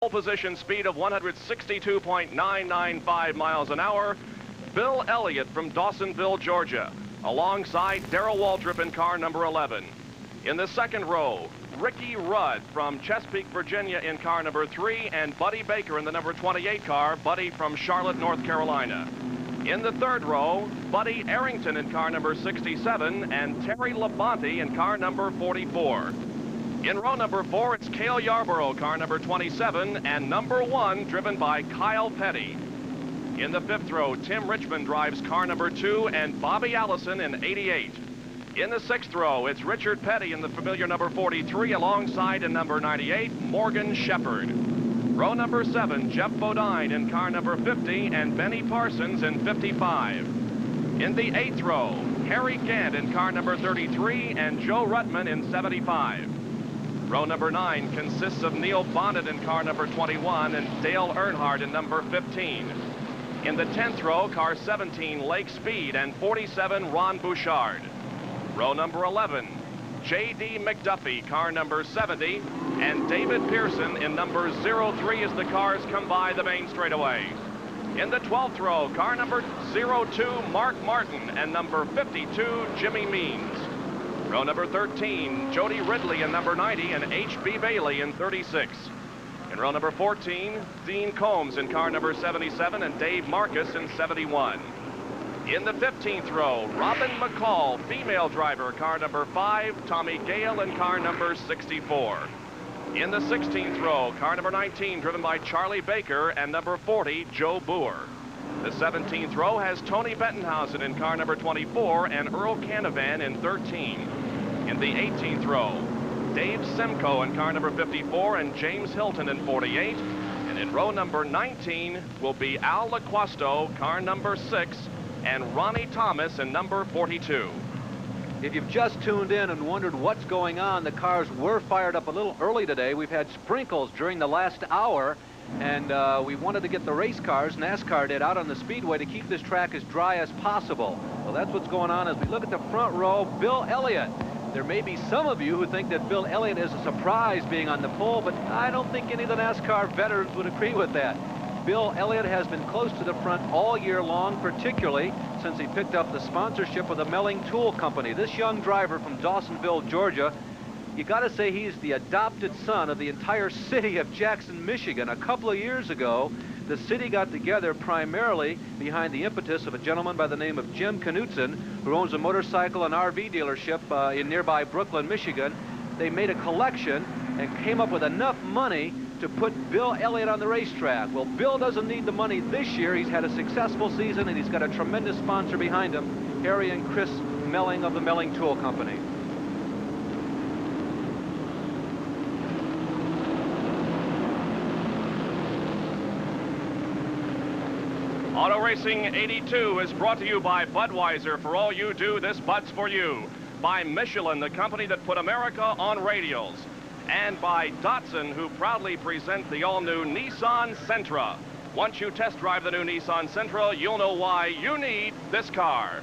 pole position speed of 162.995 miles an hour, Bill Elliott from Dawsonville, Georgia, alongside Darrell Waltrip in car number 11. In the second row, Ricky Rudd from Chesapeake, Virginia in car number 3, and Buddy Baker in the number 28 car, Buddy from Charlotte, North Carolina. In the third row, Buddy Arrington in car number 67 and Terry Labonte in car number 44. In row number 4, it's Cale Yarborough, car number 27, and number 1, driven by Kyle Petty. In the fifth row, Tim Richmond drives car number 2 and Bobby Allison in 88. In the sixth row, it's Richard Petty in the familiar number 43 alongside in number 98, Morgan Shepherd. Row number 7, Jeff Bodine in car number 50 and Benny Parsons in 55. In the eighth row, Harry Gant in car number 33 and Joe Rutman in 75. Row number 9 consists of Neil Bonnet in car number 21 and Dale Earnhardt in number 15. In the 10th row, car 17, Lake Speed, and 47, Ron Bouchard. Row number 11, J.D. McDuffie, car number 70, and David Pearson in number 03 as the cars come by the main straightaway. In the 12th row, car number 02, Mark Martin, and number 52, Jimmy Means. Row number 13, Jody Ridley in number 90, and H.B. Bailey in 36. In row number 14, Dean Combs in car number 77 and Dave Marcus in 71. In the 15th row, Robin McCall, female driver, car number 5, Tommy Gale in car number 64. In the 16th row, car number 19, driven by Charlie Baker, and number 40, Joe Boer. The 17th row has Tony Bettenhausen in car number 24 and Earl Canavan in 13. In the 18th row, Dave Simcoe in car number 54 and James Hilton in 48. And in row number 19 will be Al LaQuasto, car number 6, and Ronnie Thomas in number 42. If you've just tuned in and wondered what's going on, the cars were fired up a little early today. We've had sprinkles during the last hour, and we wanted to get the race cars, NASCAR did, out on the Speedway to keep this track as dry as possible. Well, that's what's going on as we look at the front row. Bill Elliott. There may be some of you who think that Bill Elliott is a surprise being on the pole, but I don't think any of the NASCAR veterans would agree with that. Bill Elliott has been close to the front all year long, particularly since he picked up the sponsorship of the Melling Tool Company. This young driver from Dawsonville, Georgia, you got to say he's the adopted son of the entire city of Jackson, Michigan. A couple of years ago, the city got together primarily behind the impetus of a gentleman by the name of Jim Knutson, who owns a motorcycle and RV dealership in nearby Brooklyn, Michigan. They made a collection and came up with enough money to put Bill Elliott on the racetrack. Well, Bill doesn't need the money this year. He's had a successful season, and he's got a tremendous sponsor behind him, Harry and Chris Melling of the Melling Tool Company. Auto Racing 82 is brought to you by Budweiser. For all you do, this Bud's for you. By Michelin, the company that put America on radials. And by Datsun, who proudly present the all-new Nissan Sentra. Once you test drive the new Nissan Sentra, you'll know why you need this car.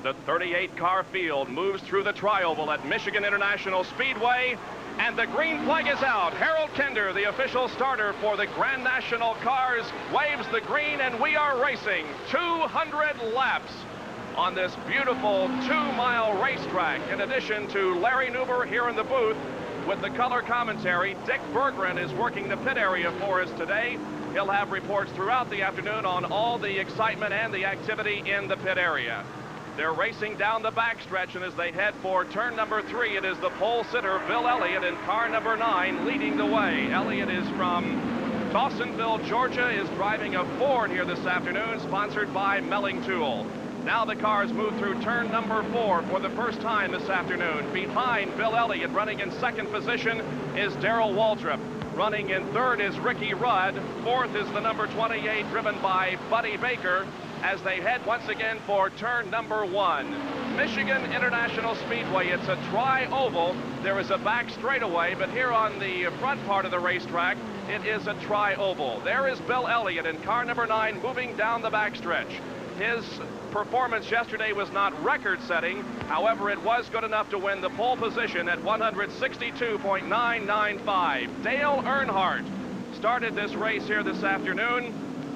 The 38-car field moves through the tri-oval at Michigan International Speedway, and the green flag is out. Harold Kinder, the official starter for the Grand National cars, waves the green, and we are racing 200 laps on this beautiful 2-mile racetrack. In addition to Larry Newber here in the booth, with the color commentary, Dick Berggren is working the pit area for us today. He'll have reports throughout the afternoon on all the excitement and the activity in the pit area. They're racing down the backstretch, and as they head for turn number 3, it is the pole sitter, Bill Elliott, in car number 9, leading the way. Elliott is from Dawsonville, Georgia, is driving a Ford here this afternoon, sponsored by Melling Tool. Now the cars move through turn number 4 for the first time this afternoon. Behind Bill Elliott, running in second position, is Darrell Waltrip. Running in third is Ricky Rudd. Fourth is the number 28, driven by Buddy Baker, as they head once again for turn number 1. Michigan International Speedway, it's a tri-oval. There is a back straightaway, but here on the front part of the racetrack, it is a tri-oval. There is Bill Elliott in car number 9, moving down the backstretch. His performance yesterday was not record-setting. However, it was good enough to win the pole position at 162.995. Dale Earnhardt started this race here this afternoon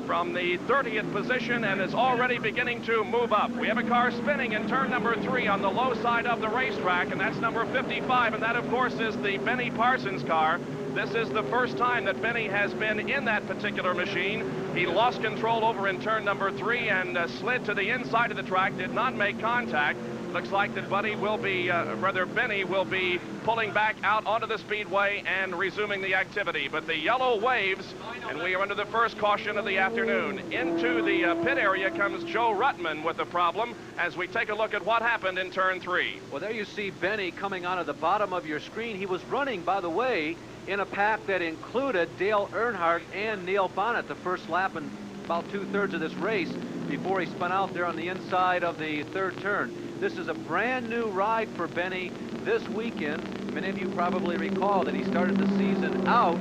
from the 30th position and is already beginning to move up. We have a car spinning in turn number 3 on the low side of the racetrack, and that's number 55, and that, of course, is the Benny Parsons car. This is the first time that Benny has been in that particular machine. He lost control over in turn number 3 and slid to the inside of the track, did not make contact. Looks like that Benny will be pulling back out onto the speedway and resuming the activity. But the yellow waves, and we are under the first caution of the afternoon. Into the pit area comes Joe Ruttman with the problem as we take a look at what happened in turn 3. Well, there you see Benny coming out of the bottom of your screen. He was running, by the way, in a pack that included Dale Earnhardt and Neil Bonnet the first lap and about 2/3 of this race before he spun out there on the inside of the third turn. This is a brand new ride for Benny this weekend. Many of you probably recall that he started the season out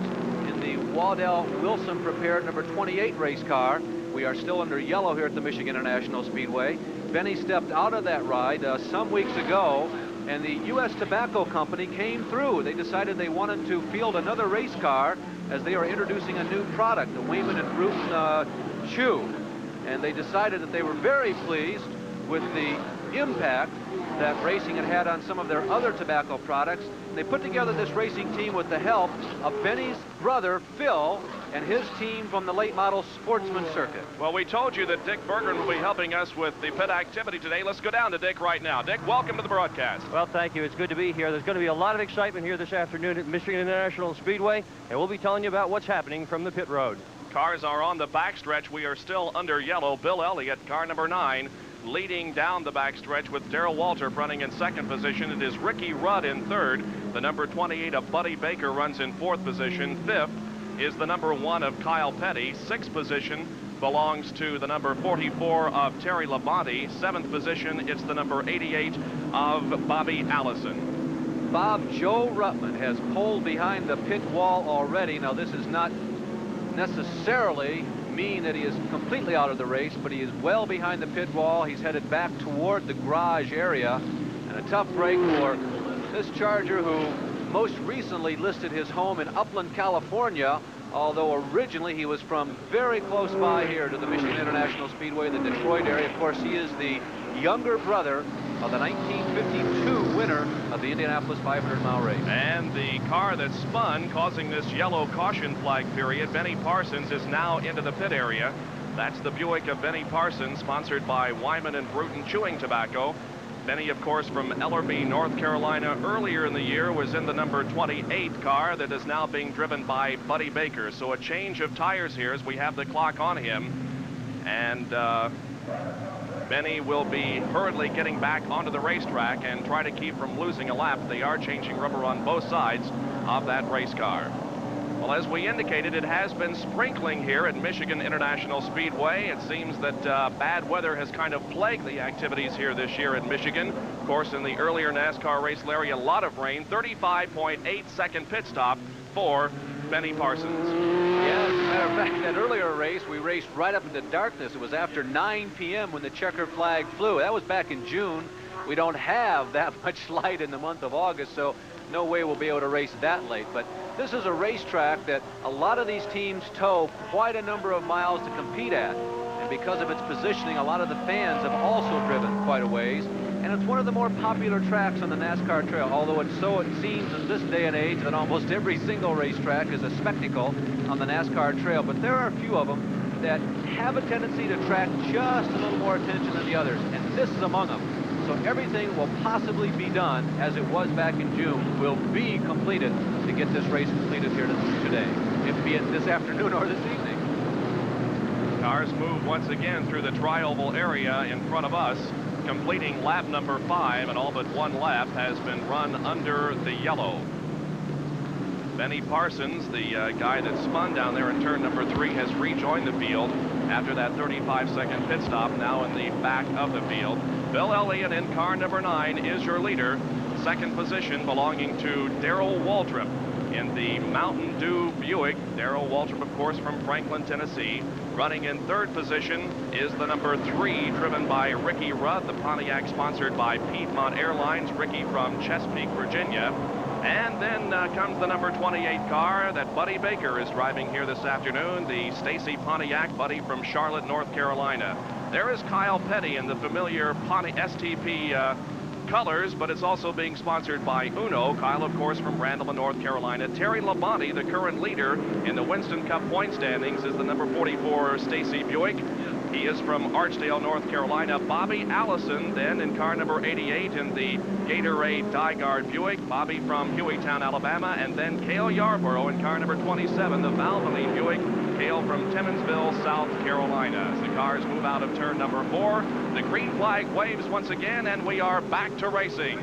in the Waddell Wilson prepared number 28 race car. We are still under yellow here at the Michigan International Speedway. Benny stepped out of that ride some weeks ago, and the U.S. Tobacco Company came through. They decided they wanted to field another race car as they are introducing a new product, the Wayman and Bruton Chew. And they decided that they were very pleased with the impact that racing had had on some of their other tobacco products. They put together this racing team with the help of Benny's brother, Phil, and his team from the late model sportsman circuit. Well, we told you that Dick Berggren will be helping us with the pit activity today. Let's go down to Dick right now. Dick, welcome to the broadcast. Well, thank you. It's good to be here. There's going to be a lot of excitement here this afternoon at Michigan International Speedway, and we'll be telling you about what's happening from the pit road. Cars are on the backstretch. We are still under yellow. Bill Elliott, car number 9, leading down the backstretch with Darrell Waltrip running in second position. It is Ricky Rudd in third. The number 28 of Buddy Baker runs in fourth position. Fifth is the number 1 of Kyle Petty. Sixth position belongs to the number 44 of Terry Labonte. Seventh position, it's the number 88 of Bobby Allison. Bob, Joe Ruttman has pulled behind the pit wall already. Now, this is not necessarily mean that he is completely out of the race, but he is well behind the pit wall. He's headed back toward the garage area, and a tough break for this Charger, who most recently listed his home in Upland, California, although originally he was from very close by here to the Michigan International Speedway, the Detroit area. Of course, he is the younger brother of the 1952 winner of the Indianapolis 500-mile race. And the car that spun, causing this yellow caution flag period, Benny Parsons, is now into the pit area. That's the Buick of Benny Parsons, sponsored by Wyman and Bruton Chewing Tobacco. Benny, of course, from Ellerbe, North Carolina, earlier in the year was in the number 28 car that is now being driven by Buddy Baker. So a change of tires here as we have the clock on him. And Benny will be hurriedly getting back onto the racetrack and try to keep from losing a lap. They are changing rubber on both sides of that race car. Well, as we indicated, it has been sprinkling here at Michigan International Speedway. It seems that bad weather has kind of plagued the activities here this year at Michigan. Of course, in the earlier NASCAR race, Larry, a lot of rain. 35.8-second pit stop for Benny Parsons. Yeah, as a matter of fact, that earlier race, we raced right up into darkness. It was after 9 p.m. when the checker flag flew. That was back in June. We don't have that much light in the month of August, so no way we'll be able to race that late. But this is a racetrack that a lot of these teams tow quite a number of miles to compete at. And because of its positioning, a lot of the fans have also driven quite a ways. And it's one of the more popular tracks on the NASCAR trail, although it seems in this day and age that almost every single racetrack is a spectacle on the NASCAR trail. But there are a few of them that have a tendency to attract just a little more attention than the others, and this is among them. So everything will possibly be done, as it was back in June, will be completed to get this race completed here today, if be it this afternoon or this evening. Cars move once again through the tri-oval area in front of us, completing lap number 5, and all but one lap has been run under the yellow. Benny Parsons, the guy that spun down there in turn number 3, has rejoined the field after that 35-second pit stop, now in the back of the field. Bill Elliott in car number 9 is your leader. Second position belonging to Darrell Waltrip in the Mountain Dew Buick. Darrell Waltrip, of course, from Franklin, Tennessee. Running in third position is the number 3, driven by Ricky Rudd, the Pontiac sponsored by Piedmont Airlines. Ricky from Chesapeake, Virginia. And then comes the number 28 car that Buddy Baker is driving here this afternoon, the Stacy Pontiac Buddy from Charlotte, North Carolina. There is Kyle Petty in the familiar STP colors, but it's also being sponsored by Uno. Kyle, of course, from Randleman, North Carolina. Terry Labonte, the current leader in the Winston Cup point standings, is the number 44 Stacy Buick. He is from Archdale, North Carolina. Bobby Allison, then in car number 88 in the Gatorade Dyguard Buick. Bobby from Hueytown, Alabama. And then Cale Yarborough in car number 27, the Valvoline Buick. Cale from Timmonsville, South Carolina. As the cars move out of turn number 4, the green flag waves once again, and we are back to racing.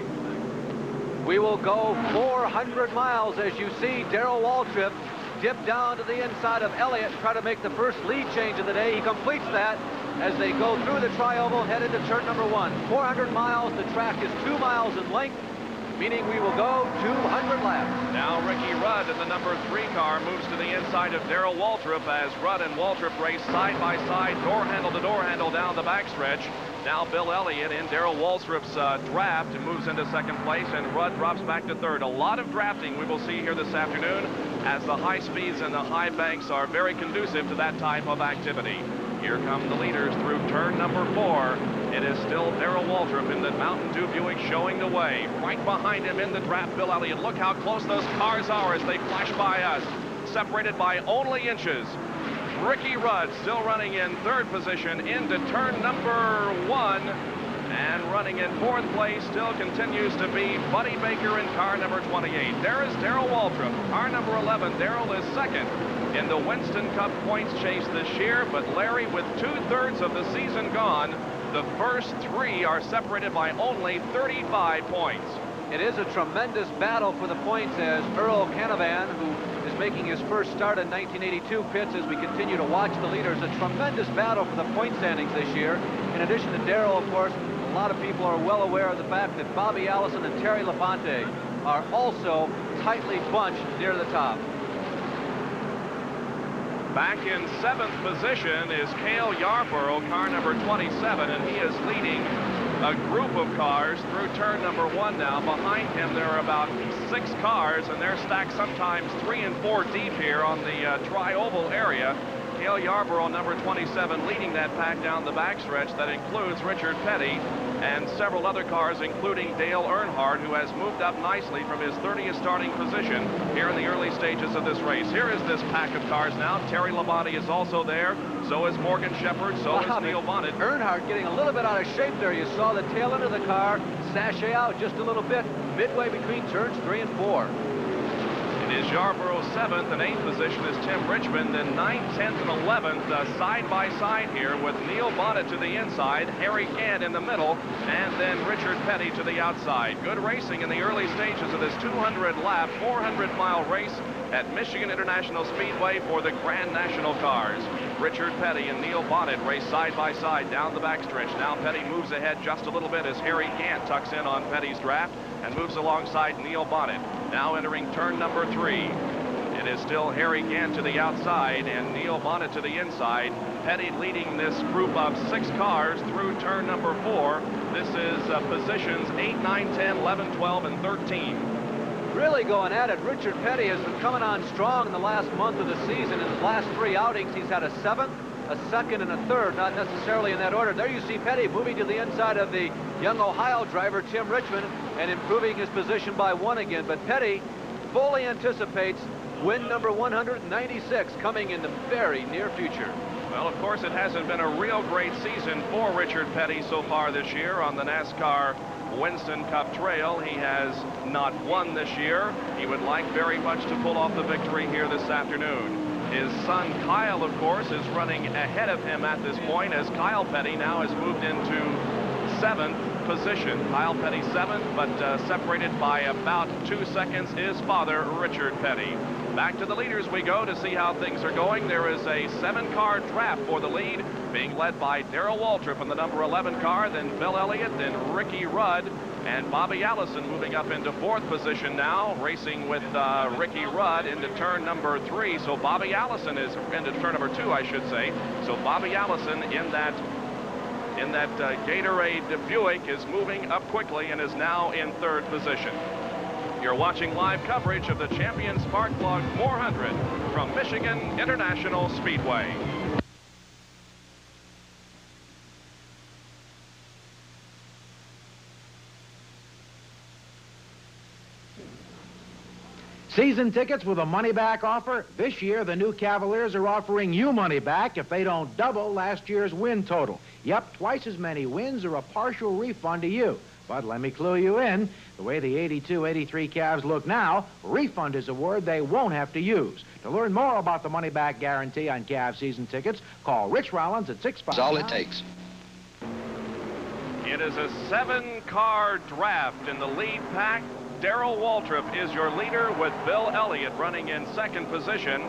We will go 400 miles. As you see, Darrell Waltrip dip down to the inside of Elliott, try to make the first lead change of the day. He completes that as they go through the tri-oval, head into turn number 1. 400 miles, the track is 2 miles in length, meaning we will go 200 laps. Now Ricky Rudd in the number 3 car moves to the inside of Darrell Waltrip as Rudd and Waltrip race side by side, door handle to door handle down the backstretch. Now Bill Elliott in Darrell Waltrip's draft and moves into second place, and Rudd drops back to third. A lot of drafting we will see here this afternoon as the high speeds and the high banks are very conducive to that type of activity. Here come the leaders through turn number 4. It is still Darrell Waltrip in the Mountain Dew Buick showing the way. Right behind him in the draft, Bill Elliott. Look how close those cars are as they flash by us. Separated by only inches. Ricky Rudd still running in third position into turn number 1. And running in fourth place still continues to be Buddy Baker in car number 28. There is Darrell Waltrip. Car number 11, Darrell is second in the Winston Cup points chase this year. But Larry, with 2/3 of the season gone, the first 3 are separated by only 35 points. It is a tremendous battle for the points as Earl Canavan, who is making his first start in 1982, pits as we continue to watch the leaders. A tremendous battle for the point standings this year. In addition to Darrell, of course, a lot of people are well aware of the fact that Bobby Allison and Terry Labonte are also tightly bunched near the top. Back in 7th position is Cale Yarborough, car number 27, and he is leading a group of cars through turn number 1 now. Behind him, there are about 6 cars, and they're stacked sometimes 3 and 4 deep here on the tri-oval area. Cale Yarborough, number 27, leading that pack down the backstretch. That includes Richard Petty and several other cars, including Dale Earnhardt, who has moved up nicely from his 30th starting position here in the early stages of this race. Here is this pack of cars now. Terry Labonte is also there. So is Morgan Shepherd. So is Neil Bonnet. Earnhardt getting a little bit out of shape there. You saw the tail end of the car sashay out just a little bit midway between turns 3 and 4. It is Yarborough 7th, and 8th position is Tim Richmond, and 9th, 10th, and 11th side by side here with Neil Bonnet to the inside, Harry Gant in the middle, and then Richard Petty to the outside. Good racing in the early stages of this 200-lap, 400-mile race at Michigan International Speedway for the Grand National cars. Richard Petty and Neil Bonnet race side by side down the backstretch. Now Petty moves ahead just a little bit as Harry Gant tucks in on Petty's draft and moves alongside Neil Bonnet. Now entering turn number 3. It is still Harry Gant to the outside and Neil Bonnet to the inside. Petty leading this group of 6 cars through turn number 4. This is positions 8, 9, 10, 11, 12, and 13. Really going at it. Richard Petty has been coming on strong in the last month of the season. In his last 3 outings, he's had a 7th, a 2nd, and a 3rd, not necessarily in that order. There you see Petty moving to the inside of the young Ohio driver, Tim Richmond, and improving his position by 1 again. But Petty fully anticipates win number 196 coming in the very near future. Well, of course, it hasn't been a real great season for Richard Petty so far this year on the NASCAR Winston Cup Trail. He has not won this year. He would like very much to pull off the victory here this afternoon. His son Kyle, of course, is running ahead of him at this point as Kyle Petty now has moved into 7th position. Kyle Petty 7th, but separated by about 2 seconds his father, Richard Petty. Back to the leaders we go to see how things are going. There is a 7-car draft for the lead, being led by Darrell Waltrip in the number 11 car, then Bill Elliott, then Ricky Rudd, and Bobby Allison moving up into 4th position now, racing with Ricky Rudd into turn number 3. So Bobby Allison is into turn number 2, I should say. So Bobby Allison in that Gatorade Buick is moving up quickly and is now in 3rd position. You're watching live coverage of the Champion Spark Plug 400 from Michigan International Speedway. Season tickets with a money-back offer. This year, the new Cavaliers are offering you money back if they don't double last year's win total. Yep, twice as many wins or a partial refund to you. But let me clue you in. The way the 82-83 Cavs look now, refund is a word they won't have to use. To learn more about the money-back guarantee on Cavs season tickets, call Rich Rollins at 659. That's all it takes. It is a 7-car draft in the lead pack. Darrell Waltrip is your leader with Bill Elliott running in second position.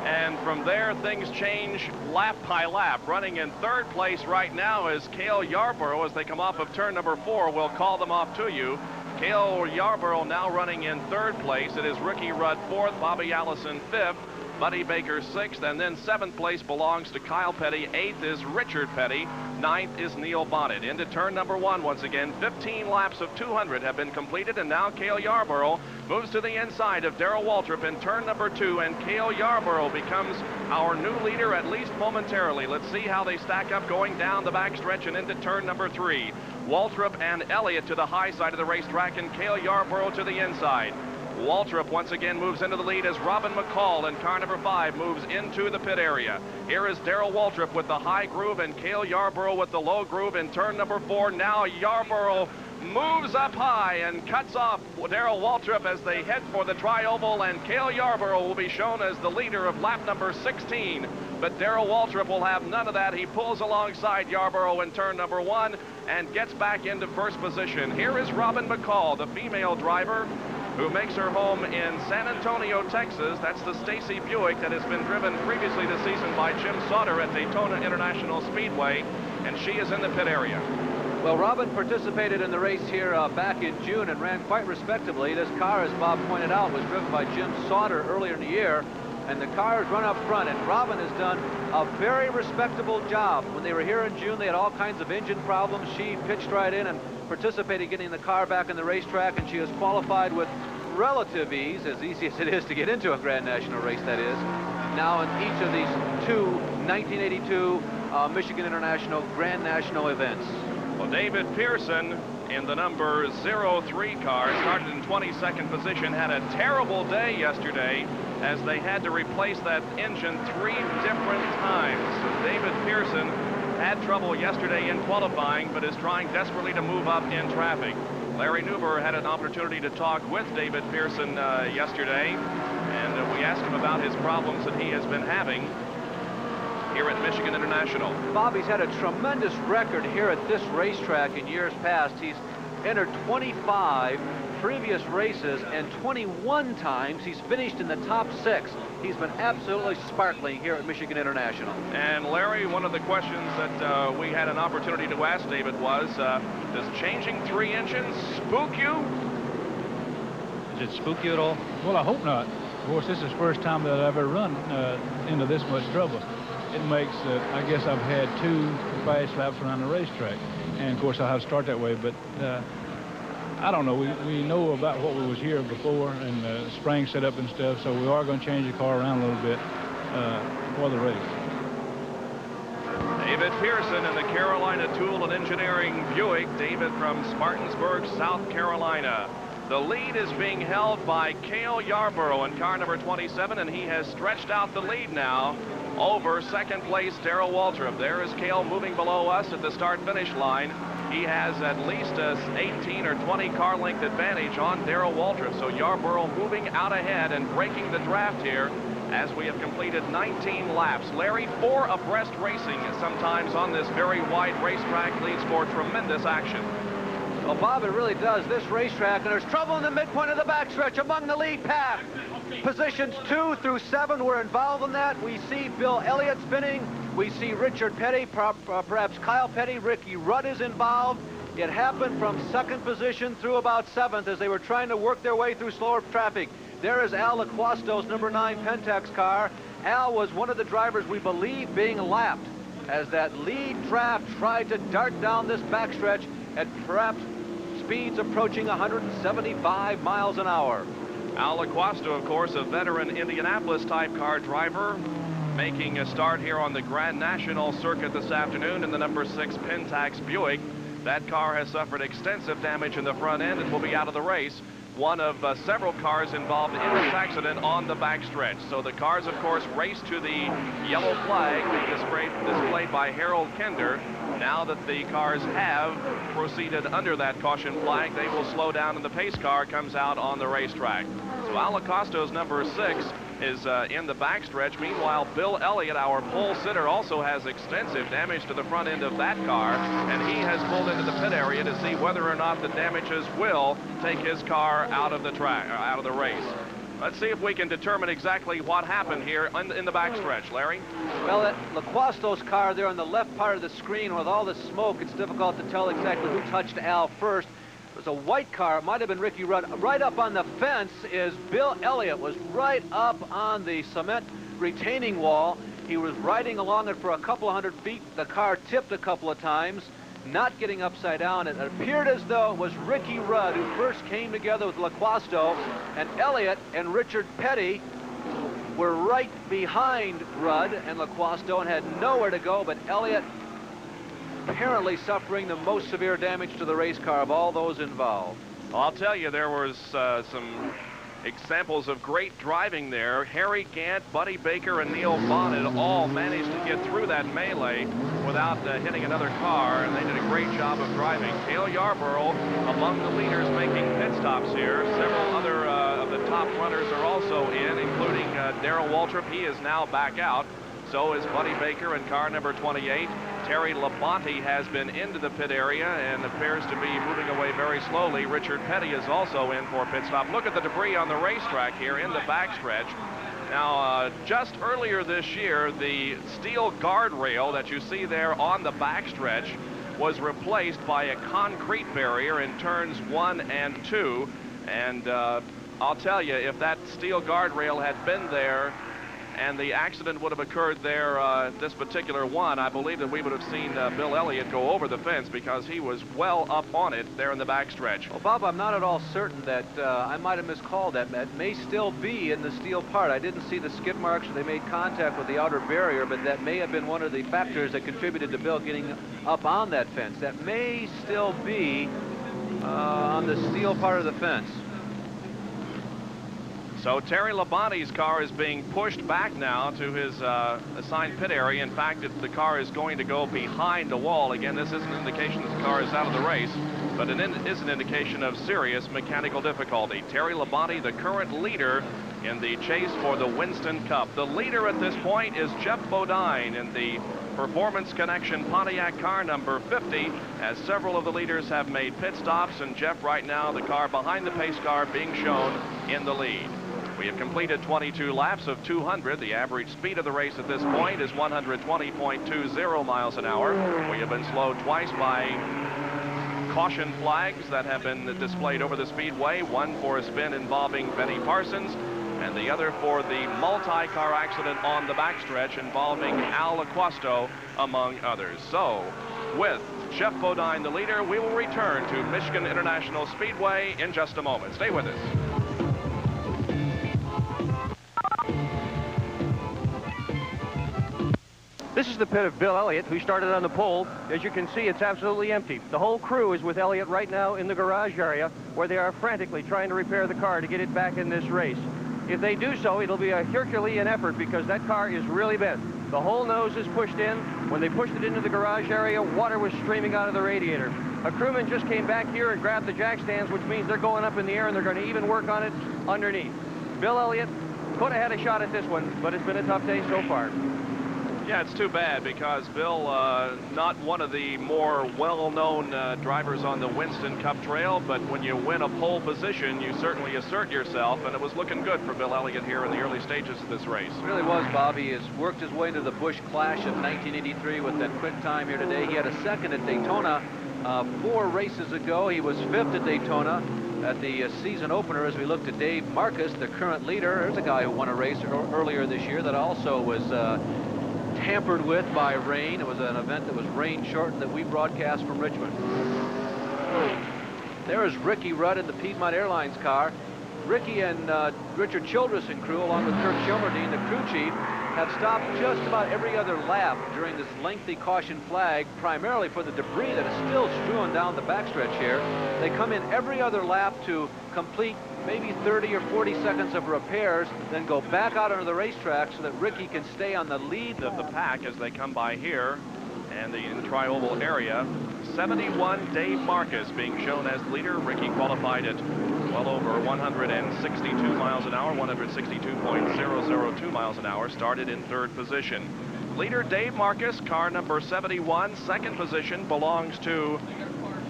And from there, things change lap by lap. Running in third place right now is Cale Yarborough as they come off of turn number 4. We'll call them off to you. Cale Yarborough now running in third place. It is Ricky Rudd fourth, Bobby Allison fifth, Buddy Baker sixth, and then seventh place belongs to Kyle Petty. Eighth is Richard Petty. Ninth is Neil Bonnet. Into turn number 1 once again. 15 laps of 200 have been completed, and now Cale Yarborough moves to the inside of Darrell Waltrip in turn number 2, and Cale Yarborough becomes our new leader, at least momentarily. Let's see how they stack up going down the backstretch and into turn number 3. Waltrip and Elliott to the high side of the racetrack, and Cale Yarborough to the inside. Waltrip once again moves into the lead as Robin McCall in car number 5 moves into the pit area. Here is Darrell Waltrip with the high groove and Cale Yarborough with the low groove in turn number 4. Now Yarborough moves up high and cuts off Darrell Waltrip as they head for the tri-oval, and Cale Yarborough will be shown as the leader of lap number 16. But Darrell Waltrip will have none of that. He pulls alongside Yarborough in turn number 1 and gets back into first position. Here is Robin McCall, the female driver, who makes her home in San Antonio, Texas. That's the Stacy Buick that has been driven previously this season by Jim Sauter at Daytona International Speedway, and she is in the pit area. Well, Robin participated in the race here back in June and ran quite respectably. This car, as Bob pointed out, was driven by Jim Sauter earlier in the year, and the cars run up front, and Robin has done a very respectable job. When they were here in June, they had all kinds of engine problems. She pitched right in and participated getting the car back in the racetrack, and she has qualified with relative ease, as easy as it is to get into a Grand National race, that is, now in each of these 2 1982 Michigan International Grand National events. Well, David Pearson in the number 03 car started in 22nd position, had a terrible day yesterday as they had to replace that engine 3 different times. So David Pearson had trouble yesterday in qualifying, but is trying desperately to move up in traffic. Larry Newber had an opportunity to talk with David Pearson yesterday, and we asked him about his problems that he has been having here at Michigan International. Bobby's had a tremendous record here at this racetrack in years past. He's entered 25 previous races, and 21 times he's finished in the top 6. He's been absolutely sparkling here at Michigan International. And Larry, one of the questions that we had an opportunity to ask David was, does changing 3 engines spook you? Does it spook you at all? Well, I hope not. Of course, this is the first time that I've ever run into this much trouble. It makes, I guess I've had 2 fast laps around the racetrack. And, of course, I'll have to start that way. But I don't know. We know about what we was here before and the spring setup and stuff, so we are going to change the car around a little bit for the race. David Pearson in the Carolina Tool and Engineering Buick. David from Spartansburg, South Carolina. The lead is being held by Cale Yarborough in car number 27, and he has stretched out the lead now over second place Darrell Waltrip. There is Cale moving below us at the start-finish line. He has at least a 18 or 20 car length advantage on Darrell Waltrip. So Yarborough moving out ahead and breaking the draft here as we have completed 19 laps. Larry, 4 abreast racing sometimes on this very wide racetrack leads for tremendous action. Well, Bob, it really does. This racetrack, and there's trouble in the midpoint of the backstretch among the lead pack. Positions 2 through 7 were involved in that. We see Bill Elliott spinning. We see Richard Petty, perhaps Kyle Petty. Ricky Rudd is involved. It happened from second position through about 7th as they were trying to work their way through slower traffic. There is Al LaQuasto's number 9 Pentax car. Al was one of the drivers, we believe, being lapped as that lead draft tried to dart down this backstretch at perhaps speeds approaching 175 miles an hour. Al Laquasto, of course, a veteran Indianapolis-type car driver, making a start here on the Grand National circuit this afternoon in the number 6 Pentax Buick. That car has suffered extensive damage in the front end and will be out of the race. One of several cars involved in this accident on the backstretch. So the cars, of course, race to the yellow flag displayed by Harold Kinder. Now that the cars have proceeded under that caution flag, they will slow down and the pace car comes out on the racetrack. So Al Lacosto's number 6 is in the backstretch. Meanwhile, Bill Elliott, our pole sitter, also has extensive damage to the front end of that car, and he has pulled into the pit area to see whether or not the damages will take his car out of the track, out of the race. Let's see if we can determine exactly what happened here in the backstretch. Larry? Well, at Laquasto's car there on the left part of the screen with all the smoke, it's difficult to tell exactly who touched Al first. It was a white car. It might have been Ricky Rudd. Right up on the fence is Bill Elliott. Was right up on the cement retaining wall. He was riding along it for a couple of hundred feet. The car tipped a couple of times, not getting upside down. It appeared as though it was Ricky Rudd who first came together with Laquasto, and Elliott and Richard Petty were right behind Rudd and Laquasto and had nowhere to go, but Elliott apparently suffering the most severe damage to the race car of all those involved. Well, I'll tell you, there was some examples of great driving there. Harry Gant, Buddy Baker, and Neil Bonnet all managed to get through that melee without hitting another car, and they did a great job of driving. Dale Yarborough among the leaders making pit stops here. Several other of the top runners are also in, including Darrell Waltrip. He is now back out. So is Buddy Baker in car number 28. Terry Labonte has been into the pit area and appears to be moving away very slowly. Richard Petty is also in for a pit stop. Look at the debris on the racetrack here in the backstretch. Now, just earlier this year, the steel guardrail that you see there on the backstretch was replaced by a concrete barrier in turns 1 and 2. And I'll tell you, if that steel guardrail had been there and the accident would have occurred there, this particular one, I believe that we would have seen Bill Elliott go over the fence because he was well up on it there in the backstretch. Well, Bob, I'm not at all certain that I might have miscalled that. That may still be in the steel part. I didn't see the skid marks or they made contact with the outer barrier, but that may have been one of the factors that contributed to Bill getting up on that fence. That may still be on the steel part of the fence. So Terry Labonte's car is being pushed back now to his assigned pit area. In fact, the car is going to go behind the wall. Again, this isn't an indication that the car is out of the race, but it is an indication of serious mechanical difficulty. Terry Labonte, the current leader in the chase for the Winston Cup. The leader at this point is Jeff Bodine in the Performance Connection Pontiac car number 50, as several of the leaders have made pit stops, and Jeff right now, the car behind the pace car, being shown in the lead. We have completed 22 laps of 200. The average speed of the race at this point is 120.20 miles an hour. We have been slowed twice by caution flags that have been displayed over the speedway, one for a spin involving Benny Parsons, and the other for the multi-car accident on the backstretch involving Al Laquasto, among others. So, with Jeff Bodine the leader, we will return to Michigan International Speedway in just a moment. Stay with us. This is the pit of Bill Elliott, who started on the pole. As you can see, it's absolutely empty. The whole crew is with Elliott right now in the garage area, where they are frantically trying to repair the car to get it back in this race. If they do so, it'll be a Herculean effort because that car is really bent. The whole nose is pushed in. When they pushed it into the garage area, water was streaming out of the radiator. A crewman just came back here and grabbed the jack stands, which means they're going up in the air and they're going to even work on it underneath. Bill Elliott could have had a shot at this one, but it's been a tough day so far. Yeah, it's too bad because Bill, not one of the more well-known drivers on the Winston Cup Trail, but when you win a pole position, you certainly assert yourself, and it was looking good for Bill Elliott here in the early stages of this race. It really was, Bob. He has worked his way into the Busch Clash of 1983 with that quick time here today. He had a second at Daytona 4 races ago. He was 5th at Daytona at the season opener. As we look to Dave Marcus, the current leader, there's a guy who won a race earlier this year that also was tampered with by rain. It was an event that was rain shortened that we broadcast from Richmond. There is Ricky Rudd in the Piedmont Airlines car. Ricky and Richard Childress and crew, along with Kirk Schilmerdine, the crew chief, have stopped just about every other lap during this lengthy caution flag, primarily for the debris that is still strewn down the backstretch here. They come in every other lap to complete maybe 30 or 40 seconds of repairs, then go back out onto the racetrack so that Ricky can stay on the lead of the pack as they come by here and in the tri-oval area. 71 Dave Marcus being shown as leader. Ricky qualified at well over 162 miles an hour, 162.002 miles an hour, started in third position. Leader Dave Marcus, car number 71. Second position belongs to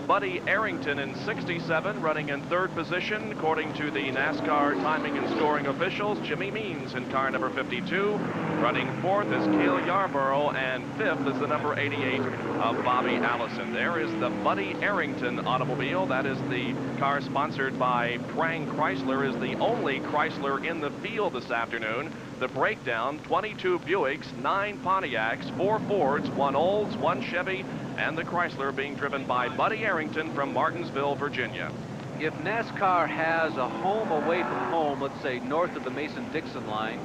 Buddy Arrington in 67, running in third position according to the NASCAR timing and scoring officials. Jimmy Means in car number 52. Running fourth is Cale Yarborough, and fifth is the number 88 of Bobby Allison. There is the Buddy Arrington automobile. That is the car sponsored by Prang Chrysler, is the only Chrysler in the field this afternoon. The breakdown, 22 Buicks, 9 Pontiacs, 4 Fords, 1 Olds, 1 Chevy, and the Chrysler being driven by Buddy Arrington from Martinsville, Virginia. If NASCAR has a home away from home, let's say north of the Mason-Dixon line,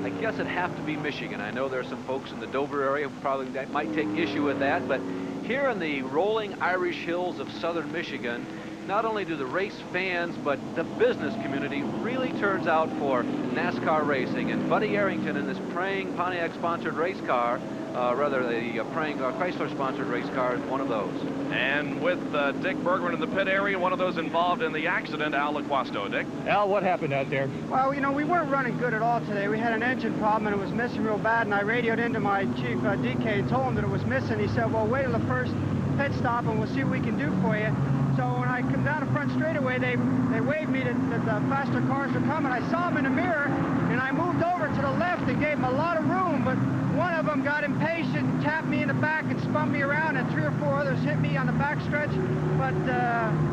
I guess it'd have to be Michigan. I know there are some folks in the Dover area who probably might take issue with that, but here in the rolling Irish hills of southern Michigan, not only do the race fans, but the business community really turns out for NASCAR racing. And Buddy Arrington in this Prang Pontiac-sponsored race car, rather the Prang Chrysler-sponsored race car, is one of those. And with Dick Bergman in the pit area, one of those involved in the accident, Al LaQuasto. Dick? Al, what happened out there? Well, you know, we weren't running good at all today. We had an engine problem, and it was missing real bad, and I radioed into my chief, DK, and told him that it was missing. He said, well, wait till the first pit stop, and we'll see what we can do for you. So when I come down the front straightaway, they waved me that the faster cars were coming. I saw them in the mirror, and I moved over to the left and gave them a lot of room, but one of them got impatient and tapped me in the back and spun me around, and 3 or 4 others hit me on the back stretch. But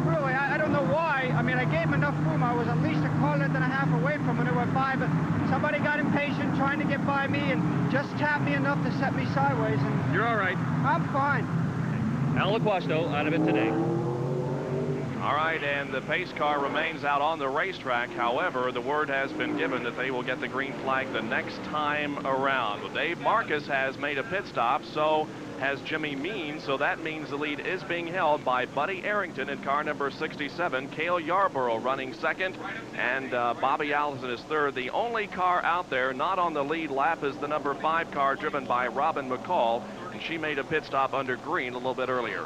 really, I don't know why. I mean, I gave them enough room. I was at least a car length and a half away from when they went by, but somebody got impatient trying to get by me and just tapped me enough to set me sideways. And You're all right. I'm fine. Al LaQuasto out of it today. All right, and the pace car remains out on the racetrack. However, the word has been given that they will get the green flag the next time around. Well, Dave Marcus has made a pit stop, so has Jimmy Means, so that means the lead is being held by Buddy Arrington in car number 67, Cale Yarborough running second, and Bobby Allison is third. The only car out there not on the lead lap is the number 5 car driven by Robin McCall, and she made a pit stop under green a little bit earlier.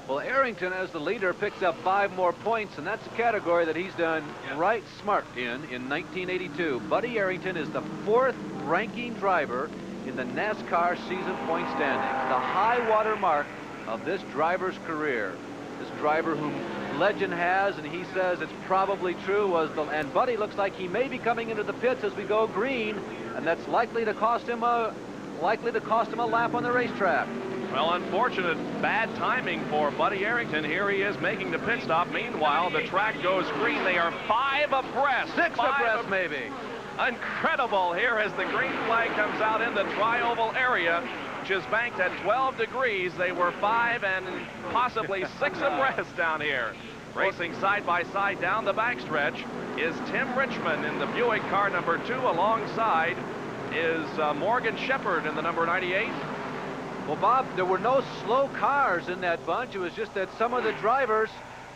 Well, Arrington, as the leader, picks up 5 more points, and that's a category that he's done right smart in 1982. Buddy Arrington is the 4th ranking driver in the NASCAR season point standings, the high water mark of this driver's career. This driver whom legend has, and he says it's probably true, and Buddy looks like he may be coming into the pits as we go green, and that's likely to cost him a lap on the racetrack. Well, unfortunate bad timing for Buddy Arrington. Here he is making the pit stop. Meanwhile, the track goes green. They are 5 abreast. 6 abreast, maybe. Incredible here as the green flag comes out in the tri-oval area, which is banked at 12 degrees. They were 5 and possibly 6 abreast down here. Racing side by side down the backstretch is Tim Richmond in the Buick car number 2. Alongside is Morgan Shepherd in the number 98. Well, Bob, there were no slow cars in that bunch. It was just that some of the drivers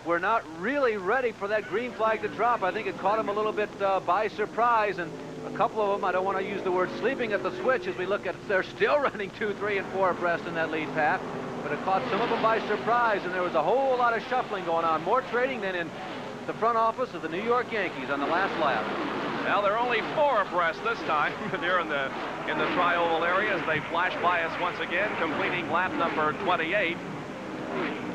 were not really ready for that green flag to drop. I think it caught them a little bit by surprise, and a couple of them, I don't want to use the word sleeping at the switch as we look at, they're still running 2, 3, and 4 abreast in that lead pack, but it caught some of them by surprise, and there was a whole lot of shuffling going on, more trading than in the front office of the New York Yankees on the last lap. Well, they're only 4 abreast this time here in the tri-oval area as they flash by us once again, completing lap number 28.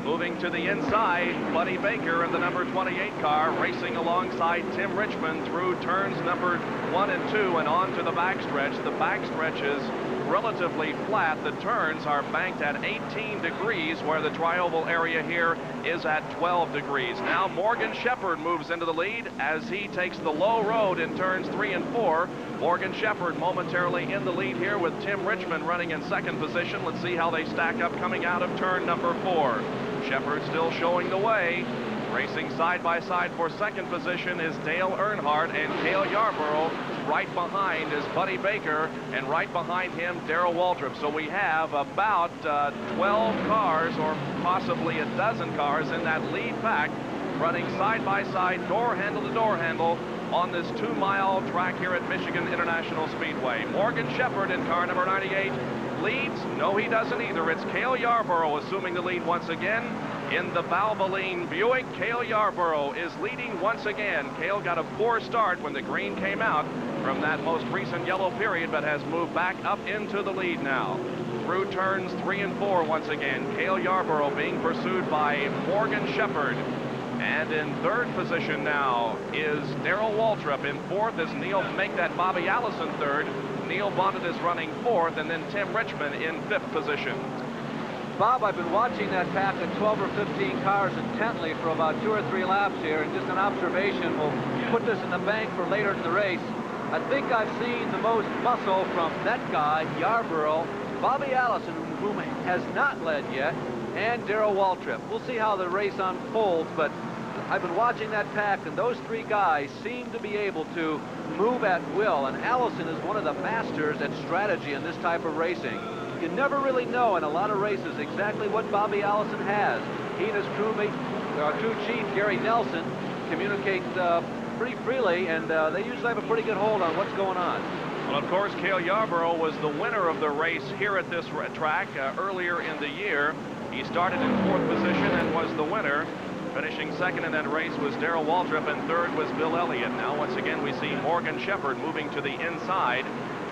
Moving to the inside, Buddy Baker in the number 28 car, racing alongside Tim Richmond through turns number 1 and 2 and on to the backstretch. The backstretch is relatively flat. The turns are banked at 18 degrees, where the tri-oval area here is at 12 degrees. Now Morgan Shepherd moves into the lead as he takes the low road in turns 3 and 4. Morgan Shepherd momentarily in the lead here with Tim Richmond running in second position. Let's see how they stack up coming out of turn number 4. Shepherd still showing the way. Racing side by side for second position is Dale Earnhardt, and Cale Yarborough right behind is Buddy Baker, and right behind him Darrell Waltrip. So we have about 12 cars, or possibly a dozen cars, in that lead pack, running side by side, door handle to door handle, on this 2-mile track here at Michigan International Speedway. Morgan Shepherd in car number 98 leads. No, he doesn't either. It's Cale Yarborough assuming the lead once again in the Valvoline Buick. Cale Yarborough is leading once again. Cale got a poor start when the green came out from that most recent yellow period, but has moved back up into the lead now. Through turns 3 and 4 once again. Cale Yarborough being pursued by Morgan Shepherd. And in third position now is Darrell Waltrip. In fourth is make that Bobby Allison third. Neil Bonnet is running fourth, and then Tim Richmond in fifth position. Bob, I've been watching that pack of 12 or 15 cars intently for about 2 or 3 laps here, and just an observation, we'll put this in the bank for later in the race. I think I've seen the most muscle from that guy, Yarborough, Bobby Allison, whom has not led yet, and Darrell Waltrip. We'll see how the race unfolds, but I've been watching that pack, and those 3 guys seem to be able to move at will, and Allison is one of the masters at strategy in this type of racing. You never really know in a lot of races exactly what Bobby Allison has. He and his crew chief, Gary Nelson, communicate pretty freely, and they usually have a pretty good hold on what's going on. Well, of course, Cale Yarborough was the winner of the race here at this track earlier in the year. He started in 4th position and was the winner. Finishing second in that race was Darrell Waltrip, and third was Bill Elliott. Now, once again, we see Morgan Shepherd moving to the inside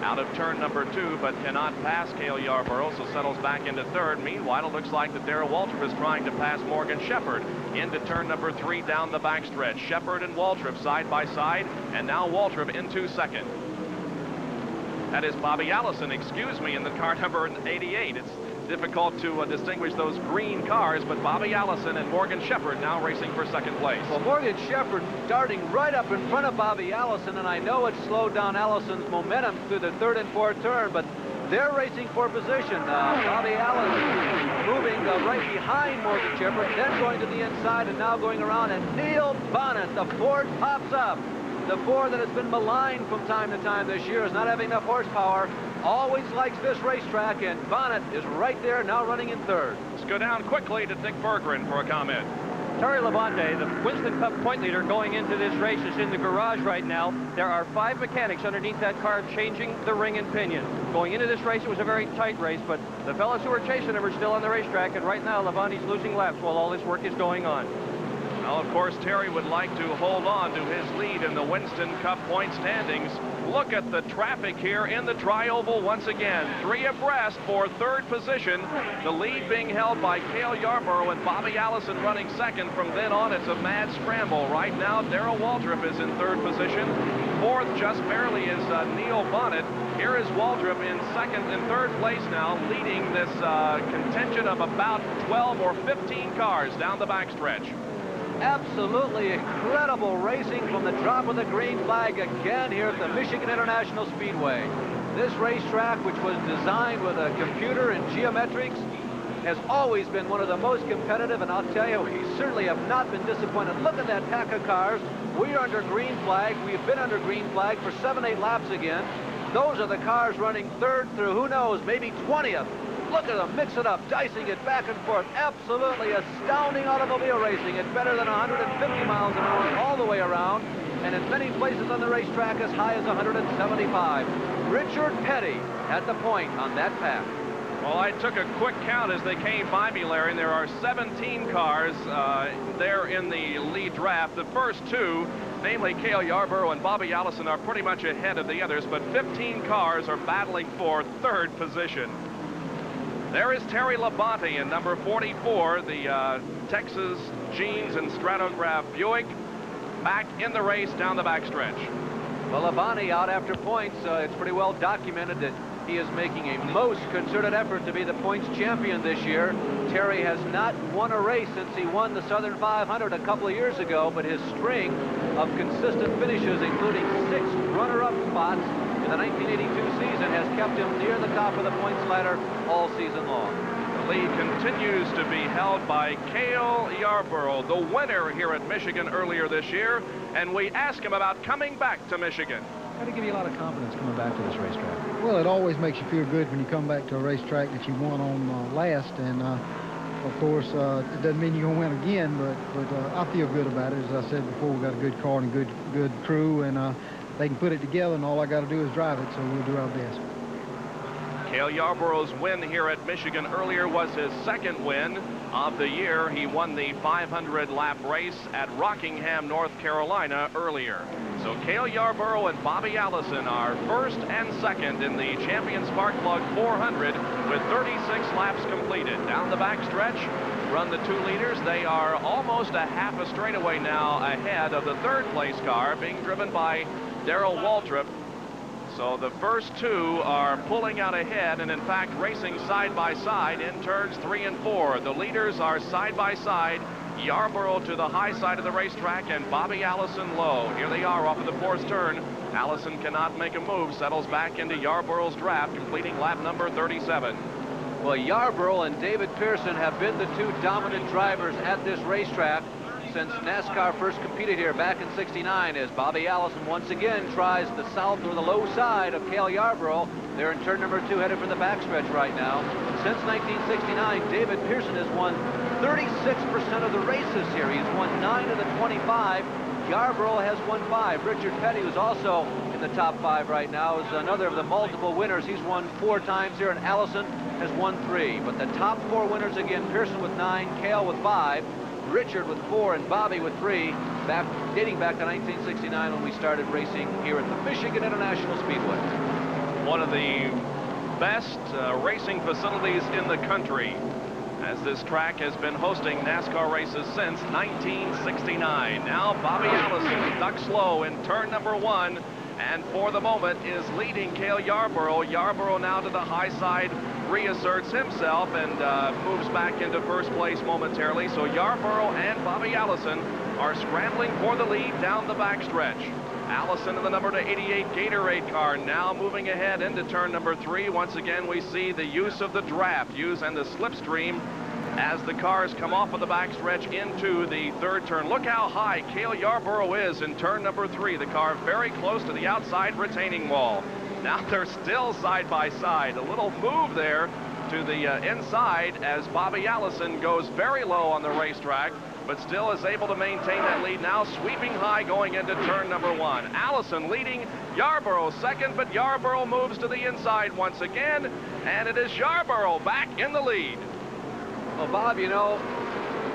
out of turn number 2, but cannot pass Cale Yarborough, so settles back into third. Meanwhile, it looks like that Darrell Waltrip is trying to pass Morgan Shepherd into turn number 3 down the backstretch. Shepherd and Waltrip side by side, and now Waltrip into second. That is Bobby Allison, excuse me, in the car number 88. It's difficult to distinguish those green cars, but Bobby Allison and Morgan Shepherd now racing for second place. Well, Morgan Shepherd darting right up in front of Bobby Allison, and I know it slowed down Allison's momentum through the 3rd and 4th turn, but they're racing for position. Bobby Allison moving right behind Morgan Shepherd, then going to the inside and now going around, and Neil Bonnet, the Ford, pops up. The Ford that has been maligned from time to time this year is not having enough horsepower. Always likes this racetrack, and Bonnet is right there now running in third. Let's go down quickly to Dick Berggren for a comment. Terry Labonte, the Winston Cup point leader going into this race, is in the garage right now. There are 5 mechanics underneath that car changing the ring and pinion. Going into this race, it was a very tight race, but the fellas who are chasing him are still on the racetrack, and right now Labonte's losing laps while all this work is going on. Well, of course, Terry would like to hold on to his lead in the Winston Cup point standings. Look at the traffic here in the Tri-Oval once again. 3 abreast for third position. The lead being held by Cale Yarborough and Bobby Allison running second. From then on, it's a mad scramble. Right now, Darrell Waltrip is in third position. Fourth, just barely, is Neil Bonnet. Here is Waltrip in second and third place now, leading this contingent of about 12 or 15 cars down the backstretch. Absolutely incredible racing from the drop of the green flag again here at the Michigan International Speedway. This racetrack, which was designed with a computer and geometrics, has always been one of the most competitive, and I'll tell you, we certainly have not been disappointed. Look at that pack of cars. We are under green flag. We've been under green flag for 7-8 laps again. Those are the cars running third through, who knows, maybe 20th. Look at them, mix it up, dicing it back and forth. Absolutely astounding automobile racing. It's better than 150 miles an hour all the way around, and in many places on the racetrack as high as 175. Richard Petty at the point on that pack. Well, I took a quick count as they came by me, Larry, and there are 17 cars there in the lead draft. The first 2, namely Cale Yarborough and Bobby Allison, are pretty much ahead of the others, but 15 cars are battling for third position. There is Terry Labonte in number 44, the Texas Jeans and Stratograph Buick, back in the race down the backstretch. Well, Labonte out after points. It's pretty well documented that he is making a most concerted effort to be the points champion this year. Terry has not won a race since he won the Southern 500 a couple of years ago, but his string of consistent finishes, including 6 runner-up spots in the 1982 season, has kept him near the top of the points ladder all season long. The lead continues to be held by Cale Yarborough, the winner here at Michigan earlier this year. And we ask him about coming back to Michigan. Got to give you a lot of confidence coming back to this racetrack. Well, it always makes you feel good when you come back to a racetrack that you won on last. And, of course, it doesn't mean you're going to win again, but I feel good about it. As I said before, we've got a good car and a good crew, and they can put it together, and all I got to do is drive it, so we'll do our best. Cale Yarborough's win here at Michigan earlier was his second win of the year. He won the 500-lap race at Rockingham, North Carolina earlier. So Cale Yarborough and Bobby Allison are first and second in the Champion Spark Plug 400 with 36 laps completed. Down the backstretch run the two leaders. They are almost a half a straightaway now ahead of the third place car being driven by Darrell Waltrip. So the first two are pulling out ahead and in fact racing side by side in turns 3 and 4. The leaders are side by side. Yarborough to the high side of the racetrack and Bobby Allison low. Here they are off of the fourth turn. Allison cannot make a move, settles back into Yarborough's draft, completing lap number 37. Well, Yarborough and David Pearson have been the two dominant drivers at this racetrack since NASCAR first competed here back in '69, as Bobby Allison once again tries the south or the low side of Cale Yarborough. They're in turn number 2, headed for the backstretch right now. Since 1969, David Pearson has won 36% of the races here. He's won 9 of the 25. Yarborough has won 5. Richard Petty, who's also in the top 5 right now, is another of the multiple winners. He's won 4 times here, and Allison has won 3. But the top 4 winners again, Pearson with 9, Cale with 5, Richard with 4, and Bobby with 3, dating back to 1969 when we started racing here at the Michigan International Speedway. One of the best racing facilities in the country, as this track has been hosting NASCAR races since 1969. Now Bobby Allison ducks low in turn number 1, and for the moment is leading Cale Yarborough. Yarborough now to the high side, reasserts himself and moves back into first place momentarily. So Yarborough and Bobby Allison are scrambling for the lead down the backstretch. Allison in the number 88 Gatorade car now moving ahead into turn number 3. Once again, we see the use of the draft and the slipstream as the cars come off of the backstretch into the third turn. Look how high Cale Yarborough is in turn number 3. The car very close to the outside retaining wall. Now they're still side by side. A little move there to the inside as Bobby Allison goes very low on the racetrack, but still is able to maintain that lead, now sweeping high going into turn number 1. Allison leading, Yarborough second, but Yarborough moves to the inside once again, and it is Yarborough back in the lead. Well, Bob, you know,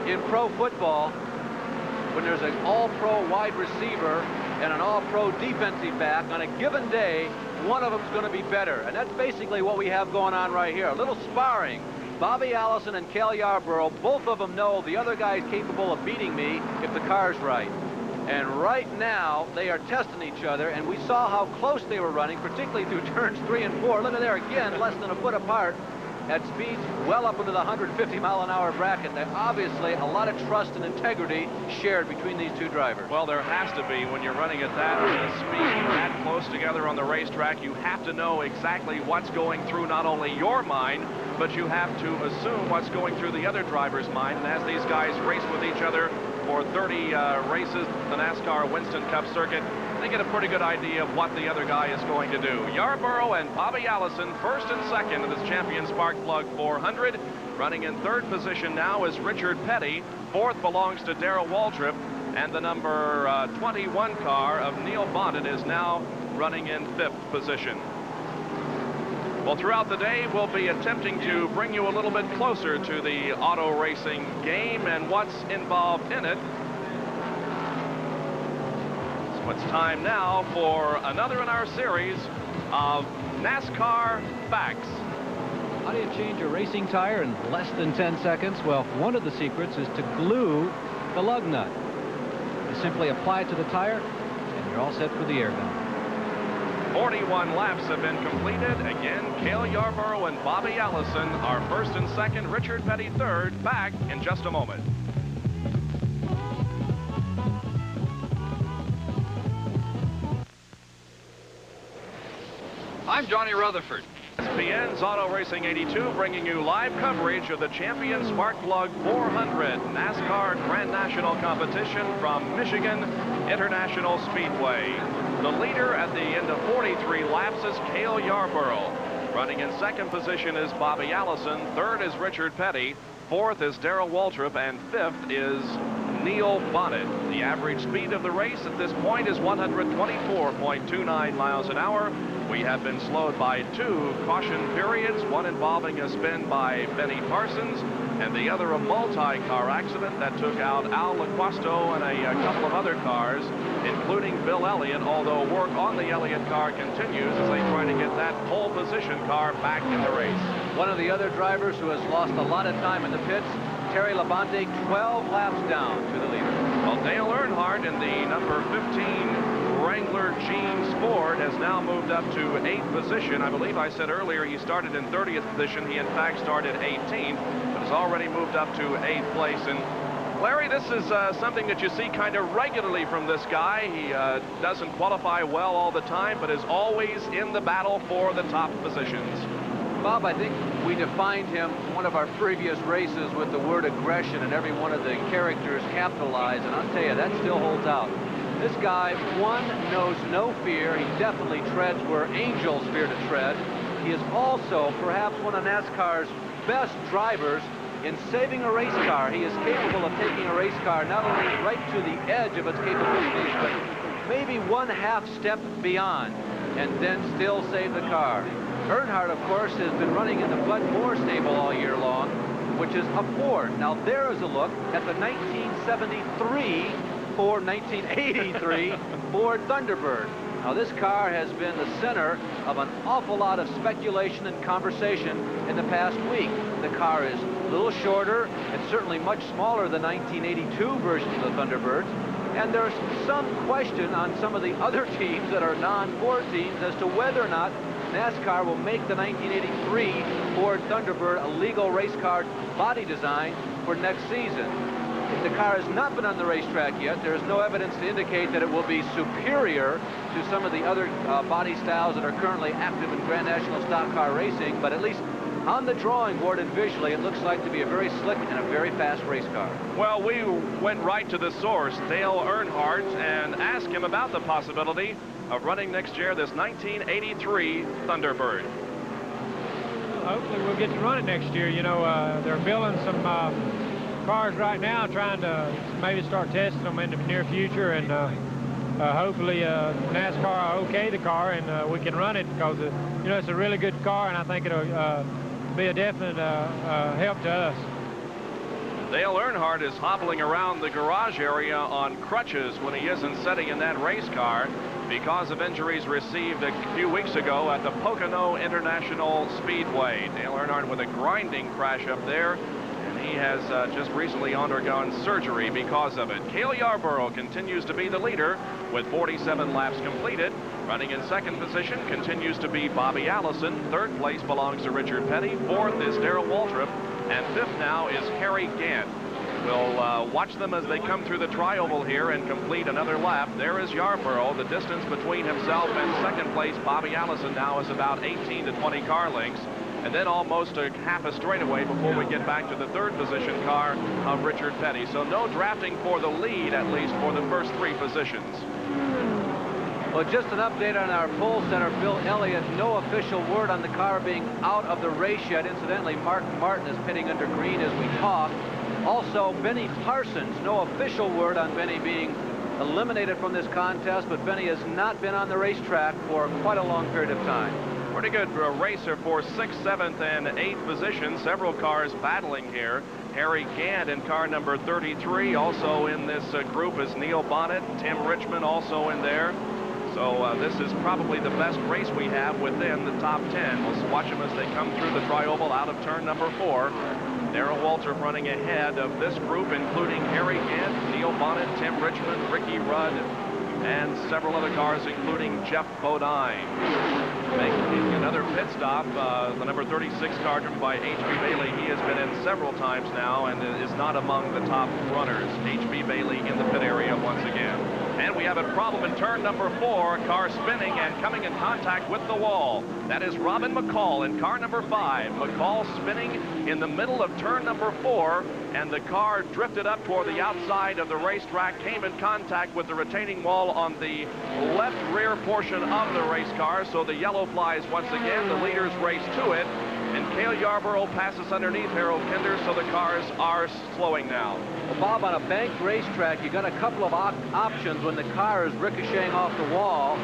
in pro football, when there's an all-pro wide receiver and an all-pro defensive back, on a given day, one of them's going to be better. And that's basically what we have going on right here. A little sparring. Bobby Allison and Cale Yarborough, both of them know the other guy's capable of beating me if the car's right. And right now, they are testing each other, and we saw how close they were running, particularly through turns 3 and 4. Look at there again, less than a foot apart, at speeds well up into the 150-mile-an-hour bracket. There's obviously a lot of trust and integrity shared between these two drivers. Well, there has to be when you're running at that speed, that close together on the racetrack. You have to know exactly what's going through not only your mind, but you have to assume what's going through the other driver's mind. And as these guys race with each other for 30 races, the NASCAR Winston Cup circuit, they get a pretty good idea of what the other guy is going to do. Yarborough and Bobby Allison first and second in this Champion Spark Plug 400. Running in third position now is Richard Petty. Fourth belongs to Darrell Waltrip. And the number 21 car of Neil Bonnet is now running in fifth position. Well, throughout the day, we'll be attempting to bring you a little bit closer to the auto racing game and what's involved in it. So it's time now for another in our series of NASCAR Facts. How do you change a racing tire in less than 10 seconds? Well, one of the secrets is to glue the lug nut. You simply apply it to the tire, and you're all set for the air gun. 41 laps have been completed. Again, Cale Yarborough and Bobby Allison are first and second. Richard Petty third. Back in just a moment. I'm Johnny Rutherford. ESPN's Auto Racing 82 bringing you live coverage of the Champion Sparkplug 400 NASCAR Grand National competition from Michigan International Speedway. The leader at the end of 43 laps is Cale Yarborough. Running in second position is Bobby Allison. Third is Richard Petty. Fourth is Darrell Waltrip. And fifth is Neil Bonnet. The average speed of the race at this point is 124.29 miles an hour. We have been slowed by 2 caution periods, one involving a spin by Benny Parsons, and the other a multi-car accident that took out Al LaQuasto and a couple of other cars, including Bill Elliott, although work on the Elliott car continues as they try to get that pole position car back in the race. One of the other drivers who has lost a lot of time in the pits, Terry Labonte, 12 laps down to the leader. Well, Dale Earnhardt in the number 15 Wrangler Gene Sport has now moved up to 8th position. I believe I said earlier he started in 30th position. He in fact started 18th, but has already moved up to 8th place. And Larry, this is something that you see kind of regularly from this guy. He doesn't qualify well all the time, but is always in the battle for the top positions. Bob, I think we defined him one of our previous races with the word aggression, and every one of the characters capitalized, and I'll tell you, that still holds out. This guy, one, knows no fear. He definitely treads where angels fear to tread. He is also perhaps one of NASCAR's best drivers in saving a race car. He is capable of taking a race car not only right to the edge of its capabilities, but maybe 1/2 step beyond, and then still save the car. Earnhardt, of course, has been running in the Bud Moore stable all year long, which is a Ford. Now, there is a look at the 1983 Ford Thunderbird. Now, this car has been the center of an awful lot of speculation and conversation in the past week. The car is a little shorter. It's certainly much smaller than 1982 versions of the Thunderbirds. And there's some question on some of the other teams that are non-Ford teams as to whether or not NASCAR will make the 1983 Ford Thunderbird a legal race car body design for next season. The car has not been on the racetrack yet. There's no evidence to indicate that it will be superior to some of the other body styles that are currently active in Grand National stock car racing, but at least on the drawing board and visually, it looks like to be a very slick and a very fast race car. Well, we went right to the source, Dale Earnhardt, and asked him about the possibility of running next year this 1983 Thunderbird. Hopefully we'll get to run it next year. You know, they're building some cars right now, trying to maybe start testing them in the near future, and hopefully NASCAR will okay the car and we can run it, because you know, it's a really good car, and I think it'll be a definite help to us. Dale Earnhardt is hobbling around the garage area on crutches when he isn't sitting in that race car because of injuries received a few weeks ago at the Pocono International Speedway. Dale Earnhardt with a grinding crash up there, and he has just recently undergone surgery because of it. Cale Yarborough continues to be the leader with 47 laps completed. Running in second position continues to be Bobby Allison. Third place belongs to Richard Petty. Fourth is Darrell Waltrip. And fifth now is Harry Gant. We'll watch them as they come through the tri-oval here and complete another lap. There is Yarborough. The distance between himself and second place Bobby Allison now is about 18 to 20 car lengths. And then almost a half a straightaway before we get back to the third position car of Richard Petty. So no drafting for the lead, at least for the first 3 positions. Well, just an update on our pole setter, Bill Elliott. No official word on the car being out of the race yet. Incidentally, Mark Martin is pitting under green as we talk. Also, Benny Parsons. No official word on Benny being eliminated from this contest, but Benny has not been on the racetrack for quite a long period of time. Pretty good racer for 6th, 7th, and 8th position. Several cars battling here. Harry Gant in car number 33. Also in this group is Neil Bonnet. Tim Richmond also in there. So this is probably the best race we have within the top 10. We'll watch them as they come through the tri-oval out of turn number 4. Darrell Waltrip running ahead of this group, including Harry Gant, Neil Bonnet, Tim Richmond, Ricky Rudd, and several other cars, including Jeff Bodine. Making another pit stop, the number 36 car driven by H.B. Bailey. He has been in several times now and is not among the top runners. H.B. Bailey in the pit area once again. And we have a problem in turn number 4, car spinning and coming in contact with the wall. That is Robin McCall in car number 5. McCall spinning in the middle of turn number 4, and the car drifted up toward the outside of the racetrack, came in contact with the retaining wall on the left rear portion of the race car. So the yellow flies once again. The leaders race to it, and Cale Yarborough passes underneath Harold Kinder, so the cars are slowing now. Well, Bob, on a banked racetrack, you got a couple of options when the car is ricocheting off the wall.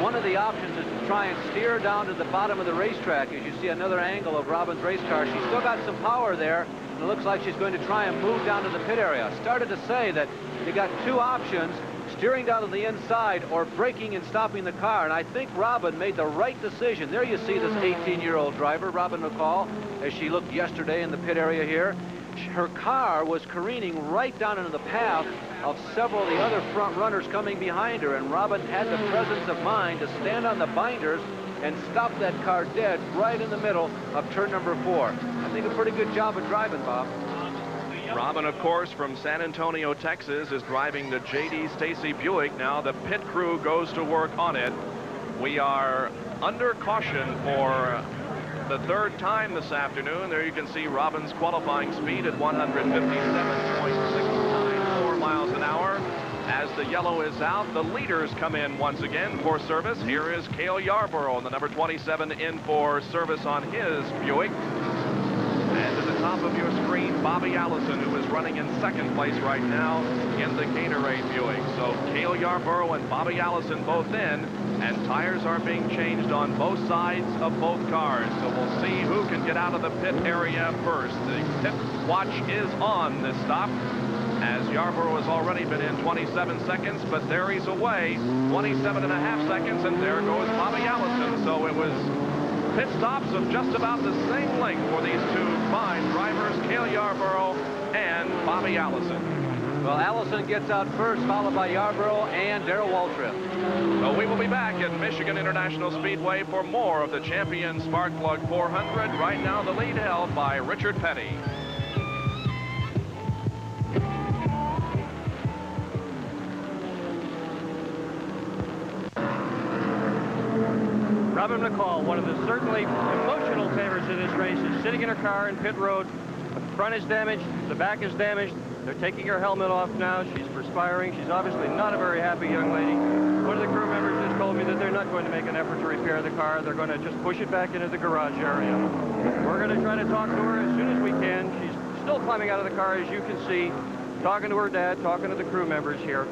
One of the options is to try and steer down to the bottom of the racetrack. As you see another angle of Robin's race car, she's still got some power there, and it looks like she's going to try and move down to the pit area. I started to say that you got two options, steering down to the inside or braking and stopping the car, and I think Robin made the right decision. There you see this 18-year-old driver, Robin McCall, as she looked yesterday in the pit area here. Her car was careening right down into the path of several of the other front runners coming behind her, and Robin had the presence of mind to stand on the binders and stop that car dead right in the middle of turn number 4. I think a pretty good job of driving, Bob. Robin, of course, from San Antonio, Texas, is driving the J.D. Stacy Buick. Now the pit crew goes to work on it. We are under caution for the third time this afternoon. There you can see Robin's qualifying speed at 157.694 miles an hour. As the yellow is out, the leaders come in once again for service. Here is Cale Yarborough, the number 27, in for service on his Buick. And to the top of your screen, Bobby Allison, who is running in second place right now in the Gatorade Buick. So Cale Yarborough and Bobby Allison both in, and tires are being changed on both sides of both cars. So we'll see who can get out of the pit area first. The pit watch is on this stop, as Yarborough has already been in 27 seconds, but there he's away, 27.5 seconds, and there goes Bobby Allison. So it was pit stops of just about the same length for these two fine drivers, Cale Yarborough and Bobby Allison. Well, Allison gets out first, followed by Yarborough and Darrell Waltrip. So we will be back at Michigan International Speedway for more of the Champion Sparkplug 400. Right now, the lead held by Richard Petty. Robin McCall, one of the certainly emotional favorites of this race, is sitting in her car in pit road. The front is damaged, the back is damaged. They're taking her helmet off now. She's perspiring. She's obviously not a very happy young lady. One of the crew members just told me that they're not going to make an effort to repair the car. They're going to just push it back into the garage area. We're going to try to talk to her as soon as we can. She's still climbing out of the car, as you can see, talking to her dad, talking to the crew members here.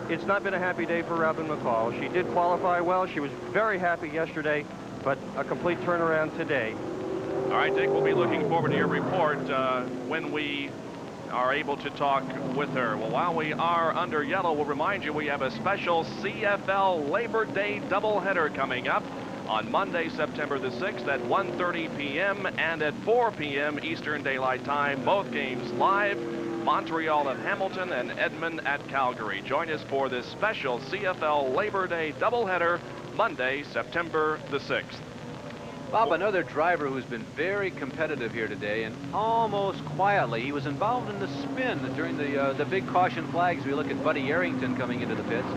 It's not been a happy day for Robin McCall. She did qualify well. She was very happy yesterday, but a complete turnaround today. All right, Dick, we'll be looking forward to your report when we are able to talk with her. Well, while we are under yellow, we'll remind you we have a special CFL Labor Day doubleheader coming up on Monday, September the 6th at 1:30 p.m. and at 4 p.m. Eastern Daylight Time. Both games live. Montreal at Hamilton and Edmond at Calgary. Join us for this special CFL Labor Day doubleheader Monday, September the 6th. Bob, another driver who's been very competitive here today, and almost quietly, he was involved in the spin during the big caution flags. We look at Buddy Arrington coming into the pits.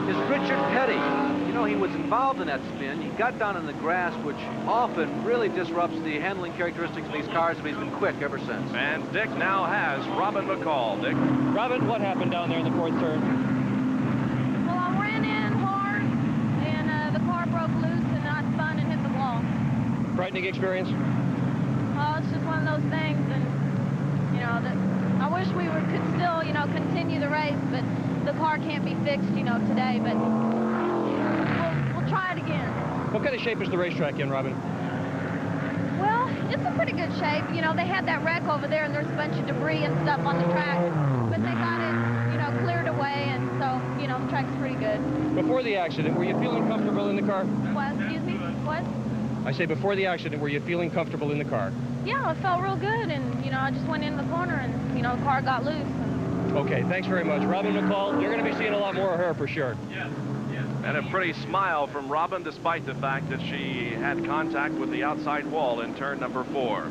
Is Richard Petty. You know, he was involved in that spin. He got down in the grass, which often really disrupts the handling characteristics of these cars, but he's been quick ever since. And Dick now has Robin McCall. Dick. Robin, what happened down there in the fourth turn? Well, I ran in hard, and the car broke loose, and I spun and hit the wall. Frightening experience? Oh, it's just one of those things, and, you know, I wish we could still, you know, continue the race, but the car can't be fixed, you know, today, but we'll try it again. What kind of shape is the racetrack in, Robin? Well, it's in pretty good shape. You know, they had that wreck over there, and there's a bunch of debris and stuff on the track, but they got it, you know, cleared away, and so, you know, the track's pretty good. Before the accident, were you feeling comfortable in the car? What? Excuse me? What? I say before the accident, were you feeling comfortable in the car? Yeah, it felt real good, and, you know, I just went in the corner, and, you know, the car got loose. Okay, thanks very much. Robin McCall, you're going to be seeing a lot more of her for sure. Yes. And a pretty smile from Robin, despite the fact that she had contact with the outside wall in turn number 4.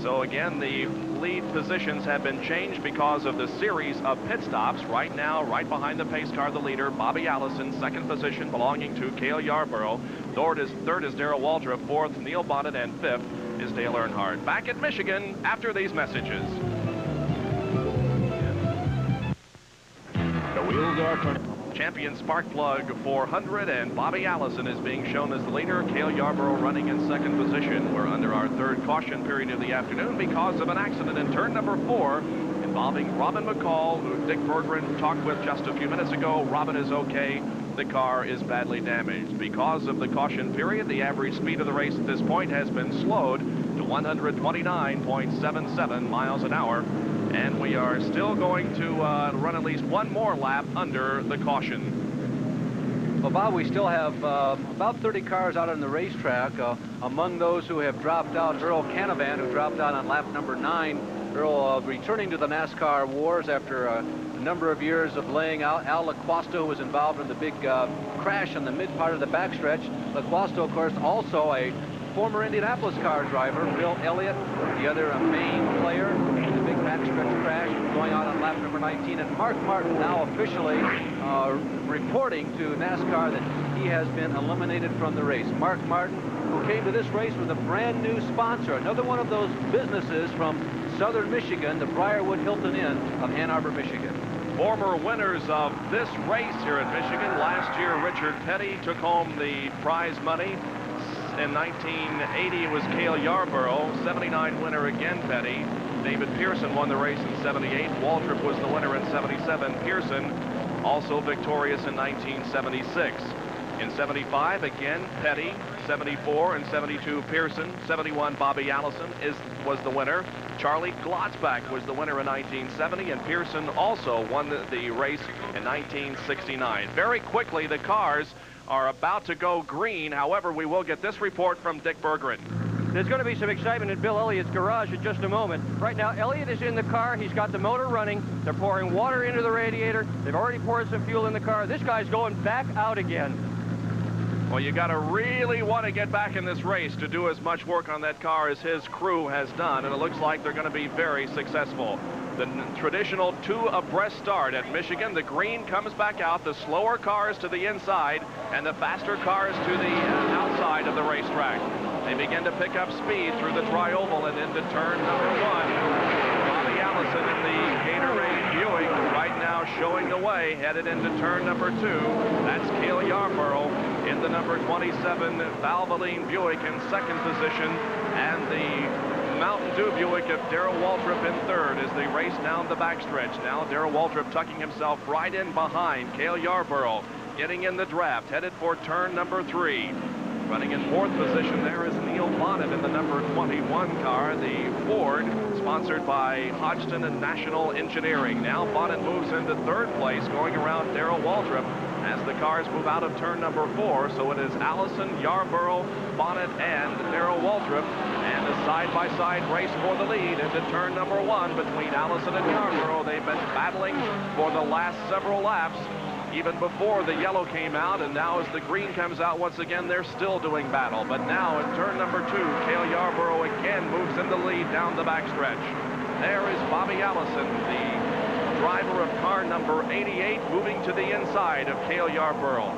So again, the lead positions have been changed because of the series of pit stops. Right now, right behind the pace car, the leader, Bobby Allison, second position belonging to Cale Yarborough. Third is Darrell Waldrop, fourth Neil Bonnet, and fifth is Dale Earnhardt. Back at Michigan after these messages. The wheels are turning. Champion spark plug 400, and Bobby Allison is being shown as the leader. Cale Yarborough running in second position. We're under our third caution period of the afternoon because of an accident in turn number 4 involving Robin McCall, who Dick Berggren talked with just a few minutes ago. Robin is okay. The car is badly damaged. Because of the caution period, the average speed of the race at this point has been slowed to 129.77 miles an hour. And we are still going to run at least one more lap under the caution. Well, Bob, we still have about 30 cars out on the racetrack. Among those who have dropped out, Earl Canavan, who dropped out on lap number 9. Earl returning to the NASCAR wars after a number of years of laying out. Al LaQuasto was involved in the big crash on the mid part of the backstretch. LaQuasto, of course, also a former Indianapolis car driver. Bill Elliott, the other main player in the big backstretch crash, going on lap number 19. And Mark Martin now officially reporting to NASCAR that he has been eliminated from the race. Mark Martin, who came to this race with a brand new sponsor, another one of those businesses from southern Michigan, the Briarwood Hilton Inn of Ann Arbor, Michigan. Former winners of this race here at Michigan. Last year, Richard Petty took home the prize money. In 1980, it was Cale Yarborough. 79 winner again, Petty. David Pearson won the race in 78. Waldrop was the winner in 77. Pearson also victorious in 1976. In 75, again, Petty. 74 and 72, Pearson. 71, Bobby Allison was the winner. Charlie Glotzbach was the winner in 1970, and Pearson also won the race in 1969. Very quickly, the cars are about to go green. However, we will get this report from Dick Berggren. There's going to be some excitement at Bill Elliott's garage in just a moment. Right now, Elliott is in the car. He's got the motor running. They're pouring water into the radiator. They've already poured some fuel in the car. This guy's going back out again. Well, you got to really want to get back in this race to do as much work on that car as his crew has done, and it looks like they're going to be very successful. The traditional 2 abreast start at Michigan. The green comes back out, the slower cars to the inside, and the faster cars to the outside of the racetrack. They begin to pick up speed through the tri-oval and into turn number 1. Bobby Allison in the Gatorade Buick right now showing the way, headed into turn number 2. That's Cale Yarborough in the number 27 Valvoline Buick in second position, and the Mountain Dew Buick of Darrell Waldrop in third as they race down the backstretch. Now Darrell Waldrop tucking himself right in behind Cale Yarborough, getting in the draft, headed for turn number 3. Running in fourth position there is Neil Bonnet in the number 21 car, the Ford, sponsored by Hodgson and National Engineering. Now Bonnet moves into third place, going around Darrell Waldrop as the cars move out of turn number 4. So it is Allison, Yarborough, Bonnet, and Darrell Waldrop, and a side-by-side race for the lead into turn number 1 between Allison and Yarborough. They've been battling for the last several laps, even before the yellow came out, and now as the green comes out once again, they're still doing battle. But now in turn number 2, Cale Yarborough again moves in the lead down the backstretch. There is Bobby Allison, the driver of car number 88, moving to the inside of Cale Yarborough.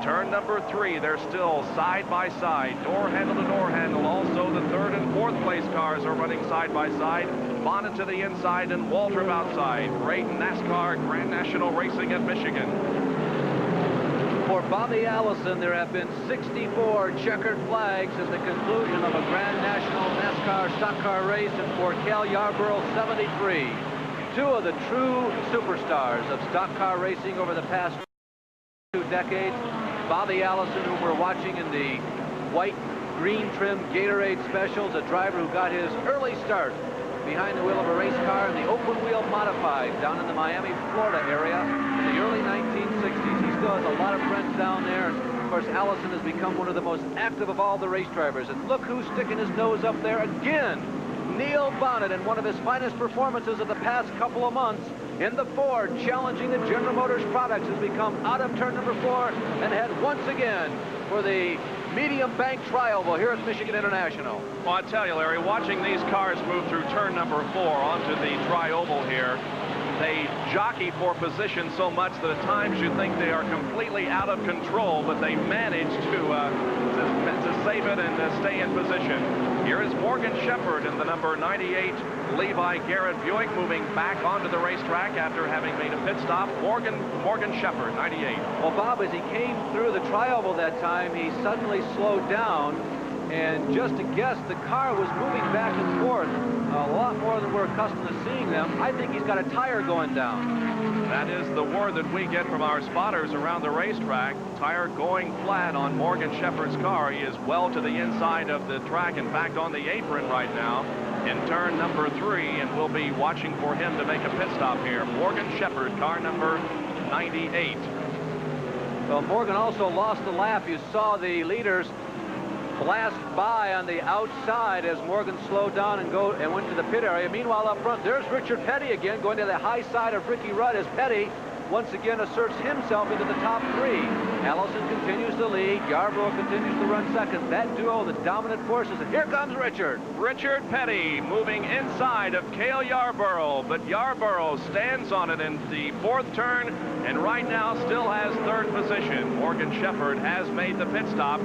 Turn number 3, they're still side by side, door handle to door handle. Also, the third and fourth place cars are running side by side. Bonnet to the inside and Waldrop outside. Great NASCAR Grand National Racing at Michigan. For Bobby Allison, there have been 64 checkered flags at the conclusion of a Grand National NASCAR stock car race, and for Cale Yarborough, 73. 2 of the true superstars of stock car racing over the past 2 decades. Bobby Allison, whom we're watching in the white green trim Gatorade Specials, a driver who got his early start behind the wheel of a race car in the open wheel modified down in the Miami, Florida area in the early 1960s. He still has a lot of friends down there. Of course, Allison has become one of the most active of all the race drivers. And look who's sticking his nose up there again. Neil Bonnet, in one of his finest performances of the past couple of months in the Ford, challenging the General Motors products, has become out of turn number 4 and head once again for the medium bank trioval here at Michigan International. Well, I tell you, Larry, watching these cars move through turn number 4 onto the trioval here, they jockey for position so much that at times you think they are completely out of control, but they manage to save it and stay in position. Here is Morgan Shepherd in the number 98 Levi Garrett Buick moving back onto the racetrack after having made a pit stop. Morgan Shepherd, 98. Well, Bob, as he came through the trioval that time, he suddenly slowed down, and just to guess, the car was moving back and forth a lot more than we're accustomed to seeing them. I think he's got a tire going down. That is the word that we get from our spotters around the racetrack. Tire going flat on Morgan Shepherd's car. He is well to the inside of the track, in fact, on the apron right now in turn number 3, and we'll be watching for him to make a pit stop here. Morgan Shepherd, car number 98. Well, Morgan also lost the lap. You saw the leaders blast by on the outside as Morgan slowed down and went to the pit area. Meanwhile, up front, there's Richard Petty again, going to the high side of Ricky Rudd as Petty once again asserts himself into the top 3. Allison continues to lead. Yarborough continues to run second. That duo, the dominant forces. And here comes Richard. Richard Petty moving inside of Cale Yarborough, but Yarborough stands on it in the 4th turn and right now still has 3rd position. Morgan Shepherd has made the pit stop,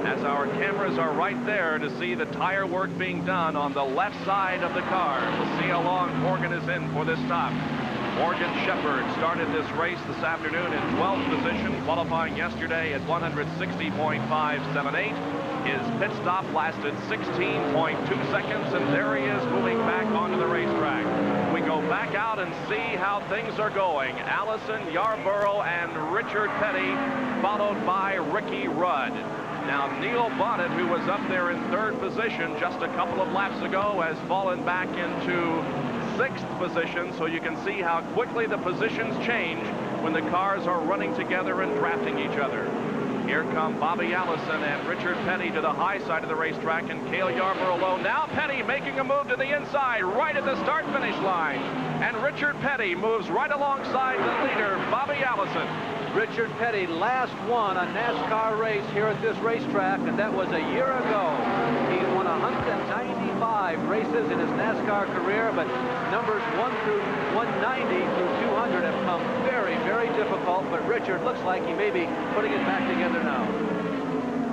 as our cameras are right there to see the tire work being done on the left side of the car. We'll see how long Morgan is in for this stop. Morgan Shepherd started this race this afternoon in 12th position, qualifying yesterday at 160.578. His pit stop lasted 16.2 seconds, and there he is moving back onto the racetrack. We go back out and see how things are going. Allison, Yarborough, and Richard Petty, followed by Ricky Rudd. Now, Neil Bonnet, who was up there in 3rd position just a couple of laps ago, has fallen back into 6th position, so you can see how quickly the positions change when the cars are running together and drafting each other. Here come Bobby Allison and Richard Petty to the high side of the racetrack, and Cale Yarborough low. Now Petty making a move to the inside, right at the start-finish line. And Richard Petty moves right alongside the leader, Bobby Allison. Richard Petty last won a NASCAR race here at this racetrack, and that was a year ago. He's won 195 races in his NASCAR career, but numbers 1 through 190 through 200 have come very, very difficult, but Richard looks like he may be putting it back together now.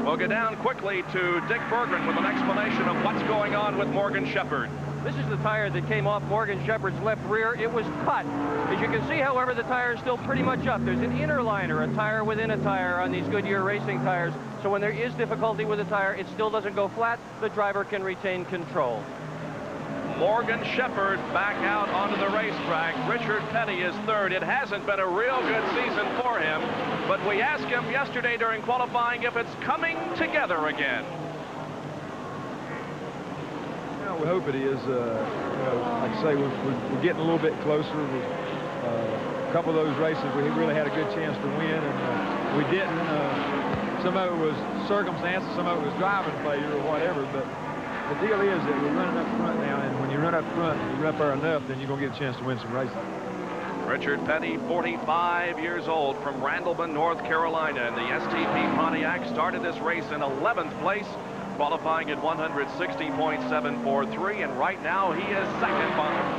We'll go down quickly to Dick Berggren with an explanation of what's going on with Morgan Shepherd. This is the tire that came off Morgan Shepherd's left rear. It was cut. As you can see, however, the tire is still pretty much up. There's an inner liner, a tire within a tire on these Goodyear racing tires. So when there is difficulty with the tire, it still doesn't go flat. The driver can retain control. Morgan Shepherd back out onto the racetrack. Richard Petty is 3rd. It hasn't been a real good season for him, but we asked him yesterday during qualifying if it's coming together again. We hope it is. You know, like I say, we're getting a little bit closer. A couple of those races we really had a good chance to win, and we didn't. Some of it was circumstances, some of it was driving failure or whatever, but the deal is that we're running up front now, and when you run up front, you run up there enough, then you're going to get a chance to win some races. Richard Petty, 45 years old, from Randleman, North Carolina, in the STP Pontiac, started this race in 11th place, qualifying at 160.743, and right now he is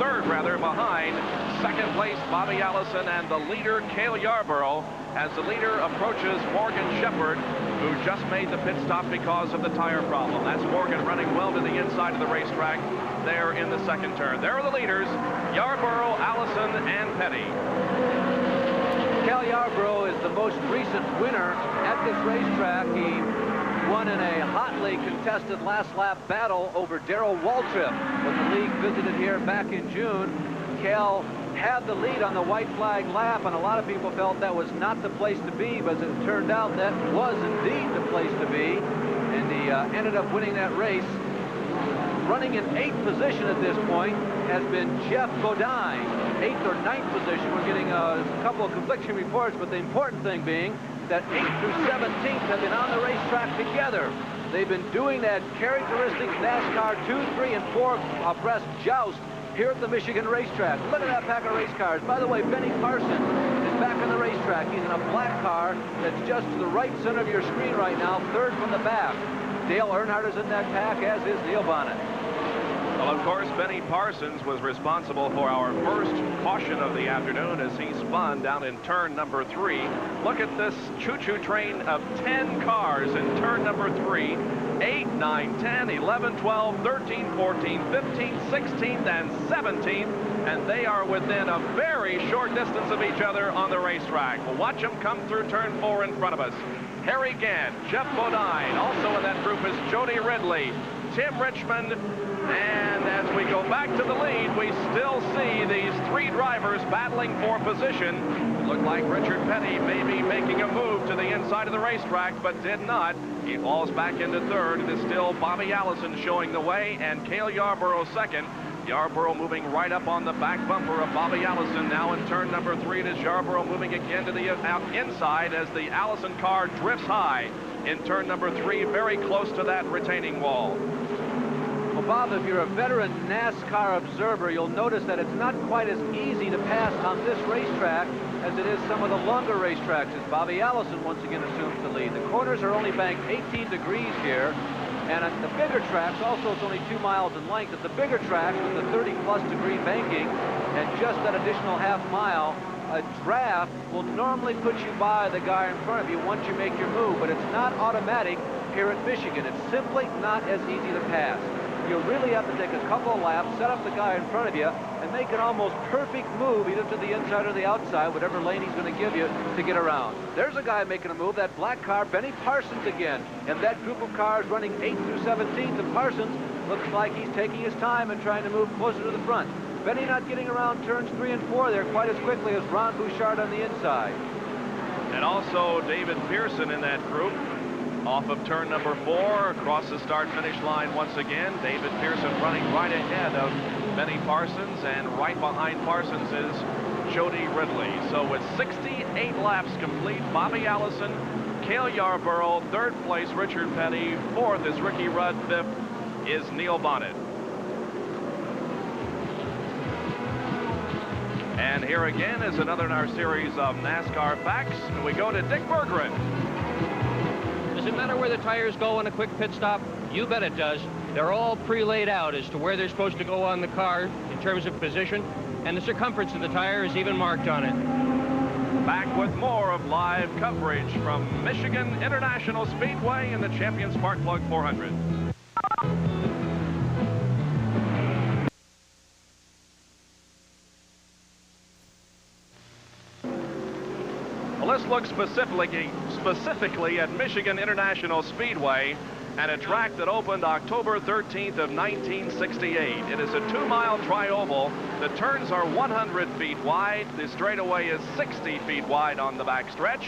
third behind second place Bobby Allison and the leader Cale Yarborough, as the leader approaches Morgan Shepherd, who just made the pit stop because of the tire problem. That's Morgan running well to the inside of the racetrack there in the 2nd turn. There are the leaders, Yarborough, Allison, and Petty. Cale Yarborough is the most recent winner at this racetrack. He won in a hotly contested last lap battle over Darrell Waltrip when the league visited here back in June. Cale had the lead on the white flag lap, and a lot of people felt that was not the place to be, but as it turned out, that was indeed the place to be, and he ended up winning that race. Running in 8th position at this point has been Jeff Bodine. 8th or 9th position. We're getting a couple of conflicting reports, but the important thing being that 8th through 17th have been on the racetrack together. They've been doing that characteristic NASCAR 2, 3, and 4 abreast joust here at the Michigan racetrack. Look at that pack of race cars. By the way, Benny Parsons is back on the racetrack. He's in a black car that's just to the right center of your screen right now, third from the back. Dale Earnhardt is in that pack, as is Neil Bonnet. Well, of course, Benny Parsons was responsible for our first caution of the afternoon as he spun down in turn number 3. Look at this choo-choo train of 10 cars in turn number 3. 8, 9, 10, 11, 12, 13, 14, 15, 16th, and 17th. And they are within a very short distance of each other on the racetrack. Well, watch them come through turn 4 in front of us. Harry Gant, Jeff Bodine. Also in that group is Jody Ridley, Tim Richmond. And as we go back to the lead, we still see these 3 drivers battling for position. It looked like Richard Petty may be making a move to the inside of the racetrack, but did not. He falls back into third. It is still Bobby Allison showing the way, and Cale Yarborough second. Yarborough moving right up on the back bumper of Bobby Allison. Now in turn number 3, it is Yarborough moving again to the inside as the Allison car drifts high in turn number 3, very close to that retaining wall. Well, Bob, if you're a veteran NASCAR observer, you'll notice that it's not quite as easy to pass on this racetrack as it is some of the longer racetracks, as Bobby Allison once again assumes the lead. The corners are only banked 18 degrees here, and at the bigger tracks, also it's only 2 miles in length. At the bigger tracks with the 30-plus degree banking and just that additional half mile, a draft will normally put you by the guy in front of you once you make your move, but it's not automatic here at Michigan. It's simply not as easy to pass. You really have to take a couple of laps, set up the guy in front of you, and make an almost perfect move either to the inside or the outside, whatever lane he's going to give you to get around. There's a guy making a move, that black car, Benny Parsons again. And that group of cars running 8th through 17th, and Parsons looks like he's taking his time and trying to move closer to the front. Benny not getting around turns 3 and 4 there quite as quickly as Ron Bouchard on the inside. And also David Pearson in that group. Off of turn number 4, across the start-finish line once again. David Pearson running right ahead of Benny Parsons, and right behind Parsons is Jody Ridley. So with 68 laps complete, Bobby Allison, Cale Yarborough, 3rd place Richard Petty, 4th is Ricky Rudd, 5th is Neil Bonnet. And here again is another in our series of NASCAR facts. And we go to Dick Berggren. Does it matter where the tires go on a quick pit stop? You bet it does. They're all pre-laid out as to where they're supposed to go on the car in terms of position, and the circumference of the tire is even marked on it. Back with more of live coverage from Michigan International Speedway in the Champion Spark Plug 400. Let's look specifically at Michigan International Speedway, and a track that opened October 13th of 1968. It is a 2-mile tri-oval. The turns are 100 feet wide. The straightaway is 60 feet wide on the backstretch.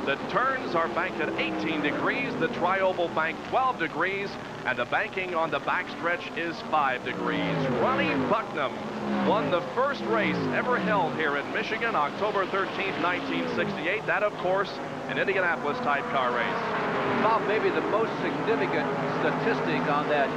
The turns are banked at 18 degrees, the tri-oval banked 12 degrees, and the banking on the backstretch is 5 degrees. Ronnie Bucknam won the first race ever held here in Michigan, October 13th, 1968. That, of course, an Indianapolis type car race. Bob, maybe the most significant statistic on that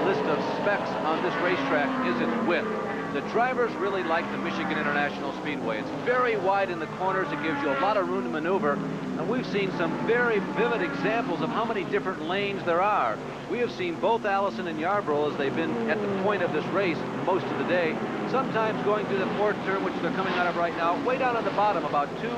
list of specs on this racetrack is its width. The drivers really like the Michigan International Speedway. It's very wide in the corners. It gives you a lot of room to maneuver. And we've seen some very vivid examples of how many different lanes there are. We have seen both Allison and Yarborough, as they've been at the point of this race most of the day, sometimes going through the 4th turn, which they're coming out of right now, way down on the bottom, about 2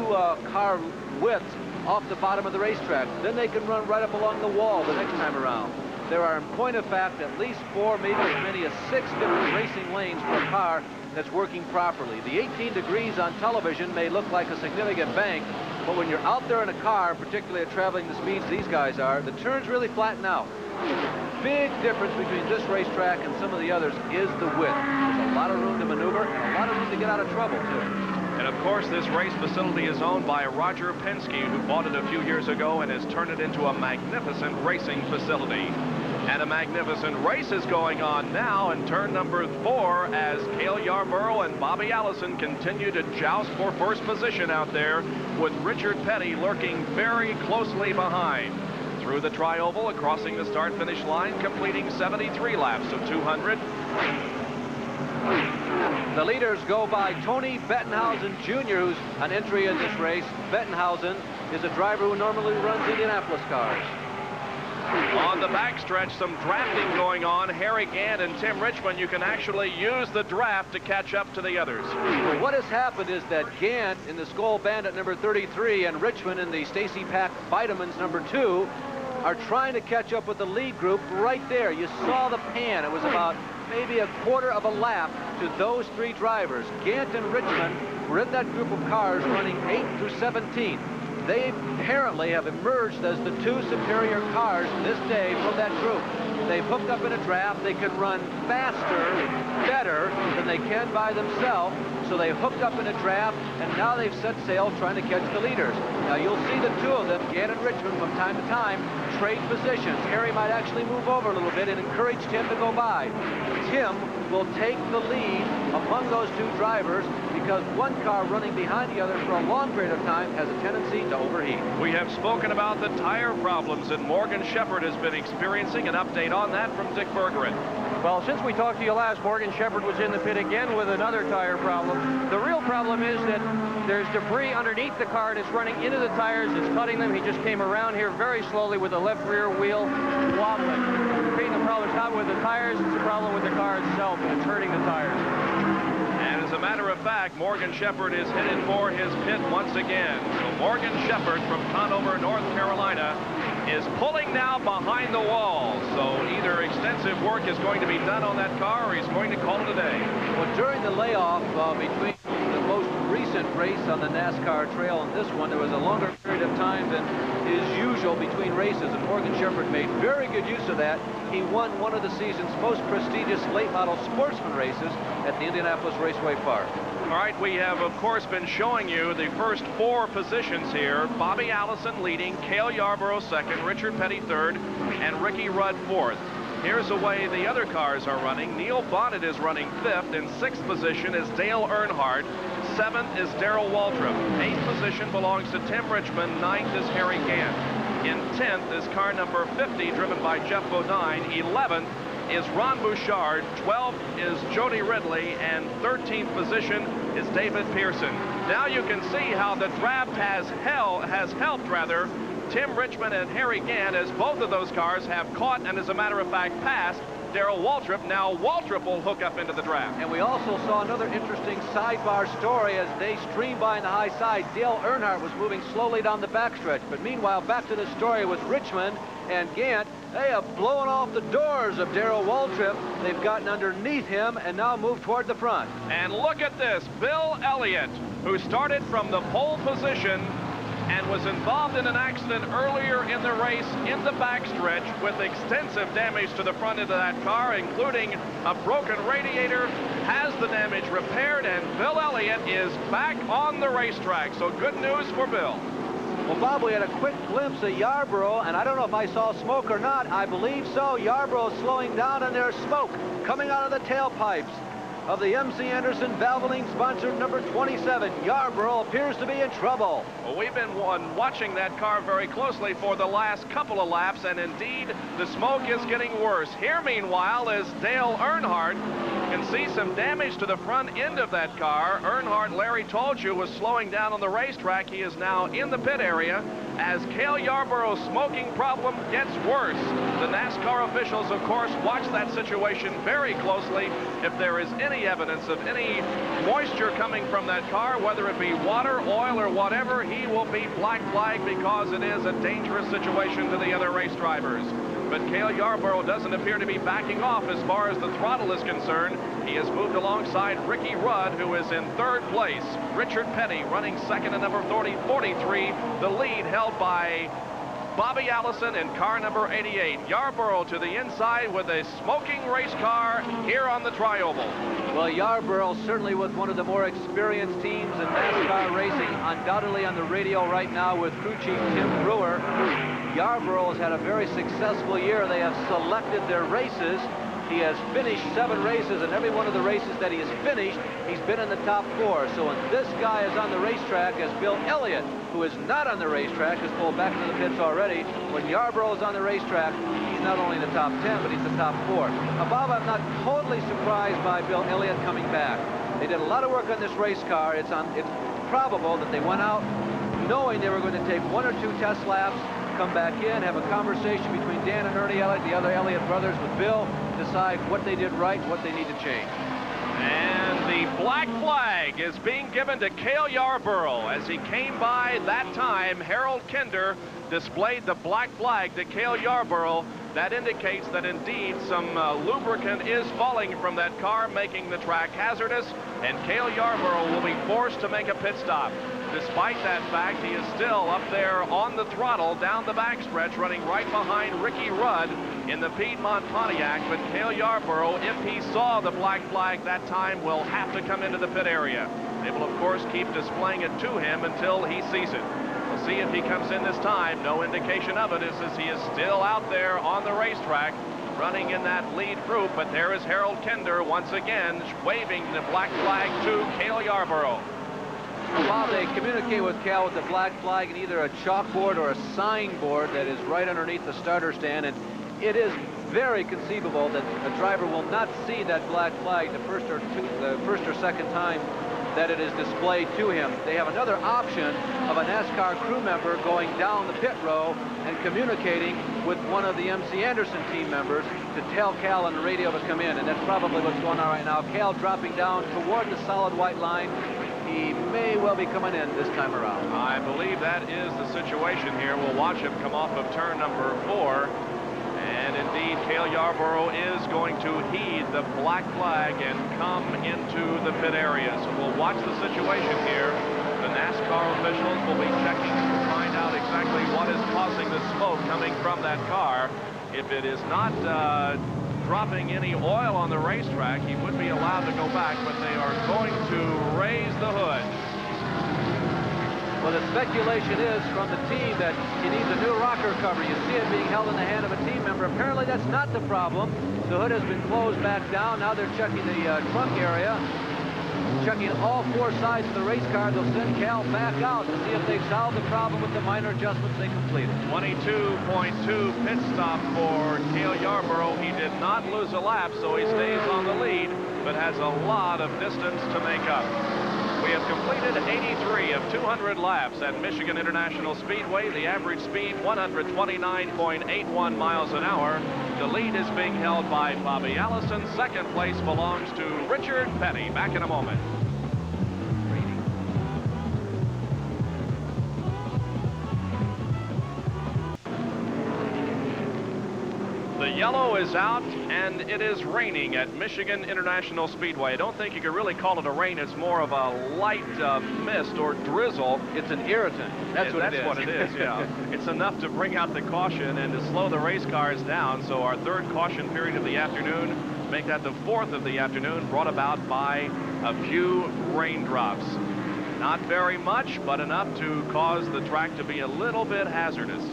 car widths off the bottom of the racetrack. Then they can run right up along the wall the next time around. There are, in point of fact, at least 4, maybe as many as 6 different racing lanes for a car that's working properly. The 18 degrees on television may look like a significant bank, but when you're out there in a car, particularly at traveling the speeds these guys are, the turns really flatten out. The big difference between this racetrack and some of the others is the width. There's a lot of room to maneuver and a lot of room to get out of trouble, too. And of course, this race facility is owned by Roger Penske, who bought it a few years ago and has turned it into a magnificent racing facility. And a magnificent race is going on now in turn number 4 as Cale Yarborough and Bobby Allison continue to joust for first position out there, with Richard Petty lurking very closely behind. Through the tri-oval, crossing the start-finish line, completing 73 laps of 200. The leaders go by Tony Bettenhausen Jr., who's an entry in this race. Bettenhausen is a driver who normally runs Indianapolis cars. On the backstretch, some drafting going on. Harry Gant and Tim Richmond, you can actually use the draft to catch up to the others. Well, what has happened is that Gant in the Skull Bandit number 33 and Richmond in the Stacy Pack Vitamins number 2 are trying to catch up with the lead group right there. You saw the pan. It was about maybe a quarter of a lap to those three drivers. Gant and Richmond were in that group of cars running 8 through 17. They apparently have emerged as the two superior cars this day from that group. They've hooked up in a draft. They can run faster, better than they can by themselves. So they hooked up in a draft, and now they've set sail trying to catch the leaders. Now you'll see the two of them, Gant and Richmond, from time to time, trade positions. Harry might actually move over a little bit and encourage Tim to go by. Tim will take the lead among those two drivers because one car running behind the other for a long period of time has a tendency to overheat. We have spoken about the tire problems that Morgan Shepherd has been experiencing. An update on that from Dick Bergeron. Well, since we talked to you last, Morgan Shepherd was in the pit again with another tire problem. The real problem is that there's debris underneath the car and it's running into the tires. It's cutting them. He just came around here very slowly with the left rear wheel wobbling. The problem's not with the tires, it's a problem with the car itself, and it's hurting the tires. And as a matter of fact, Morgan Shepherd is headed for his pit once again. So Morgan Shepherd from Conover, North Carolina, is pulling now behind the wall. So either extensive work is going to be done on that car or he's going to call it a day. Well, during the layoff between the most recent race on the NASCAR trail and this one, there was a longer period of time than is usual between races, and Morgan Shepherd made very good use of that. He won one of the season's most prestigious late model sportsman races at the Indianapolis Raceway Park. All right, we have, of course, been showing you the first four positions here. Bobby Allison leading, Cale Yarborough second, Richard Petty third, and Ricky Rudd fourth. Here's the way the other cars are running. Neil Bonnet is running fifth. In sixth position is Dale Earnhardt. Seventh is Darrell Waltrip. Eighth position belongs to Tim Richmond. Ninth is Harry Gant. In 10th is car number 50, driven by Jeff Bodine. 11th is Ron Bouchard. 12th is Jody Ridley. And 13th position is David Pearson. Now you can see how the draft has helped Tim Richmond and Harry Gant, as both of those cars have caught and, as a matter of fact, passed Darrell Waltrip. Now Waltrip will hook up into the draft. And we also saw another interesting sidebar story as they streamed by on the high side. Dale Earnhardt was moving slowly down the backstretch. But meanwhile, back to the story with Richmond and Gant. They have blown off the doors of Darrell Waltrip. They've gotten underneath him and now moved toward the front. And look at this. Bill Elliott, who started from the pole position and was involved in an accident earlier in the race in the backstretch with extensive damage to the front end of that car, including a broken radiator, has the damage repaired, and Bill Elliott is back on the racetrack. So good news for Bill. Well, Bob, we had a quick glimpse of Yarborough, and I don't know if I saw smoke or not. I believe so. Yarborough slowing down, and there's smoke coming out of the tailpipes of the MC Anderson Valvoline sponsored number 27. Yarborough appears to be in trouble. Well, we've been watching that car very closely for the last couple of laps, and indeed the smoke is getting worse. Here, meanwhile, is Dale Earnhardt. You can see some damage to the front end of that car. Earnhardt, Larry told you, was slowing down on the racetrack. He is now in the pit area as Cale Yarborough's smoking problem gets worse. The NASCAR officials, of course, watch that situation very closely. If there is any evidence of any moisture coming from that car, whether it be water, oil, or whatever, he will be black flagged because it is a dangerous situation to the other race drivers. But Cale Yarborough doesn't appear to be backing off as far as the throttle is concerned. He has moved alongside Ricky Rudd, who is in third place. Richard Petty running second in number 43. The lead held by Bobby Allison in car number 88. Yarborough to the inside with a smoking race car here on the Tri-Oval. Well, Yarborough certainly with one of the more experienced teams in NASCAR racing, undoubtedly on the radio right now with crew chief Tim Brewer. Yarborough has had a very successful year. They have selected their races He has finished 7 races, and every one of the races that he has finished, he's been in the top 4. So when this guy is on the racetrack, as Bill Elliott, who is not on the racetrack, is pulled back into the pits already, when Yarborough is on the racetrack, he's not only in the top 10, but he's the top 4. Bob, I'm not totally surprised by Bill Elliott coming back. They did a lot of work on this race car. It's probable that they went out knowing they were going to take 1 or 2 test laps, come back in, have a conversation between Dan and Ernie Elliott, the other Elliott brothers, with Bill, decide what they did right, what they need to change. And the black flag is being given to Cale Yarborough. As he came by that time, Harold Kinder displayed the black flag to Cale Yarborough. That indicates that indeed some lubricant is falling from that car, making the track hazardous, and Cale Yarborough will be forced to make a pit stop. Despite that fact, he is still up there on the throttle down the backstretch, running right behind Ricky Rudd in the Piedmont Pontiac. But Cale Yarborough, if he saw the black flag that time, will have to come into the pit area. They will, of course, keep displaying it to him until he sees it. We'll see if he comes in this time. No indication of it, as he is still out there on the racetrack, running in that lead group. But there is Harold Kinder once again waving the black flag to Cale Yarborough. While they communicate with Cal with the black flag in either a chalkboard or a signboard that is right underneath the starter stand, and it is very conceivable that a driver will not see that black flag the first or second time that it is displayed to him. They have another option of a NASCAR crew member going down the pit row and communicating with one of the MC Anderson team members to tell Cal on the radio to come in, and that's probably what's going on right now. Cal dropping down toward the solid white line. He may well be coming in this time around. I believe that is the situation here. We'll watch him come off of turn number 4. And indeed, Cale Yarborough is going to heed the black flag and come into the pit area. So we'll watch the situation here. The NASCAR officials will be checking to find out exactly what is causing the smoke coming from that car. If it is not dropping any oil on the racetrack, he would be allowed to go back, but they are going to raise the hood. Well, the speculation is from the team that he needs a new rocker cover. You see it being held in the hand of a team member. Apparently that's not the problem. The hood has been closed back down. Now they're checking the trunk area, checking all 4 sides of the race car. They'll send Cal back out to see if they've solved the problem with the minor adjustments they completed. 22.2 pit stop for Cale Yarborough. He did not lose a lap, so he stays on the lead, but has a lot of distance to make up. We have completed 83 of 200 laps at Michigan International Speedway. The average speed, 129.81 miles an hour. The lead is being held by Bobby Allison. Second place belongs to Richard Petty. Back in a moment. The yellow is out, and it is raining at Michigan International Speedway. I don't think you could really call it a rain. It's more of a light mist or drizzle. It's an irritant. That's what it is, yeah. It's enough to bring out the caution and to slow the race cars down. So our 3rd caution period of the afternoon, make that the 4th of the afternoon, brought about by a few raindrops. Not very much, but enough to cause the track to be a little bit hazardous.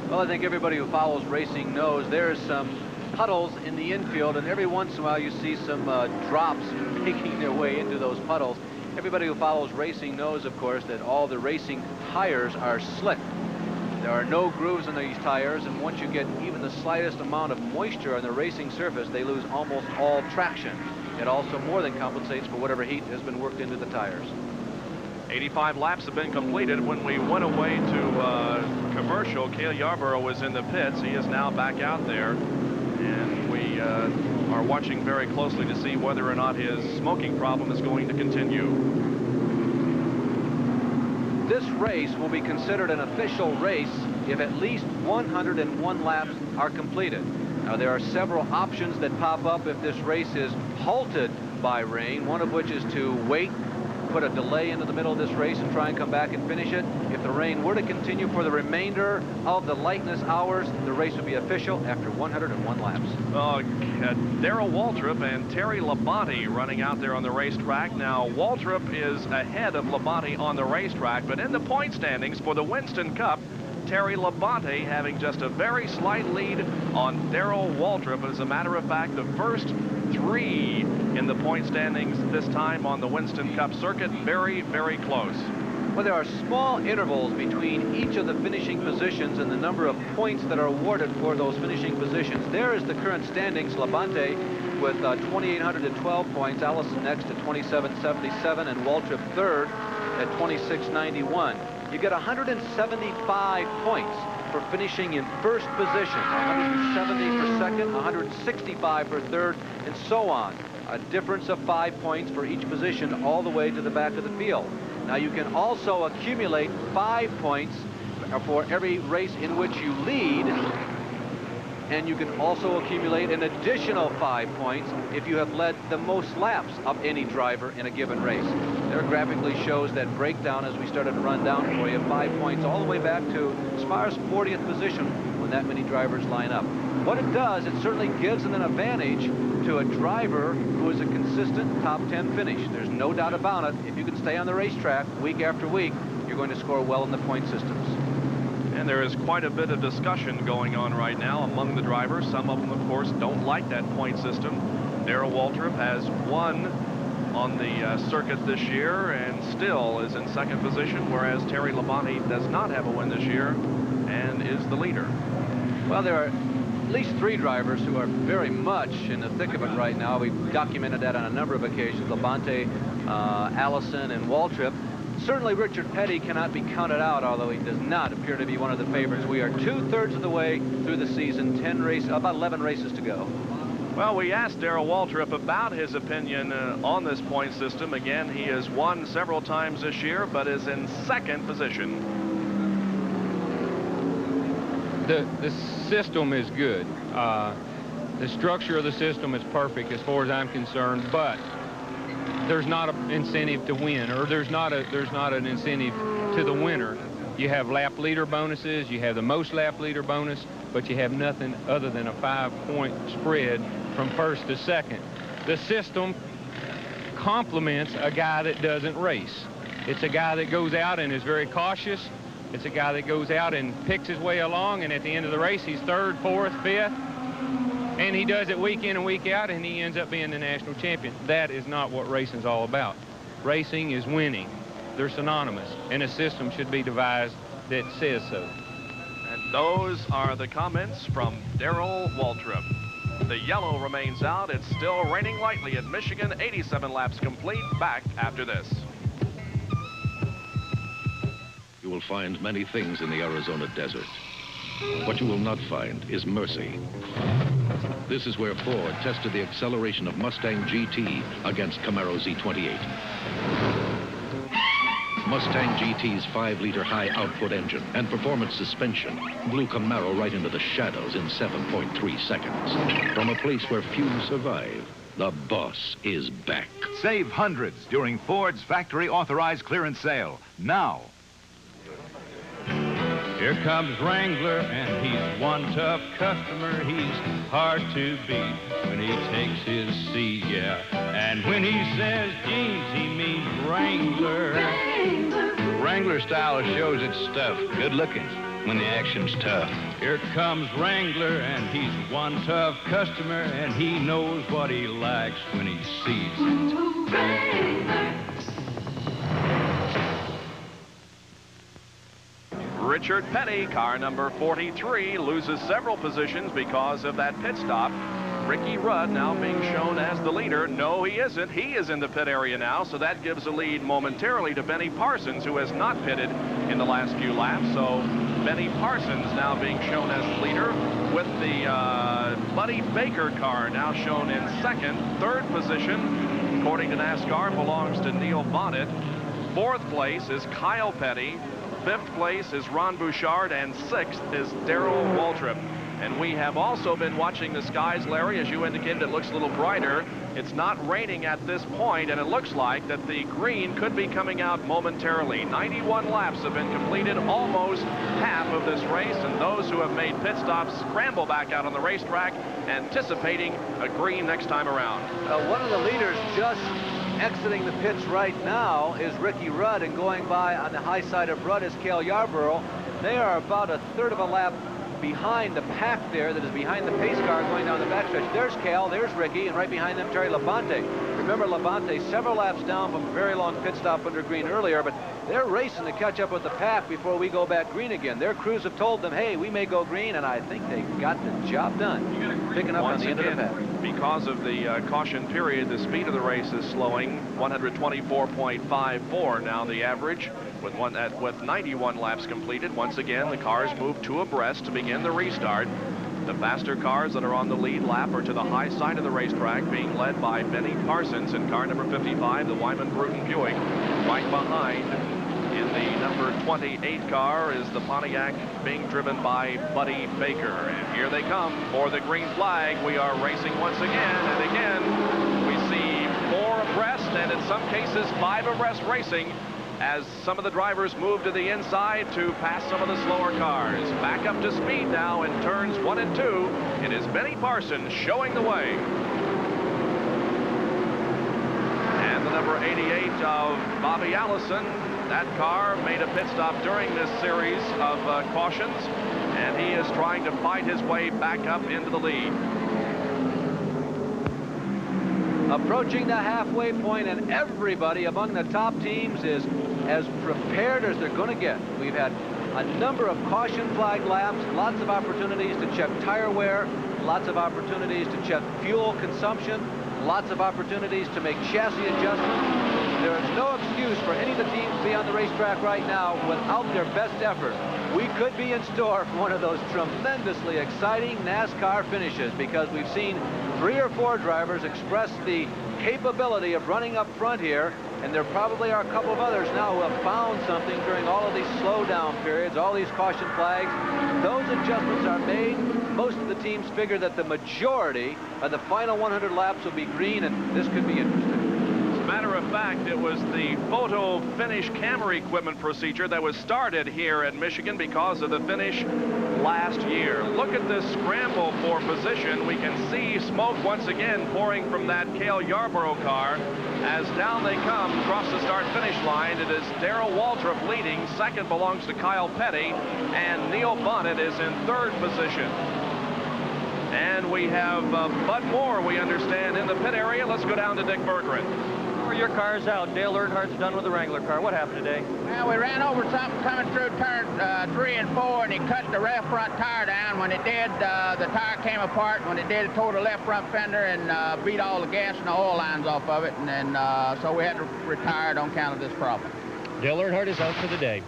Well, I think everybody who follows racing knows there's some puddles in the infield, and every once in a while you see some drops making their way into those puddles. Everybody who follows racing knows, of course, that all the racing tires are slick. There are no grooves in these tires, and once you get even the slightest amount of moisture on the racing surface, they lose almost all traction. It also more than compensates for whatever heat has been worked into the tires. 85 laps have been completed. When we went away to commercial, Cale Yarborough was in the pits. He is now back out there, and we are watching very closely to see whether or not his smoking problem is going to continue. This race will be considered an official race if at least 101 laps are completed. Now, there are several options that pop up if this race is halted by rain, one of which is to wait, put a delay into the middle of this race and try and come back and finish it. If the rain were to continue for the remainder of the lightness hours, the race would be official after 101 laps. Darrell Waltrip and Terry Labonte running out there on the racetrack. Now, Waltrip is ahead of Labonte on the racetrack, but in the point standings for the Winston Cup, Terry Labonte having just a very slight lead on Darrell Waltrip. As a matter of fact, the first 3 in the point standings this time on the Winston Cup circuit, very, very close. Well, there are small intervals between each of the finishing positions and the number of points that are awarded for those finishing positions. There is the current standings. Labonte with 2,812 points. Allison next at 2,777, and Waltrip third at 2,691. You get 175 points for finishing in first position, 170 for second, 165 for third, and so on. A difference of 5 points for each position all the way to the back of the field. Now, you can also accumulate 5 points for every race in which you lead, and you can also accumulate an additional 5 points if you have led the most laps of any driver in a given race. There graphically shows that breakdown as we started to run down for you, 5 points all the way back to as far as 40th position when that many drivers line up. What it does, it certainly gives an advantage to a driver who is a consistent top 10 finish. There's no doubt about it. If you can stay on the racetrack week after week, you're going to score well in the point systems. And there is quite a bit of discussion going on right now among the drivers. Some of them, of course, don't like that point system. Darrell Waltrip has won on the circuit this year and still is in second position, whereas Terry Labonte does not have a win this year and is the leader. Well, there are at least 3 drivers who are very much in the thick of it right now. We've documented that on a number of occasions. Labonte, Allison, and Waltrip. Certainly Richard Petty cannot be counted out, although he does not appear to be one of the favorites. We are 2/3 of the way through the season, about 11 races to go. Well, we asked Darrell Waltrip about his opinion on this point system. Again, he has won several times this year, but is in second position. The system is good. The structure of the system is perfect as far as I'm concerned, but there's not an incentive to win, or there's not an incentive to the winner. You have lap leader bonuses, you have the most lap leader bonus, but you have nothing other than a 5-point spread from first to second. The system complements a guy that doesn't race. It's a guy that goes out and is very cautious. It's a guy that goes out and picks his way along, and at the end of the race, he's 3rd, 4th, 5th, and he does it week in and week out, and he ends up being the national champion. That is not what racing's all about. Racing is winning. They're synonymous, and a system should be devised that says so. And those are the comments from Darrell Waltrip. The yellow remains out. It's still raining lightly at Michigan. 87 laps complete. Back after this. You will find many things in the Arizona desert. What you will not find is mercy. This is where Ford tested the acceleration of Mustang GT against Camaro Z28. Mustang GT's 5-liter high-output engine and performance suspension blew Camaro right into the shadows in 7.3 seconds. From a place where few survive, the boss is back. Save hundreds during Ford's factory-authorized clearance sale. Now. Here comes Wrangler, and he's one tough customer. He's hard to beat when he takes his seat, yeah. And when he says jeans, he means Wrangler. Wrangler style shows its stuff. Good looking when the action's tough. Here comes Wrangler, and he's one tough customer, and he knows what he likes when he sees it. Wrangler. Richard Petty, car number 43, loses several positions because of that pit stop. Ricky Rudd now being shown as the leader. No, he isn't. He is in the pit area now, so that gives a lead momentarily to Benny Parsons, who has not pitted in the last few laps. So Benny Parsons now being shown as the leader, with the Buddy Baker car now shown in second. Third position, according to NASCAR, belongs to Neil Bonnet. Fourth place is Kyle Petty. Fifth place is Ron Bouchard, and sixth is Darrell Waltrip. And we have also been watching the skies, Larry. As you indicated, it looks a little brighter. It's not raining at this point, and it looks like that the green could be coming out momentarily. 91 laps have been completed, almost half of this race, and those who have made pit stops scramble back out on the racetrack, anticipating a green next time around. One of the leaders just exiting the pits right now is Ricky Rudd, and going by on the high side of Rudd is Cale Yarborough. They are about a third of a lap behind the pack there that is behind the pace car going down the backstretch. There's Cal, there's Ricky, and right behind them, Terry Labonte. Remember, Labonte several laps down from a very long pit stop under green earlier, but they're racing to catch up with the pack before we go back green again. Their crews have told them, hey, we may go green, and I think they got the job done. Picking up on the end of the pack. Because of the caution period, the speed of the race is slowing. 124.54 now the average. With 91 laps completed, once again, the cars move two abreast to begin the restart. The faster cars that are on the lead lap are to the high side of the racetrack, being led by Benny Parsons in car number 55, the Wyman Bruton Buick. Right behind, in the number 28 car, is the Pontiac being driven by Buddy Baker. And here they come for the green flag. We are racing once again, and again, we see 4 abreast, and in some cases 5 abreast racing, as some of the drivers move to the inside to pass some of the slower cars. Back up to speed now in turns 1 and 2. It is Benny Parsons showing the way. And the number 88 of Bobby Allison, that car made a pit stop during this series of cautions, and he is trying to fight his way back up into the lead. Approaching the halfway point, and everybody among the top teams is as prepared as they're going to get. We've had a number of caution flag laps, lots of opportunities to check tire wear, lots of opportunities to check fuel consumption, lots of opportunities to make chassis adjustments. There is no excuse for any of the teams to be on the racetrack right now without their best effort. We could be in store for one of those tremendously exciting NASCAR finishes, because we've seen 3 or 4 drivers express the capability of running up front here, and there probably are a couple of others now who have found something during all of these slowdown periods, all these caution flags. Those adjustments are made. Most of the teams figure that the majority of the final 100 laps will be green, and this could be interesting. As a matter of fact, it was the photo finish camera equipment procedure that was started here at Michigan because of the finish last year. Look at this scramble for position. We can see smoke once again pouring from that Cale Yarborough car as down they come across the start-finish line. It is Darrell Waltrip leading. Second belongs to Kyle Petty, and Neil Bonnet is in 3rd position. And we have Bud Moore, we understand, in the pit area. Let's go down to Dick Berggren. Your car's out. Dale Earnhardt's done with the Wrangler car. What happened today? Well, we ran over something coming through turn 3 and 4, and it cut the left front tire down. When it did, the tire came apart. When it did, it tore the left front fender and beat all the gas and the oil lines off of it. And then, so we had to retire it on account of this problem. Dale Earnhardt is out for the day.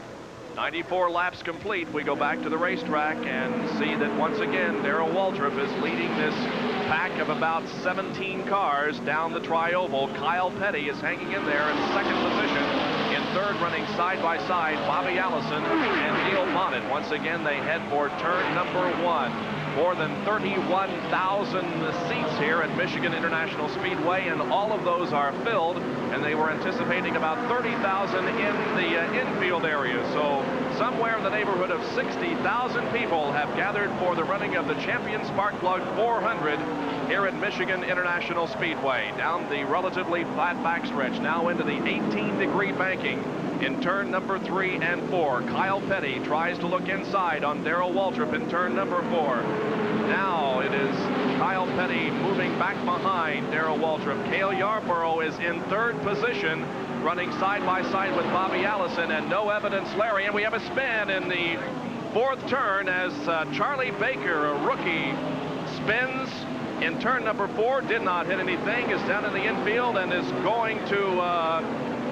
94 laps complete. We go back to the racetrack and see that once again Darrell Waltrip is leading this pack of about 17 cars down the tri-oval. Kyle Petty is hanging in there in 2nd position. In 3rd, running side by side, Bobby Allison and Neil Bonnet. Once again, they head for turn number 1. More than 31,000 seats here at Michigan International Speedway, and all of those are filled, and they were anticipating about 30,000 in the infield area. So somewhere in the neighborhood of 60,000 people have gathered for the running of the Champion Sparkplug 400 here at Michigan International Speedway. Down the relatively flat backstretch, now into the 18-degree banking. In turn number 3 and 4, Kyle Petty tries to look inside on Darrell Waltrip in turn number 4. Now it is Kyle Petty moving back behind Darrell Waltrip. Cale Yarborough is in 3rd position, running side by side with Bobby Allison, and no evidence, Larry. And we have a spin in the 4th turn as Charlie Baker, a rookie, spins in turn number 4, did not hit anything, is down in the infield and is going to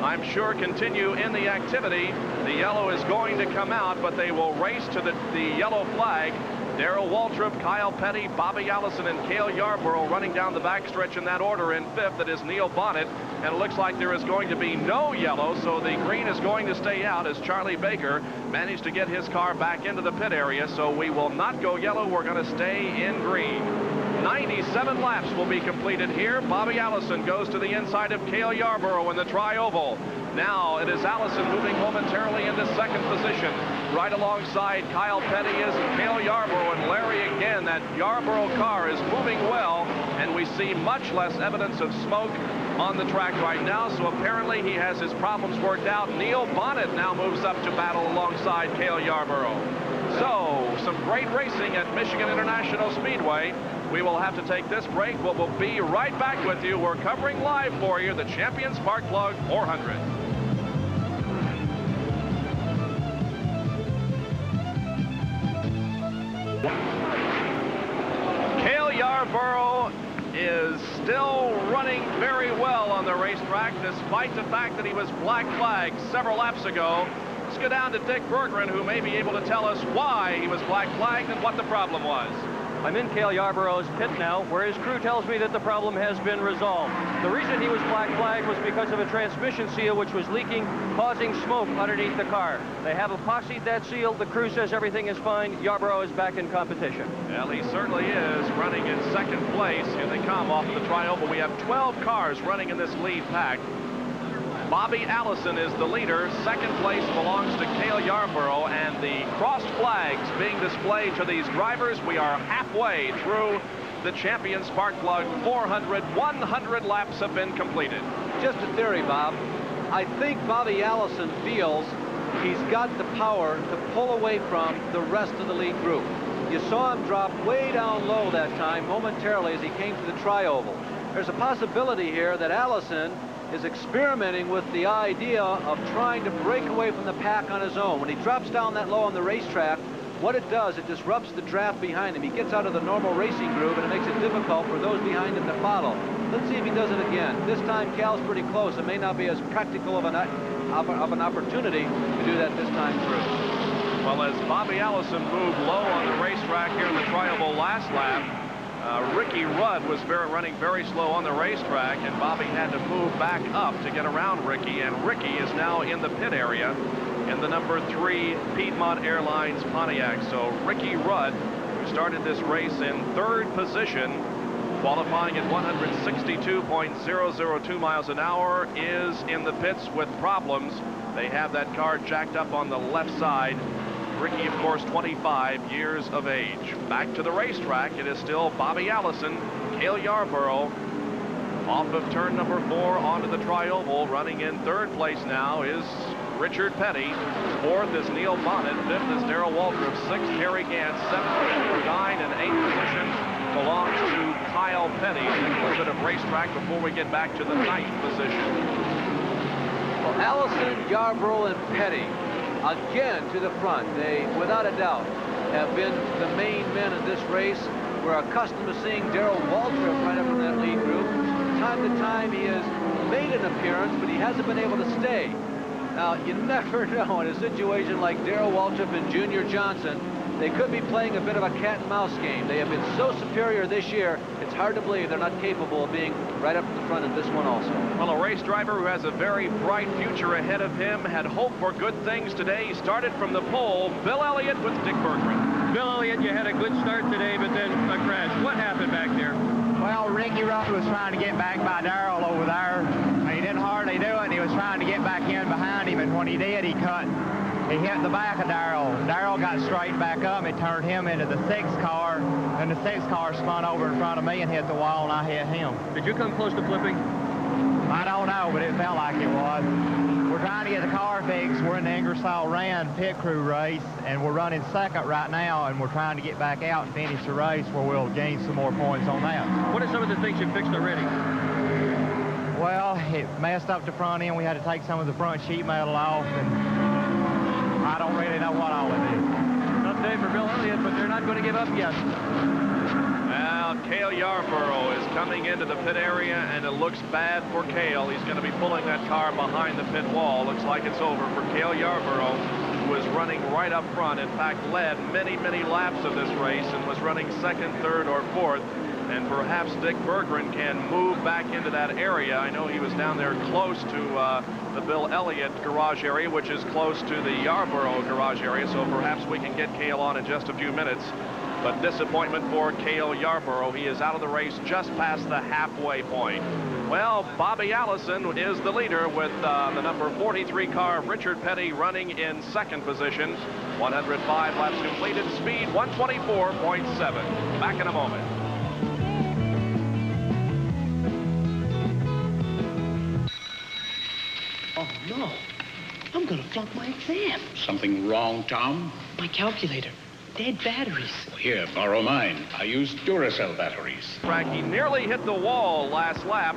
I'm sure continue in the activity. The yellow is going to come out, but they will race to the yellow flag. Darrell Waltrip, Kyle Petty, Bobby Allison, and Cale Yarborough running down the backstretch in that order. In 5th, it is Neil Bonnet, and it looks like there is going to be no yellow, so the green is going to stay out as Charlie Baker managed to get his car back into the pit area. So we will not go yellow. We're going to stay in green. 97 laps will be completed here. Bobby Allison goes to the inside of Cale Yarborough in the tri-oval. Now it is Allison moving momentarily into 2nd position. Right alongside Kyle Petty is Cale Yarborough, and Larry again. That Yarborough car is moving well, and we see much less evidence of smoke on the track right now, so apparently he has his problems worked out. Neil Bonnet now moves up to battle alongside Cale Yarborough. So, some great racing at Michigan International Speedway. We will have to take this break, but we'll be right back with you. We're covering live for you the Champion Spark Plug 400. Cale Yarborough is still running very well on the racetrack, despite the fact that he was black flagged several laps ago. Let's go down to Dick Berggren, who may be able to tell us why he was black flagged and what the problem was. I'm in Cale Yarborough's pit now, where his crew tells me that the problem has been resolved. The reason he was black flagged was because of a transmission seal which was leaking, causing smoke underneath the car. They have epoxied that seal. The crew says everything is fine. Yarborough is back in competition. Well, he certainly is, running in second place. Here they come off of the trioval. We have 12 cars running in this lead pack. Bobby Allison is the leader. Second place belongs to Cale Yarborough, and the crossed flags being displayed to these drivers. We are halfway through the Champion Spark Plug 400. 100 laps have been completed. Just a theory, Bob. I think Bobby Allison feels he's got the power to pull away from the rest of the lead group. You saw him drop way down low that time momentarily as he came to the trioval. There's a possibility here that Allison is experimenting with the idea of trying to break away from the pack on his own. When he drops down that low on the racetrack, what it does, it disrupts the draft behind him. He gets out of the normal racing groove, and it makes it difficult for those behind him to follow. Let's see if he does it again. This time, Cal's pretty close. It may not be as practical of an opportunity to do that this time through. Well, as Bobby Allison moved low on the racetrack here in the trioval last lap, Ricky Rudd was running very slow on the racetrack, and Bobby had to move back up to get around Ricky, and Ricky is now in the pit area in the number 3 Piedmont Airlines Pontiac. So Ricky Rudd, who started this race in third position, qualifying at 162.002 miles an hour, is in the pits with problems. They have that car jacked up on the left side. Ricky, of course, 25 years of age. Back to the racetrack, it is still Bobby Allison, Cale Yarborough. Off of turn number 4 onto the trioval. Running in third place now is Richard Petty. Fourth is Neil Bonnet. Fifth is Darrell Waltrip. Sixth, Harry Gant. Seventh, 9 and 8th position belongs to Kyle Petty. A little bit of racetrack before we get back to the 9th position. Well, Allison, Yarborough, and Petty again to the front. They, without a doubt, have been the main men in this race. We're accustomed to seeing Darrell Waltrip right up in that lead group. From time to time, he has made an appearance, but he hasn't been able to stay. Now, you never know in a situation like Darrell Waltrip and Junior Johnson. They could be playing a bit of a cat-and-mouse game. They have been so superior this year, it's hard to believe they're not capable of being right up at the front of this one also. Well, a race driver who has a very bright future ahead of him had hoped for good things today. He started from the pole. Bill Elliott with Dick Berggren. Bill Elliott, you had a good start today, but then a crash. What happened back there? Well, Ricky Rudd was trying to get back by Darrell over there. He didn't hardly do it, and he was trying to get back in behind him, and when he did, he cut. He hit the back of Darrell. Darrell got straightened back up. It turned him into the 6th car, and the 6th car spun over in front of me and hit the wall, and I hit him. Did you come close to flipping? I don't know, but it felt like it was. We're trying to get the car fixed. We're in the Ingersoll Rand pit crew race, and we're running second right now, and we're trying to get back out and finish the race where we'll gain some more points on that. What are some of the things you fixed already? Well, it messed up the front end. We had to take some of the front sheet metal off, and I don't really know what all it is. Tough day for Bill Elliott, but they're not going to give up yet. Now, Cale Yarborough is coming into the pit area, and it looks bad for Cale. He's going to be pulling that car behind the pit wall. Looks like it's over for Cale Yarborough, who is running right up front. In fact, led many, many laps of this race and was running second, third, or fourth. And perhaps Dick Berggren can move back into that area. I know he was down there close to the Bill Elliott garage area, which is close to the Yarborough garage area, so perhaps we can get Cale on in just a few minutes. But disappointment for Cale Yarborough. He is out of the race just past the halfway point. Well, Bobby Allison is the leader with the number 43 car, Richard Petty, running in second position. 105 laps completed, speed 124.7. Back in a moment. no. I'm gonna flunk my exam. Something wrong, Tom? My calculator. Dead batteries. Here, borrow mine. I use Duracell batteries. He nearly hit the wall last lap,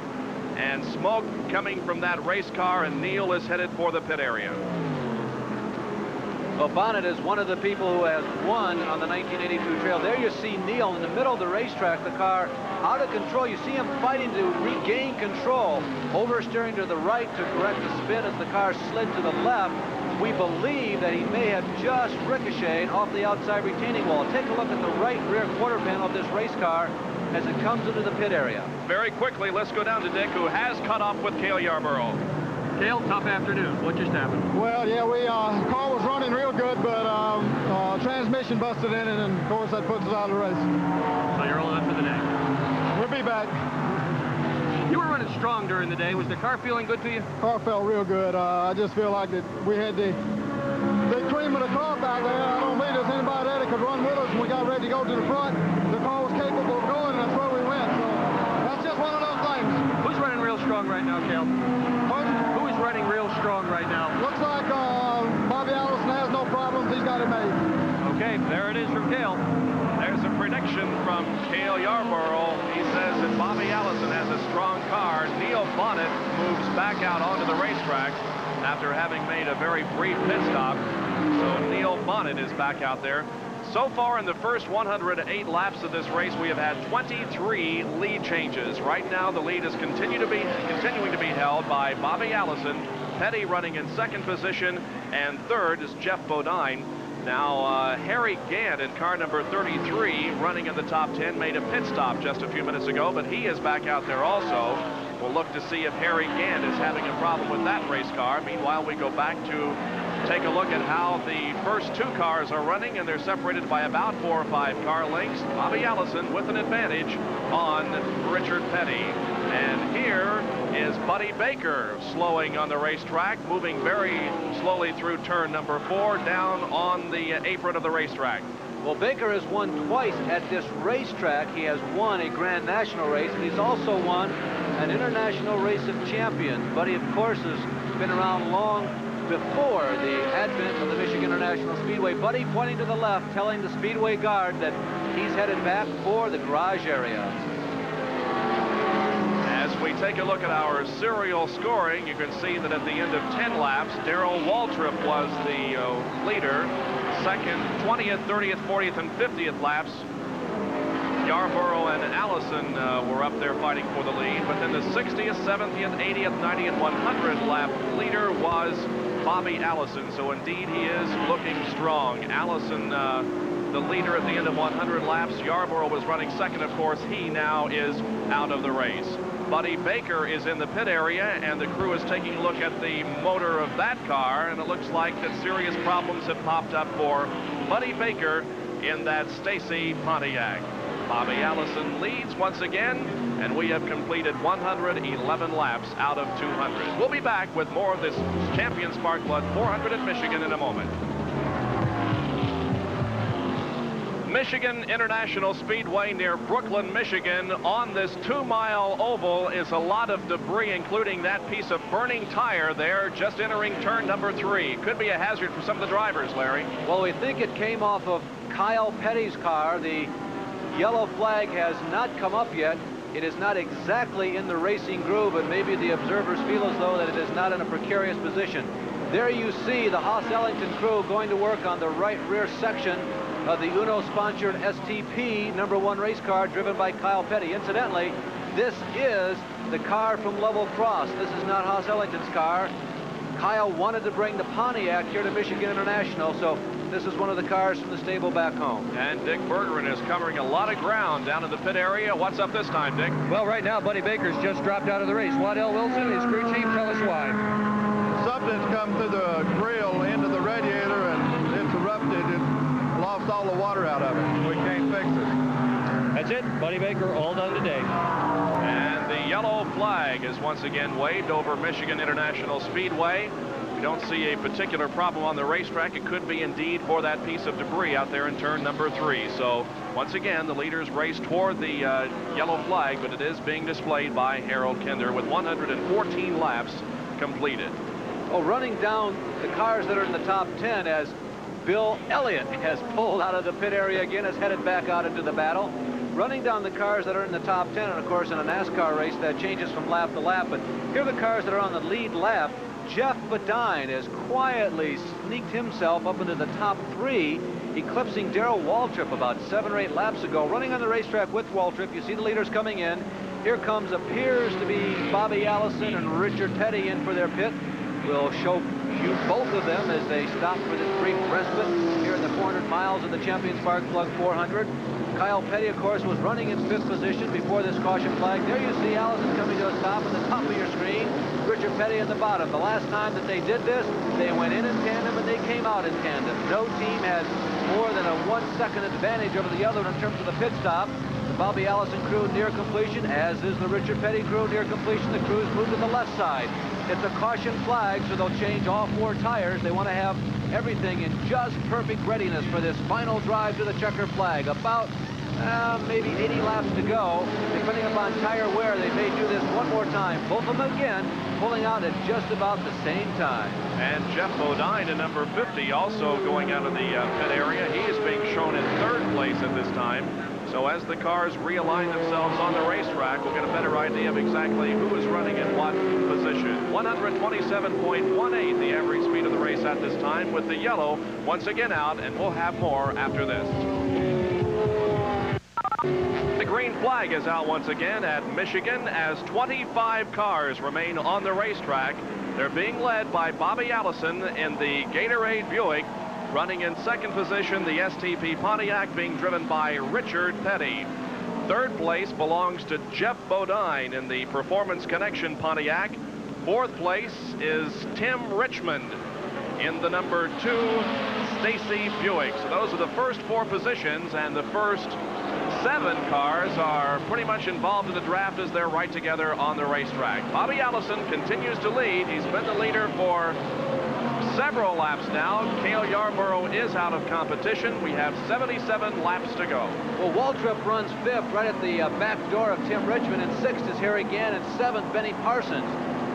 and smoke coming from that race car, and Neil is headed for the pit area. Well, Bonnet is one of the people who has won on the 1982 trail. There you see Neil in the middle of the racetrack, the car out of control. You see him fighting to regain control, oversteering to the right to correct the spin as the car slid to the left. We believe that he may have just ricocheted off the outside retaining wall. Take a look at the right rear quarter panel of this race car as it comes into the pit area. Very quickly, let's go down to Dick, who has cut off with Cale Yarborough. Cale, tough afternoon. What just happened? Well, yeah, car was running real good, but transmission busted in, and of course that puts us out of the race. So you're all done for the day. We'll be back. You were running strong during the day. Was the car feeling good to you? Car felt real good. I just feel like that we had the cream of the car back there. I don't believe there's anybody there that could run with us. When we got ready to go to the front, the car was capable of going, and that's where we went. So that's just one of those things. Who's running real strong right now, Cale? Who is running real strong right now? Looks like Bobby Allison has no problems. He's got it made. Okay, there it is from Cale. There's a prediction from Cale Yarborough. He says that Bobby Allison has a strong car. Neil Bonnet moves back out onto the racetrack after having made a very brief pit stop. So Neil Bonnet is back out there. So far in the first 108 laps of this race, we have had 23 lead changes. Right now, the lead is continuing to be held by Bobby Allison. Petty running in second position, and third is Jeff Bodine. Now, Harry Gant in car number 33, running in the top 10, made a pit stop just a few minutes ago, but he is back out there also. We'll look to see if Harry Gant is having a problem with that race car. Meanwhile, we go back to take a look at how the first two cars are running, and they're separated by about 4 or 5 car lengths. Bobby Allison with an advantage on Richard Petty. And here is Buddy Baker slowing on the racetrack, moving very slowly through turn number 4 down on the apron of the racetrack. Well, Baker has won twice at this racetrack. He has won a Grand National race, and he's also won an International Race of Champions. Buddy, of course, has been around long before the advent of the Michigan International Speedway. Buddy pointing to the left, telling the Speedway guard that he's headed back for the garage area. As we take a look at our serial scoring, you can see that at the end of 10 laps, Darrell Waltrip was the leader. Second, 20th, 30th, 40th, and 50th laps, Yarborough and Allison were up there fighting for the lead. But then the 60th, 70th, 80th, 90th, 100th lap leader was Bobby Allison. So indeed, he is looking strong. Allison, the leader at the end of 100 laps. Yarborough was running second, of course. He now is out of the race. Buddy Baker is in the pit area, and the crew is taking a look at the motor of that car, and it looks like that serious problems have popped up for Buddy Baker in that Stacy Pontiac. Bobby Allison leads once again, and we have completed 111 laps out of 200. We'll be back with more of this Champion Sparkplug 400 at Michigan in a moment. Michigan International Speedway near Brooklyn, Michigan. On this 2-mile oval is a lot of debris, including that piece of burning tire there just entering turn number 3. Could be a hazard for some of the drivers, Larry. Well, we think it came off of Kyle Petty's car. The yellow flag has not come up yet. It is not exactly in the racing groove, but maybe the observers feel as though that it is not in a precarious position. There you see the Haas-Ellington crew going to work on the right rear section of the Uno-sponsored STP #1 race car driven by Kyle Petty. Incidentally, this is the car from Level Cross. This is not Haas-Ellington's car. Kyle wanted to bring the Pontiac here to Michigan International, so this is one of the cars from the stable back home. And Dick Bergeron is covering a lot of ground down in the pit area. What's up this time, Dick? Well, right now, Buddy Baker's just dropped out of the race. Waddell Wilson, his crew chief, tell us why. Something's come through the grill into the radiator, and it's erupted. It lost all the water out of it. We can't fix it. That's it. Buddy Baker all done today. And the yellow flag is once again waved over Michigan International Speedway. We don't see a particular problem on the racetrack. It could be indeed for that piece of debris out there in turn number 3. So once again, the leaders race toward the yellow flag, but it is being displayed by Harold Kinder with 114 laps completed. Well, running down the cars that are in the top 10 as Bill Elliott has pulled out of the pit area again, is headed back out into the battle. Running down the cars that are in the top 10, and of course in a NASCAR race that changes from lap to lap, but here are the cars that are on the lead lap. Jeff Bodine has quietly sneaked himself up into the top 3, eclipsing Darrell Waltrip about 7 or 8 laps ago. Running on the racetrack with Waltrip, you see the leaders coming in. Here appears to be Bobby Allison and Richard Petty in for their pit. We'll show you both of them as they stop for this brief respite here in the 400 miles of the Champion Spark Plug 400. Kyle Petty, of course, was running in 5th position before this caution flag. There you see Allison coming to a stop at the top of your screen. Richard Petty at the bottom. The last time that they did this, they went in tandem and they came out in tandem. No team had more than a 1-second advantage over the other in terms of the pit stop. The Bobby Allison crew near completion, as is the Richard Petty crew near completion. The crews move to the left side. It's a caution flag, so they'll change all 4 tires. They want to have everything in just perfect readiness for this final drive to the checker flag. About maybe 80 laps to go. Depending upon tire wear, they may do this one more time. Both of them again pulling out at just about the same time. And Jeff Bodine in number 50 also going out of the pit area. He is being shown in 3rd place at this time. So as the cars realign themselves on the racetrack, we'll get a better idea of exactly who is running in what position. 127.18, the average speed of the race at this time, with the yellow once again out, and we'll have more after this. The green flag is out once again at Michigan as 25 cars remain on the racetrack. They're being led by Bobby Allison in the Gatorade Buick. Running in 2nd position, the STP Pontiac being driven by Richard Petty. 3rd place belongs to Jeff Bodine in the Performance Connection Pontiac. 4th place is Tim Richmond in the number 2 Stacy Buick. So those are the first 4 positions, and the first 7 cars are pretty much involved in the draft as they're right together on the racetrack. Bobby Allison continues to lead. He's been the leader for several laps now. Cale Yarborough is out of competition. We have 77 laps to go. Well, Waltrip runs 5th right at the back door of Tim Richmond, and 6th is Harry Gant, and 7th Benny Parsons.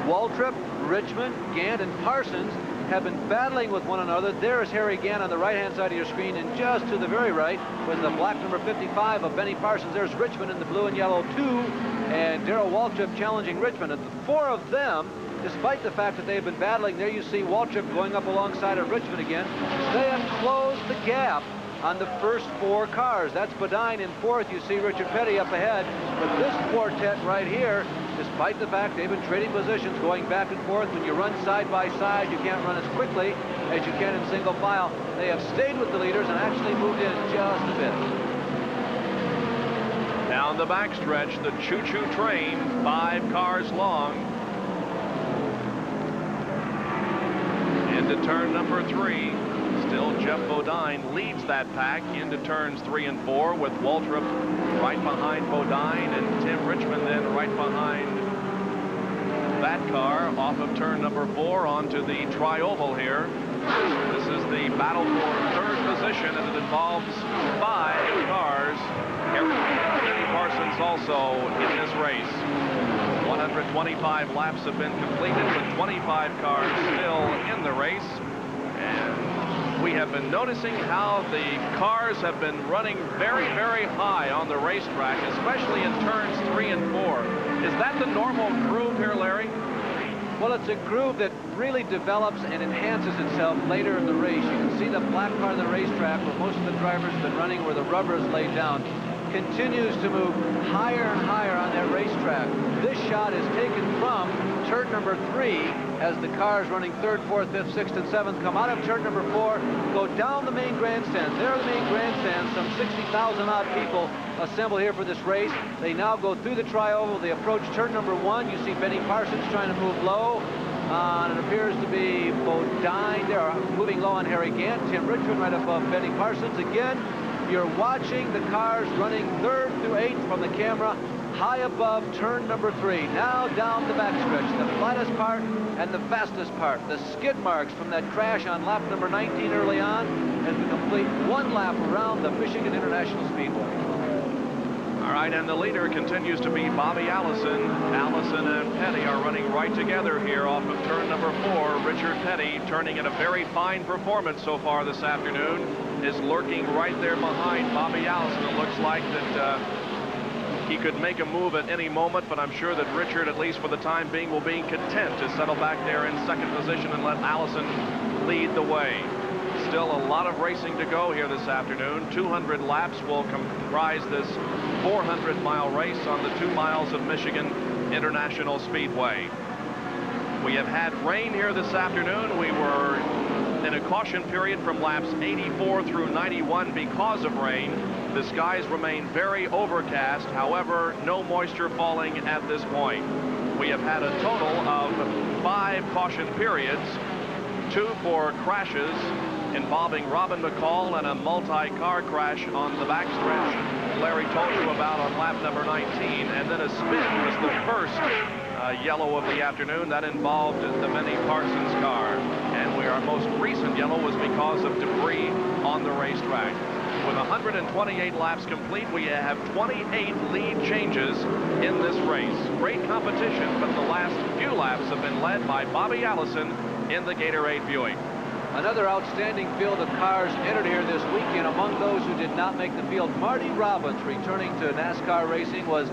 Waltrip, Richmond, Gant, and Parsons have been battling with one another. There is Harry Gant on the right-hand side of your screen, and just to the very right was the black number 55 of Benny Parsons. There's Richmond in the blue and yellow 2, and Darrell Waltrip challenging Richmond. And the 4 of them, despite the fact that they've been battling, there you see Waltrip going up alongside of Richmond again. They have closed the gap on the first 4 cars. That's Bodine in 4th. You see Richard Petty up ahead. But this quartet right here, despite the fact they've been trading positions, going back and forth, when you run side by side, you can't run as quickly as you can in single file. They have stayed with the leaders and actually moved in just a bit. Down the backstretch, the choo-choo train, 5 cars long. Into turn number 3. Still Jeff Bodine leads that pack into turns 3 and 4, with Waltrip right behind Bodine and Tim Richmond then right behind that car off of turn number 4 onto the tri-oval here. This is the battle for 3rd position, and it involves 5 cars. Benny Parsons also in this race. 125 laps have been completed with 25 cars still in the race. And we have been noticing how the cars have been running very, very high on the racetrack, especially in turns 3 and 4. Is that the normal groove here, Larry? Well, it's a groove that really develops and enhances itself later in the race. You can see the black part of the racetrack where most of the drivers have been running, where the rubber is laid down, continues to move higher and higher on that racetrack. This shot is taken from turn number 3 as the cars running 3rd, 4th, 5th, 6th, and 7th come out of turn number 4, go down the main grandstands. There are the main grandstands. Some 60,000 odd people assemble here for this race. They now go through the tri-oval. They approach turn number 1. You see Benny Parsons trying to move low. And it appears to be Bodine there, moving low on Harry Gant. Tim Richmond right above Benny Parsons. Again, you're watching the cars running 3rd through 8th from the camera, high above turn number 3. Now down the backstretch, the flattest part and the fastest part. The skid marks from that crash on lap number 19 early on as we complete 1 lap around the Michigan International Speedway. All All right, and the leader continues to be Bobby Allison. Allison and Petty are running right together here off of turn number 4. Richard Petty, turning in a very fine performance so far this afternoon, is lurking right there behind Bobby Allison. It looks like that he could make a move at any moment, but I'm sure that Richard, at least for the time being, will be content to settle back there in second position and let Allison lead the way. Still a lot of racing to go here this afternoon. 200 laps will comprise this 400-mile race on the 2 miles of Michigan International Speedway. We have had rain here this afternoon. We were in a caution period from laps 84 through 91 because of rain. The skies remain very overcast. However, no moisture falling at this point. We have had a total of 5 caution periods, 2 for crashes involving Robin McCall and a multi-car crash on the backstretch Larry told you about on lap number 19, and then a spin was the first yellow of the afternoon. That involved the Benny Parsons car, and our most recent yellow was because of debris on the racetrack. With 128 laps complete, we have 28 lead changes in this race. Great competition, but the last few laps have been led by Bobby Allison in the Gatorade Buick. Another outstanding field of cars entered here this weekend. Among those who did not make the field, Marty Robbins, returning to NASCAR racing, was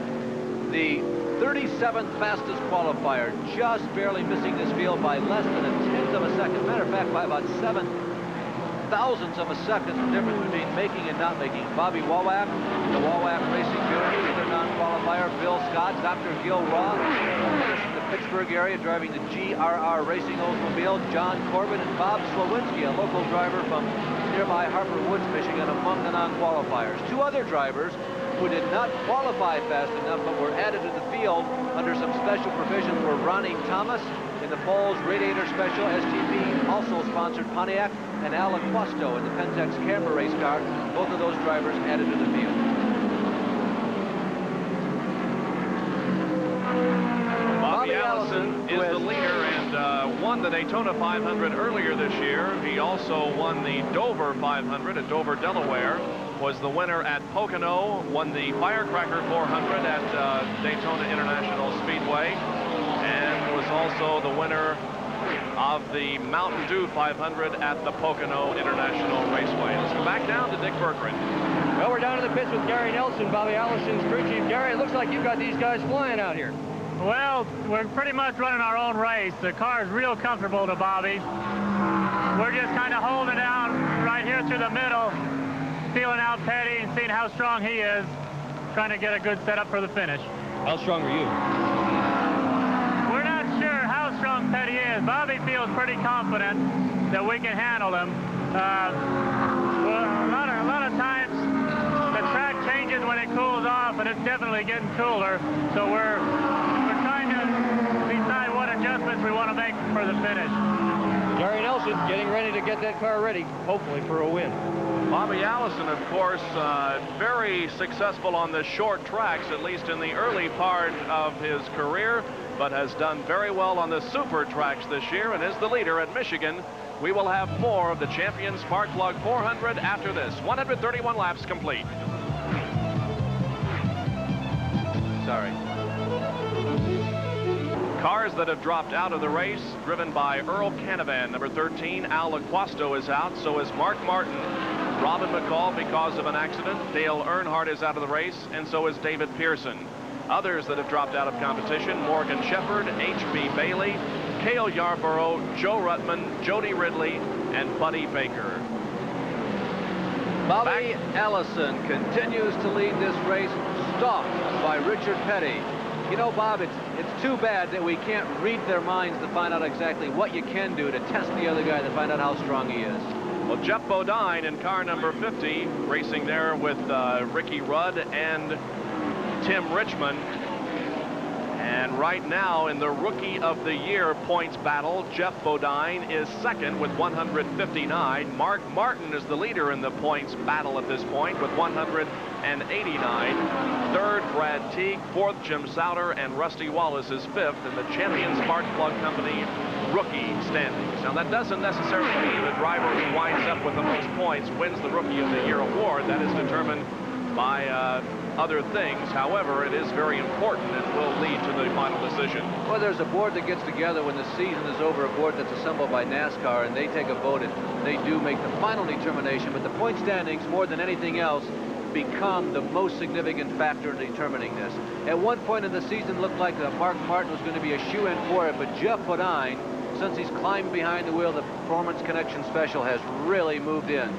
the 37th fastest qualifier, just barely missing this field by less than a tenth of a second. Matter of fact, by about 7 thousandths of a second difference between making and not making. Bobby Wawak, the Wawak Racing Buick, another non-qualifier. Bill Scott, Dr. Gil Roth, from the Pittsburgh area, driving the GRR Racing Oldsmobile. John Corbin and Bob Slowinski, a local driver from nearby Harper Woods, Michigan, among the non-qualifiers. 2 other drivers who did not qualify fast enough but were added to the field under some special provisions were Ronnie Thomas in the Falls Radiator Special STP, also sponsored Pontiac, and Al Aquasto in the Pentex Camber race car. Both of those drivers added to the field. Bobby Allison is the leader and won the Daytona 500 earlier this year. He also won the Dover 500 at Dover, Delaware. Was the winner at Pocono, won the Firecracker 400 at Daytona International Speedway, and was also the winner of the Mountain Dew 500 at the Pocono International Raceway. Let's go back down to Dick Berggren. Well, we're down in the pits with Gary Nelson, Bobby Allison's crew chief. Gary, it looks like you've got these guys flying out here. Well, we're pretty much running our own race. The car is real comfortable to Bobby. We're just kind of holding down right here through the middle, feeling out Petty and seeing how strong he is, trying to get a good setup for the finish. How strong are you? We're not sure how strong Petty is. Bobby feels pretty confident that we can handle him. Well, a lot of times the track changes when it cools off, and it's definitely getting cooler. So we're trying to decide what adjustments we want to make for the finish. Gary Nelson getting ready to get that car ready, hopefully for a win. Bobby Allison, of course, very successful on the short tracks, at least in the early part of his career, but has done very well on the super tracks this year and is the leader at Michigan. We will have more of the Champion Spark Plug 400 after this. 131 laps complete. Sorry. Cars that have dropped out of the race, driven by Earl Canavan, number 13. Al Aquasto is out, so is Mark Martin. Robin McCall because of an accident. Dale Earnhardt is out of the race, and so is David Pearson. Others that have dropped out of competition: Morgan Shepherd, H.B. Bailey, Cale Yarborough, Joe Ruttman, Jody Ridley, and Buddy Baker. Bobby Allison continues to lead this race, stalked by Richard Petty. You know, Bob, it's too bad that we can't read their minds to find out exactly what you can do to test the other guy to find out how strong he is. Well, Jeff Bodine in car number 50, racing there with Ricky Rudd and Tim Richmond. And right now in the Rookie of the Year points battle, Jeff Bodine is second with 159. Mark Martin is the leader in the points battle at this point with 189. Third, Brad Teague. Fourth, Jim Souter. And Rusty Wallace is fifth in the Champion Spark Plug Company rookie standings. Now, that doesn't necessarily mean the driver who winds up with the most points wins the Rookie of the Year award. That is determined by other things. However, it is very important and will lead to the final decision. Well, there's a board that gets together when the season is over, a board that's assembled by NASCAR, and they take a vote, and they do make the final determination. But the point standings, more than anything else, become the most significant factor in determining this. At one point in the season, it looked like Mark Martin was going to be a shoe-in for it, but Jeff Bodine, since he's climbed behind the wheel, the Performance Connection Special has really moved in.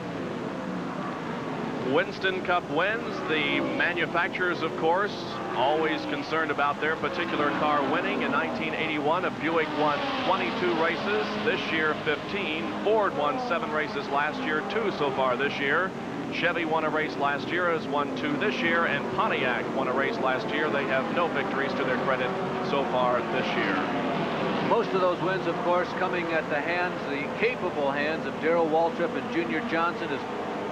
Winston Cup wins. The manufacturers, of course, always concerned about their particular car winning. In 1981, a Buick won 22 races. This year, 15. Ford won 7 races last year, 2 so far this year. Chevy won a race last year, has won 2 this year, and Pontiac won a race last year. They have no victories to their credit so far this year. Most of those wins, of course, coming at the hands, the capable hands of Darrell Waltrip and Junior Johnson, as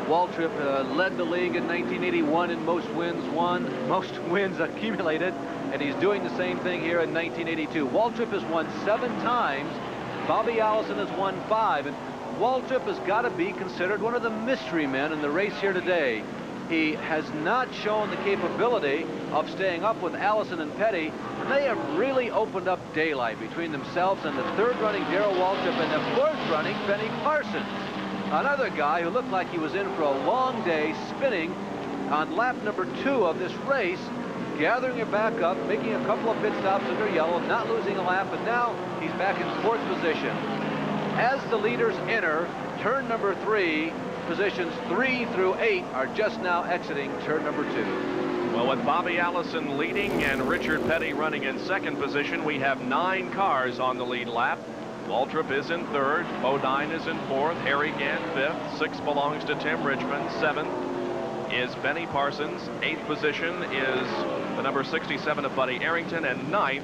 Waltrip led the league in 1981 in most wins accumulated, and he's doing the same thing here in 1982. Waltrip has won 7 times. Bobby Allison has won 5, and Waltrip has got to be considered one of the mystery men in the race here today. He has not shown the capability of staying up with Allison and Petty, and they have really opened up daylight between themselves and the 3rd running Darrell Waltrip and the 4th running Benny Parsons. Another guy who looked like he was in for a long day, spinning on lap number 2 of this race, gathering it back up, making a couple of pit stops under yellow, not losing a lap, and now he's back in 4th position. As the leaders enter turn number 3, positions 3 through 8 are just now exiting turn number 2. Well, with Bobby Allison leading and Richard Petty running in 2nd position, we have 9 cars on the lead lap. Waltrip is in 3rd, Bodine is in 4th, Harry Gant 5th, 6th belongs to Tim Richmond, 7th is Benny Parsons, 8th position is the number 67 of Buddy Arrington, and 9th,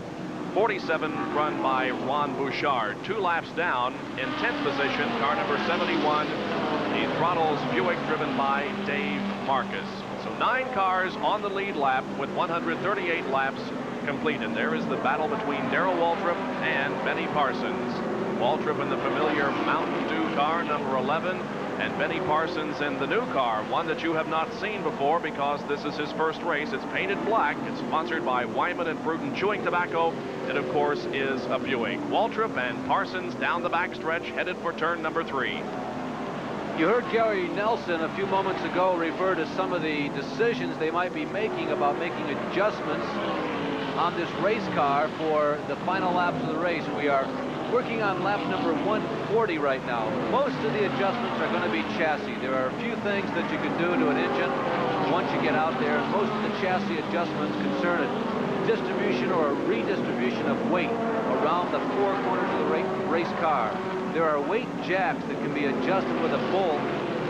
47 run by Ron Bouchard. 2 laps down in 10th position, car number 71, the Throttles Buick driven by Dave Marcus. So 9 cars on the lead lap with 138 laps completed. There is the battle between Darrell Waltrip and Benny Parsons. Waltrip in the familiar Mountain Dew car, number 11, and Benny Parsons in the new car, one that you have not seen before because this is his first race. It's painted black. It's sponsored by Wyman and Bruton Chewing Tobacco. It, of course, is a Buick. Waltrip and Parsons down the backstretch, headed for turn number 3. You heard Gary Nelson a few moments ago refer to some of the decisions they might be making about making adjustments on this race car for the final laps of the race. We are working on lap number 140 right now. Most of the adjustments are going to be chassis. There are a few things that you can do to an engine once you get out there. Most of the chassis adjustments concern a distribution or a redistribution of weight around the 4 corners of the race car. There are weight jacks that can be adjusted with a bolt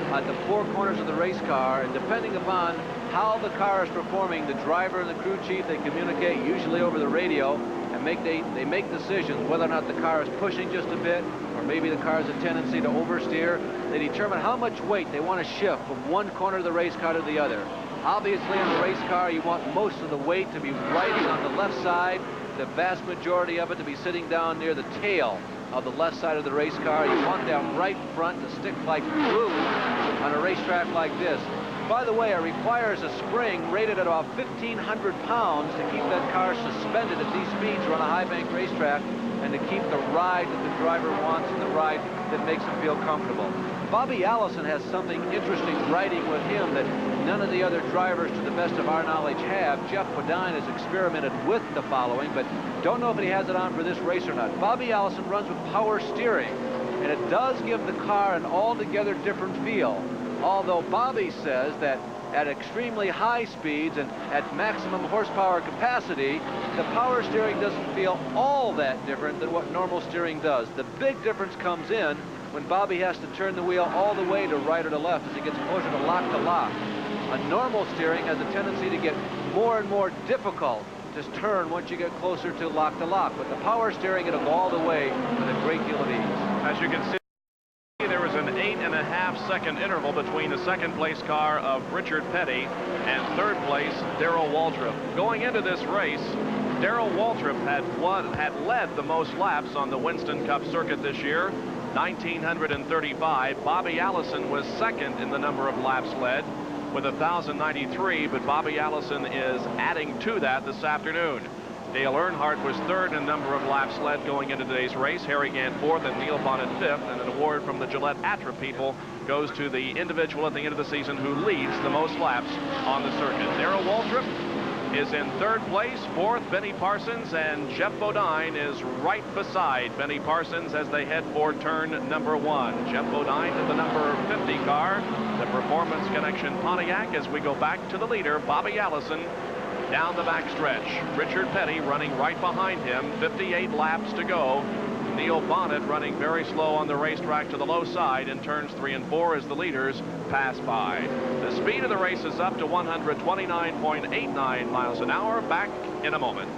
at the 4 corners of the race car, and depending upon how the car is performing, the driver and the crew chief, they communicate usually over the radio, and they make decisions whether or not the car is pushing just a bit, or maybe the car has a tendency to oversteer. They determine how much weight they want to shift from one corner of the race car to the other. Obviously, on the race car, you want most of the weight to be riding on the left side, the vast majority of it to be sitting down near the tail of the left side of the race car. You want that right front to stick like glue on a racetrack like this. By the way, it requires a spring rated at about 1,500 pounds to keep that car suspended at these speeds on a high bank racetrack, and to keep the ride that the driver wants and the ride that makes him feel comfortable. Bobby Allison has something interesting riding with him that none of the other drivers, to the best of our knowledge, have. Jeff Bodine has experimented with the following, but don't know if he has it on for this race or not. Bobby Allison runs with power steering, and it does give the car an altogether different feel. Although Bobby says that at extremely high speeds and at maximum horsepower capacity, the power steering doesn't feel all that different than what normal steering does. The big difference comes in when Bobby has to turn the wheel all the way to right or to left as he gets closer to lock. A normal steering has a tendency to get more and more difficult to turn once you get closer to lock, but the power steering, it'll go all the way with a great deal of ease. As you can see, there was an 8.5-second interval between the 2nd place car of Richard Petty and 3rd place Darrell Waltrip. Going into this race, Darrell Waltrip had led the most laps on the Winston Cup circuit this year, 1,935. Bobby Allison was 2nd in the number of laps led. with 1,093, but Bobby Allison is adding to that this afternoon. Dale Earnhardt was third in number of laps led going into today's race. Harry Gant fourth and Neil Bonnet fifth. And an award from the Gillette Atra people goes to the individual at the end of the season who leads the most laps on the circuit. Darrell Waltrip is in third place, fourth Benny Parsons, and Jeff Bodine is right beside Benny Parsons as they head for turn number 1. Jeff Bodine to the number 50 car, the Performance Connection Pontiac, as we go back to the leader, Bobby Allison, down the backstretch. Richard Petty running right behind him, 58 laps to go. Neil Bonnet running very slow on the racetrack to the low side in turns 3 and 4 as the leaders pass by. The speed of the race is up to 129.89 miles an hour. Back in a moment.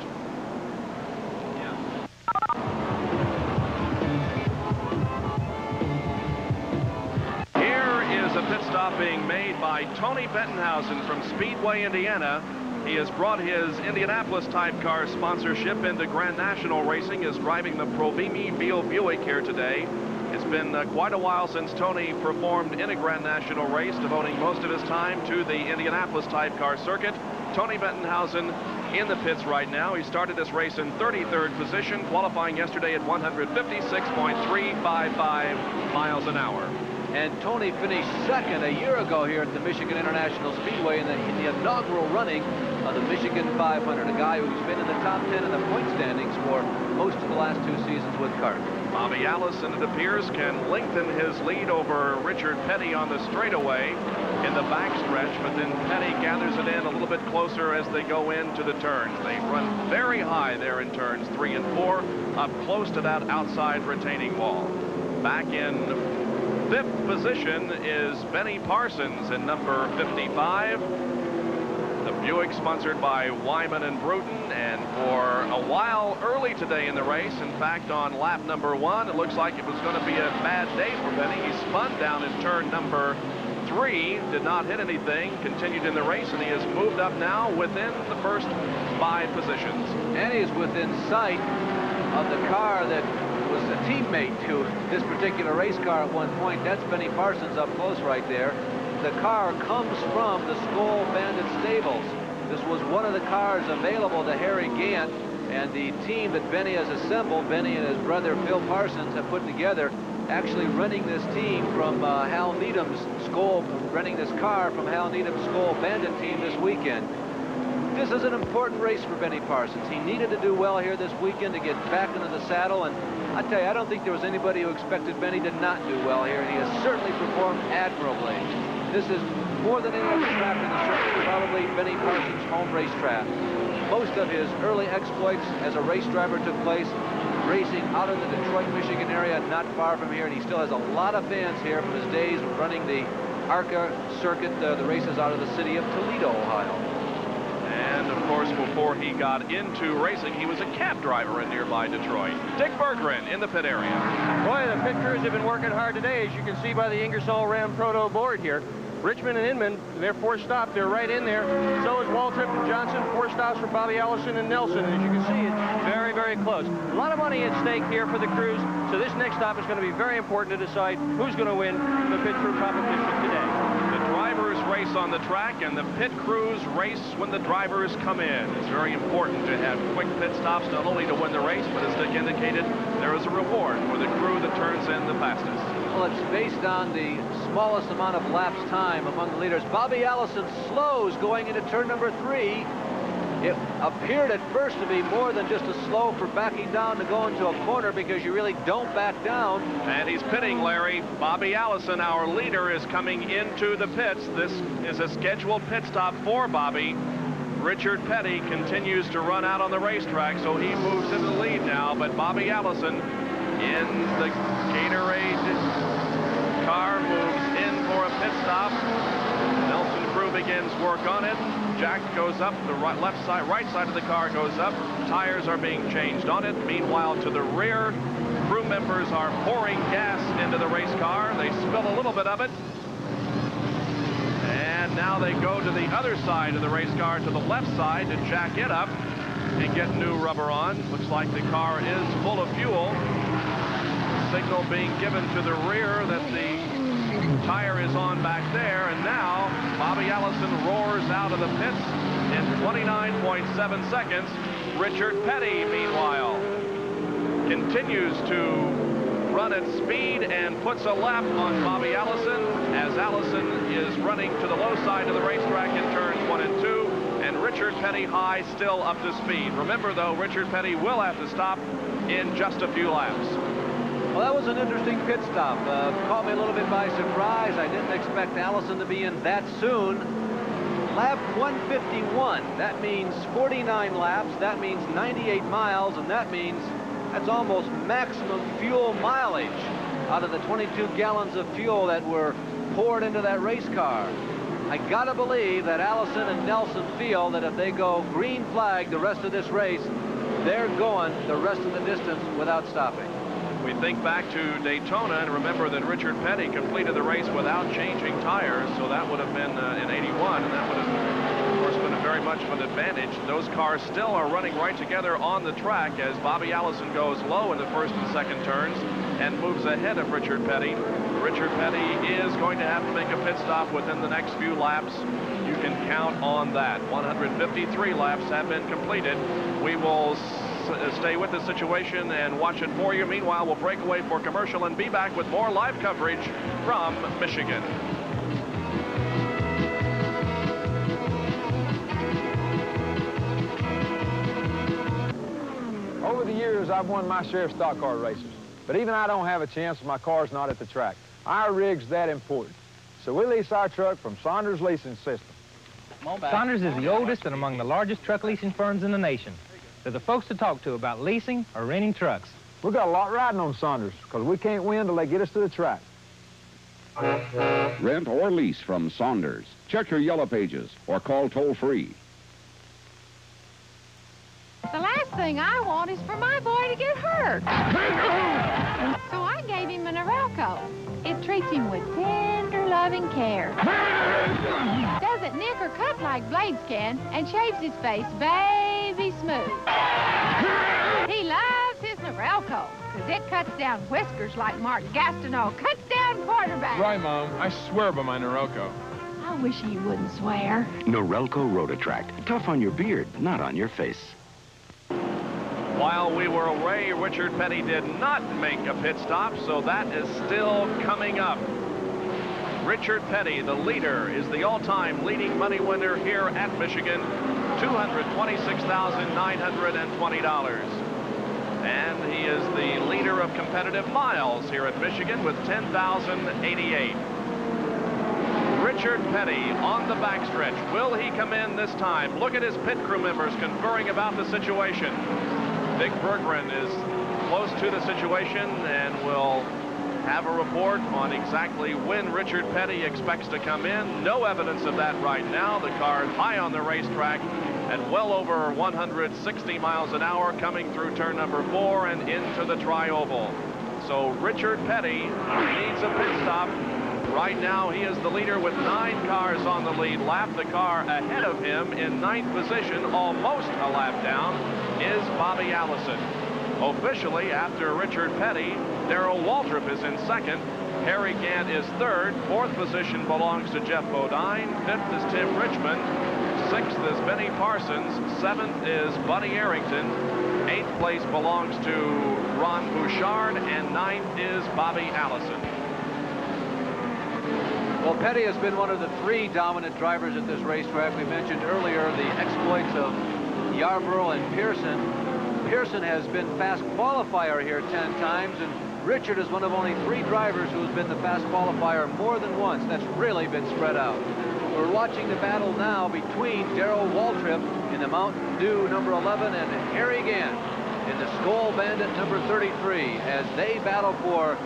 Here is a pit stop being made by Tony Bettenhausen from Speedway, Indiana. He has brought his Indianapolis type car sponsorship into Grand National Racing, is driving the Provimi Beal Buick here today. It's been quite a while since Tony performed in a Grand National race, devoting most of his time to the Indianapolis type car circuit. Tony Bettenhausen in the pits right now. He started this race in 33rd position, qualifying yesterday at 156.355 miles an hour. And Tony finished second a year ago here at the Michigan International Speedway in the inaugural running of the Michigan 500, a guy who's been in the top 10 in the point standings for most of the last 2 seasons with CART. Bobby Allison, it appears, can lengthen his lead over Richard Petty on the straightaway in the backstretch, but then Petty gathers it in a little bit closer as they go into the turns. They run very high there in turns 3 and 4, up close to that outside retaining wall. Back in 5th position is Benny Parsons in number 55. The Buick sponsored by Wyman and Bruton, and for a while early today in the race, in fact on lap number 1, it looks like it was going to be a bad day for Benny. He spun down in turn number 3, did not hit anything, continued in the race, and he has moved up now within the first 5 positions. And he's within sight of the car that was a teammate to this particular race car at one point. That's Benny Parsons up close right there. The car comes from the Skoal Bandit stables. This was one of the cars available to Harry Gant, and the team that Benny has assembled, Benny and his brother Phil Parsons have put together, actually running this team from Hal Needham's Skoal, running this car from Hal Needham's Skoal Bandit team this weekend. This is an important race for Benny Parsons. He needed to do well here this weekend to get back into the saddle, and I tell you, I don't think there was anybody who expected Benny to not do well here, and he has certainly performed admirably. This is more than any other track in the circuit, probably Benny Parsons' home racetrack. Most of his early exploits as a race driver took place racing out in the Detroit, Michigan area, not far from here, and he still has a lot of fans here from his days running the ARCA circuit, the races out of the city of Toledo, Ohio. And, of course, before he got into racing, he was a cab driver in nearby Detroit. Dick Berggren in the pit area. Boy, the pit crews have been working hard today, as you can see by the Ingersoll Ram Proto board here. Richmond and Inman, they're 4 stopped. They're right in there. So is Waltrip and Johnson. 4 stops for Bobby Allison and Nelson. As you can see, it's very, very close. A lot of money at stake here for the crews. So this next stop is going to be very important to decide who's going to win the pit crew competition today. The drivers race on the track, and the pit crews race when the drivers come in. It's very important to have quick pit stops, not only to win the race, but as Dick indicated, there is a reward for the crew that turns in the fastest. Well, it's based on the smallest amount of laps time among the leaders. Bobby Allison slows going into turn number 3. It appeared at first to be more than just a slow for backing down to go into a corner, because you really don't back down. And he's pitting, Larry. Bobby Allison, our leader, is coming into the pits. This is a scheduled pit stop for Bobby. Richard Petty continues to run out on the racetrack, so he moves into the lead now. But Bobby Allison in the Gatorade car moves in for a pit stop. Nelson crew begins work on it. Jack goes up, the right side of the car goes up. Tires are being changed on it. Meanwhile, to the rear, crew members are pouring gas into the race car. They spill a little bit of it. And now they go to the other side of the race car, to the left side, to jack it up and get new rubber on. Looks like the car is full of fuel. Signal being given to the rear that the Tire is on back there, and now Bobby Allison roars out of the pits in 29.7 seconds. Richard Petty, meanwhile, continues to run at speed and puts a lap on Bobby Allison as Allison is running to the low side of the racetrack in turns 1 and 2, and Richard Petty high still up to speed. Remember, though, Richard Petty will have to stop in just a few laps. Well, that was an interesting pit stop. Caught me a little bit by surprise. I didn't expect Allison to be in that soon. Lap 151. That means 49 laps. That means 98 miles, and that means that's almost maximum fuel mileage out of the 22 gallons of fuel that were poured into that race car. I gotta believe that Allison and Nelson feel that if they go green flag the rest of this race, they're going the rest of the distance without stopping. We think back to Daytona and remember that Richard Petty completed the race without changing tires, so that would have been in 81, and that would have, of course, been very much of an advantage. Those cars still are running right together on the track as Bobby Allison goes low in the first and second turns and moves ahead of Richard Petty. Richard Petty is going to have to make a pit stop within the next few laps. You can count on that. 153 laps have been completed. We will stay with the situation and watch it for you. Meanwhile, we'll break away for commercial and be back with more live coverage from Michigan. Over the years, I've won my share of stock car races, but even I don't have a chance if my car's not at the track. Our rig's that important. So we lease our truck from Saunders Leasing System. Saunders is the oldest and among the largest truck leasing firms in the nation. They're the folks to talk to about leasing or renting trucks. We got a lot riding on Saunders because we can't win till they get us to the track. Rent or lease from Saunders. Check your yellow pages or call toll-free. The last thing I want is for my boy to get hurt. So I gave him an Norelco. It treats him with tender, loving care. Doesn't nick or cut like blades can, and shaves his face baby smooth. He loves his Norelco, because it cuts down whiskers like Mark Gastineau cuts down quarterbacks. Right, Mom. I swear by my Norelco. I wish he wouldn't swear. Norelco Rototract. Tough on your beard, not on your face. While we were away, Richard Petty did not make a pit stop, so that is still coming up. Richard Petty, the leader, is the all-time leading money winner here at Michigan, $226,920. And he is the leader of competitive miles here at Michigan with 10,088. Richard Petty on the backstretch. Will he come in this time? Look at his pit crew members conferring about the situation. Vic Berggren is close to the situation and will have a report on exactly when Richard Petty expects to come in. No evidence of that right now. The car is high on the racetrack at well over 160 miles an hour coming through turn number 4 and into the tri-oval. So Richard Petty needs a pit stop. Right now, he is the leader with 9 cars on the lead lap. The car ahead of him in 9th position, almost a lap down, is Bobby Allison. Officially, after Richard Petty, Darrell Waltrip is in 2nd. Harry Gant is 3rd. 4th position belongs to Jeff Bodine. 5th is Tim Richmond. 6th is Benny Parsons. 7th is Buddy Arrington. 8th place belongs to Ron Bouchard. And 9th is Bobby Allison. Well, Petty has been one of the 3 dominant drivers at this racetrack. We mentioned earlier the exploits of Yarborough and Pearson. Pearson has been fast qualifier here 10 times, and Richard is one of only 3 drivers who has been the fast qualifier more than once. That's really been spread out. We're watching the battle now between Darrell Waltrip in the Mountain Dew number 11 and Harry Gant in the Skoal Bandit number 33 as they battle for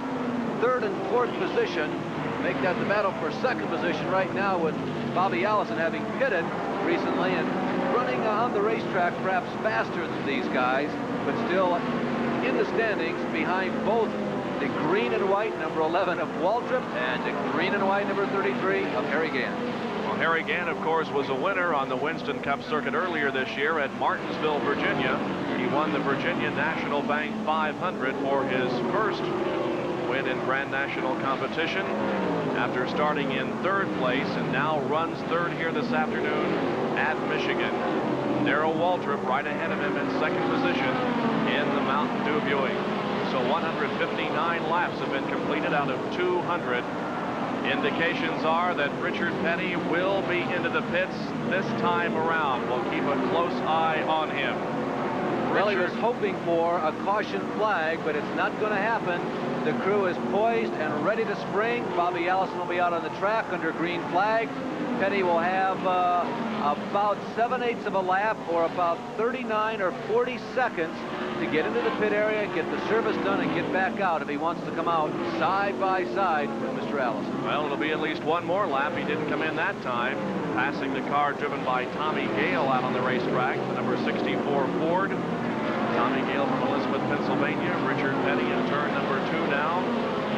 3rd and 4th position. Make that the battle for 2nd position right now with Bobby Allison having pitted recently and running on the racetrack perhaps faster than these guys, but still in the standings behind both the green and white number 11 of Waltrip and the green and white number 33 of Harry Gant. Well, Harry Gant, of course, was a winner on the Winston Cup circuit earlier this year at Martinsville, Virginia. He won the Virginia National Bank 500 for his first win in Grand National competition. after starting in 3rd place and now runs 3rd here this afternoon at Michigan. Darrell Waltrip right ahead of him in 2nd position in the Mountain Dew Buick. So 159 laps have been completed out of 200. Indications are that Richard Petty will be into the pits this time around. We'll keep a close eye on him. Well, he was hoping for a caution flag, but it's not going to happen. The crew is poised and ready to spring. Bobby Allison will be out on the track under green flag. Petty will have about 7/8 of a lap, or about 39 or 40 seconds to get into the pit area, get the service done, and get back out if he wants to come out side by side with Mr. Allison. Well, it'll be at least one more lap. He didn't come in that time, passing the car driven by Tommy Gale out on the racetrack, the number 64 Ford. Tommy Gale from Elizabeth, Pennsylvania. Richard Petty in turn number 2 now,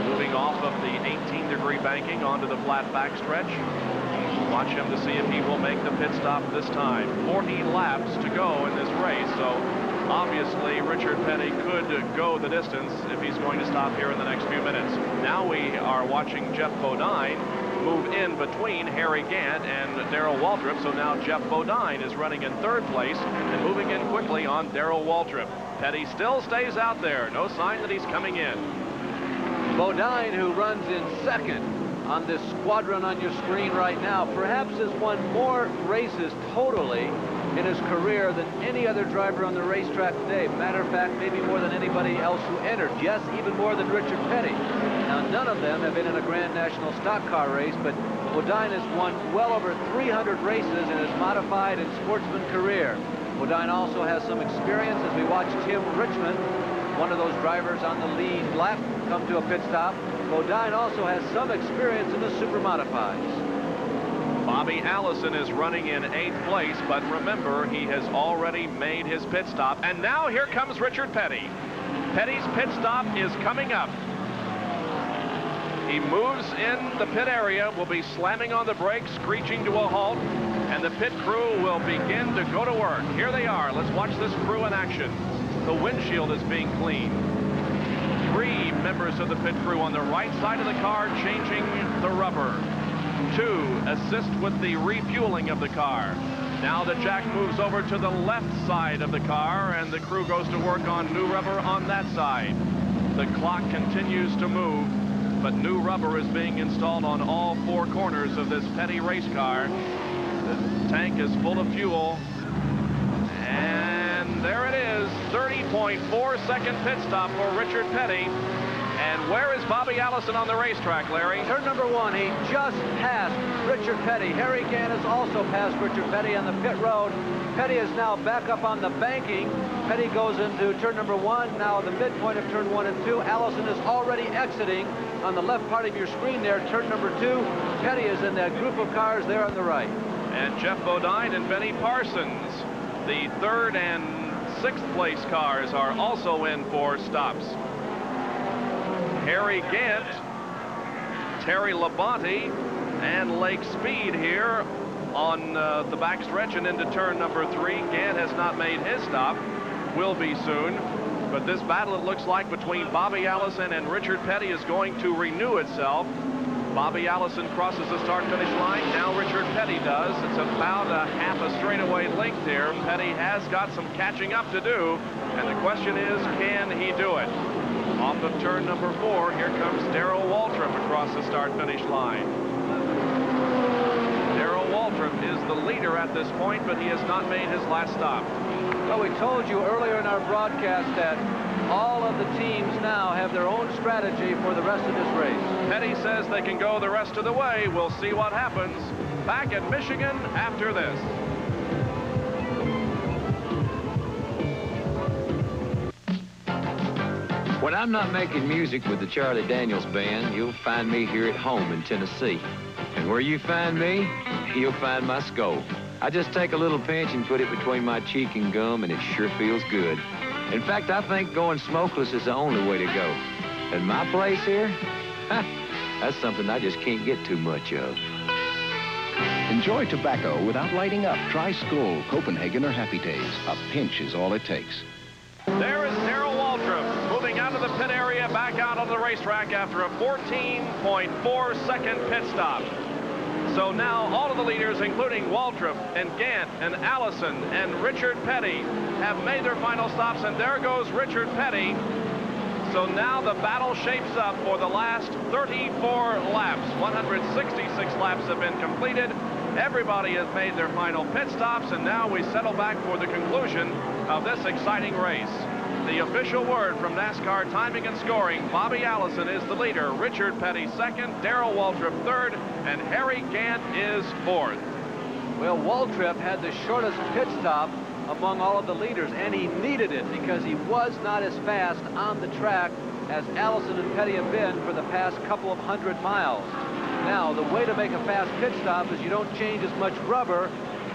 moving off of the 18-degree banking onto the flat backstretch. Watch him to see if he will make the pit stop this time. 40 laps to go in this race, so obviously Richard Petty could go the distance if he's going to stop here in the next few minutes. Now we are watching Jeff Bodine move in between Harry Gant and Darrell Waltrip. So now Jeff Bodine is running in 3rd place and moving in quickly on Darrell Waltrip. Petty still stays out there. No sign that he's coming in. Bodine, who runs in 2nd on this squadron on your screen right now, perhaps has won more races totally in his career than any other driver on the racetrack today. Matter of fact, maybe more than anybody else who entered. Yes, even more than Richard Petty. Now, none of them have been in a Grand National stock car race, but Bodine has won well over 300 races in his modified and sportsman career. Bodine also has some experience as we watch Tim Richmond, one of those drivers on the lead lap, come to a pit stop. Bodine also has some experience in the super modifieds. Bobby Allison is running in 8th place, but remember, he has already made his pit stop. And now here comes Richard Petty. Petty's pit stop is coming up. He moves in the pit area, will be slamming on the brakes, screeching to a halt, and the pit crew will begin to go to work. Here they are. Let's watch this crew in action. The windshield is being cleaned. 3 members of the pit crew on the right side of the car changing the rubber. 2 assist with the refueling of the car. Now the jack moves over to the left side of the car, and the crew goes to work on new rubber on that side. The clock continues to move, but new rubber is being installed on all 4 corners of this Petty race car. The tank is full of fuel, and there it is, 30.4-second pit stop for Richard Petty. And where is Bobby Allison on the racetrack, Larry? Turn number 1, he just passed Richard Petty. Harry Gant has also passed Richard Petty on the pit road. Petty is now back up on the banking. Petty goes into turn number 1, now the midpoint of turn 1 and 2. Allison is already exiting on the left part of your screen there, turn number 2. Petty is in that group of cars there on the right. And Jeff Bodine and Benny Parsons, the 3rd and 6th place cars, are also in for stops. Harry Gant, Terry Labonte, and Lake Speed here on the backstretch and into turn number 3. Gant has not made his stop, will be soon. But this battle, it looks like, between Bobby Allison and Richard Petty is going to renew itself. Bobby Allison crosses the start-finish line. Now Richard Petty does. It's about a half a straightaway length here. Petty has got some catching up to do, and the question is, can he do it? Off of turn number 4, here comes Darrell Waltrip across the start-finish line. Darrell Waltrip is the leader at this point, but he has not made his last stop. Well, we told you earlier in our broadcast that all of the teams now have their own strategy for the rest of this race. Petty says they can go the rest of the way. We'll see what happens back at Michigan after this. When I'm not making music with the Charlie Daniels Band, you'll find me here at home in Tennessee. And where you find me, you'll find my skull. I just take a little pinch and put it between my cheek and gum, and it sure feels good. In fact, I think going smokeless is the only way to go. And my place here, that's something I just can't get too much of. Enjoy tobacco without lighting up. Try Skoal, Copenhagen, or Happy Days. A pinch is all it takes. There is Darrell Waltrip moving out of the pit area back out on the racetrack after a 14.4-second pit stop. So now all of the leaders, including Waltrip and Gant and Allison and Richard Petty, have made their final stops, and there goes Richard Petty. So now the battle shapes up for the last 34 laps. 166 laps have been completed. Everybody has made their final pit stops, and now we settle back for the conclusion of this exciting race. The official word from NASCAR Timing and Scoring: Bobby Allison is the leader, Richard Petty second, Darrell Waltrip third, and Harry Gant is fourth. Well, Waltrip had the shortest pit stop among all of the leaders, and he needed it because he was not as fast on the track as Allison and Petty have been for the past couple of 100 miles. Now, the way to make a fast pit stop is you don't change as much rubber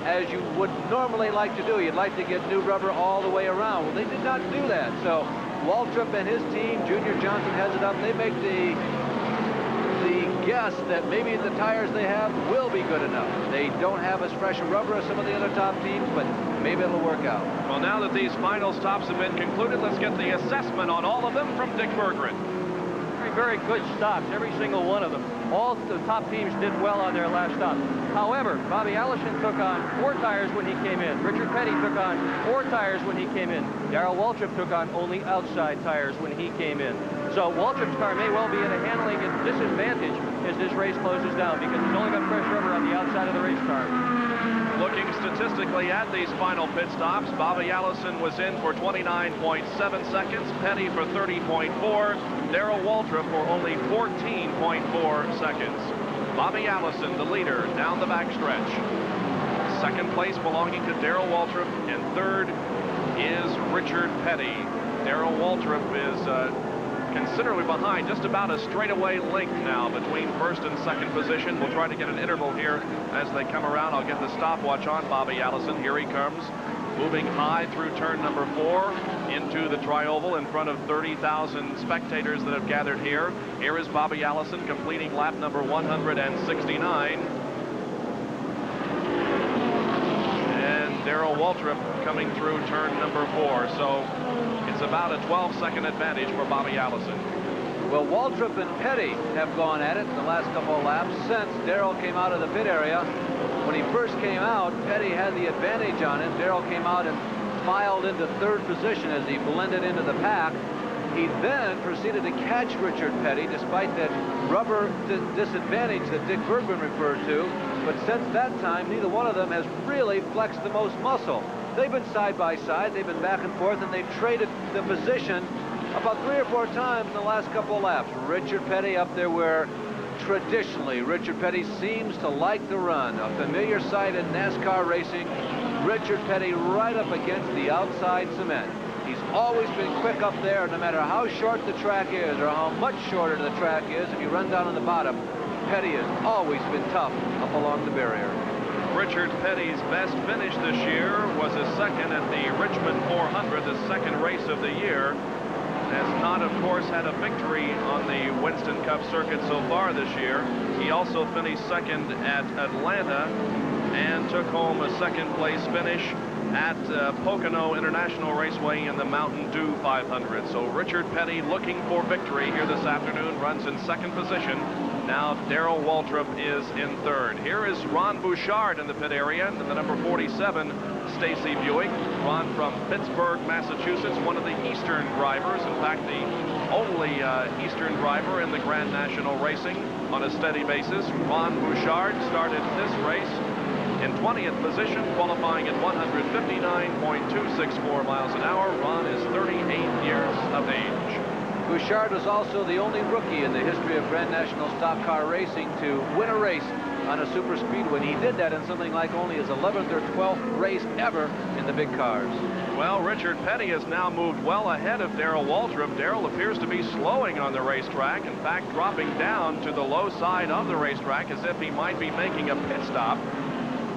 as you would normally like to do. You'd like to get new rubber all the way around. Well, they did not do that. So Waltrip and his team, Junior Johnson heads it up. They make the guess that maybe the tires they have will be good enough. They don't have as fresh a rubber as some of the other top teams, but maybe it'll work out. Well, now that these final stops have been concluded, let's get the assessment on all of them from Dick Berggren. Very good stops, every single one of them. All the top teams did well on their last stop. However, Bobby Allison took on 4 tires when he came in. Richard Petty took on 4 tires when he came in. Darrell Waltrip took on only outside tires when he came in. So Waltrip's car may well be at a handling disadvantage as this race closes down because he's only got fresh rubber on the outside of the race car. Looking statistically at these final pit stops, Bobby Allison was in for 29.7 seconds, Petty for 30.4, Darrell Waltrip for only 14.4 seconds. Bobby Allison, the leader, down the backstretch. Second place belonging to Darrell Waltrip, and third is Richard Petty. Darrell Waltrip is considerably behind, just about a straightaway length now between first and second position. We'll try to get an interval here as they come around. I'll get the stopwatch on Bobby Allison. Here he comes, moving high through turn number 4 into the tri-oval in front of 30,000 spectators that have gathered here. Here is Bobby Allison completing lap number 169. And Darrell Waltrip coming through turn number 4. So it's about a 12-second advantage for Bobby Allison. Well, Waltrip and Petty have gone at it in the last couple of laps since Darrell came out of the pit area. When he first came out, Petty had the advantage on him. Darrell came out and filed into third position as he blended into the pack. He then proceeded to catch Richard Petty despite that rubber disadvantage that Dick Berggren referred to. But since that time, neither one of them has really flexed the most muscle. They've been side by side, they've been back and forth, and they've traded the position about 3 or 4 times in the last couple of laps. Richard Petty up there where traditionally Richard Petty seems to like to run. A familiar sight in NASCAR racing. Richard Petty right up against the outside cement. He's always been quick up there, no matter how short the track is or how much shorter the track is. If you run down on the bottom, Petty has always been tough up along the barrier. Richard Petty's best finish this year was a second at the Richmond 400, the second race of the year. Has not, of course, had a victory on the Winston Cup circuit so far this year. He also finished second at Atlanta and took home a second-place finish at Pocono International Raceway in the Mountain Dew 500. So Richard Petty looking for victory here this afternoon, runs in second position. Now Darrell Waltrip is in third. Here is Ron Bouchard in the pit area, and the number 47, Stacy Buick. Ron from Pittsburgh, Massachusetts, one of the Eastern drivers. In fact, the only Eastern driver in the Grand National Racing on a steady basis. Ron Bouchard started this race in 20th position, qualifying at 159.264 miles an hour. Ron is 38 years of age. Bouchard was also the only rookie in the history of Grand National Stock Car Racing to win a race on a super speedway. He did that in something like only his 11th or 12th race ever in the big cars. Well, Richard Petty has now moved well ahead of Darrell Waltrip. Darrell appears to be slowing on the racetrack, in fact dropping down to the low side of the racetrack as if he might be making a pit stop.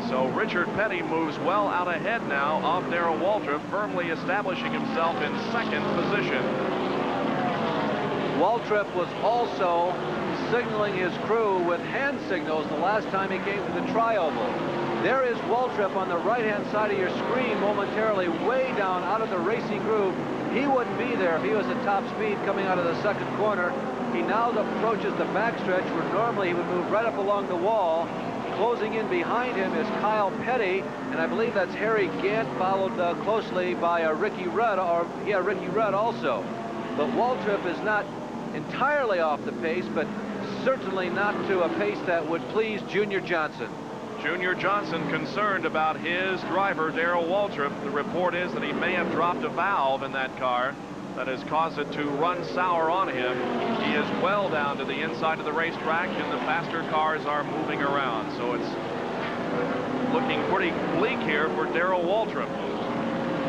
So Richard Petty moves well out ahead now of Darrell Waltrip, firmly establishing himself in second position. Waltrip was also signaling his crew with hand signals the last time he came to the tri-oval. There is Waltrip on the right-hand side of your screen momentarily way down out of the racing groove. He wouldn't be there if he was at top speed coming out of the second corner. He now approaches the backstretch where normally he would move right up along the wall. Closing in behind him is Kyle Petty, and I believe that's Harry Gant, followed closely by Ricky Rudd, Ricky Rudd also. But Waltrip is not entirely off the pace, but certainly not to a pace that would please Junior Johnson. Junior Johnson concerned about his driver, Darrell Waltrip. The report is that he may have dropped a valve in that car that has caused it to run sour on him. He is well down to the inside of the racetrack, and the faster cars are moving around. So it's looking pretty bleak here for Darrell Waltrip.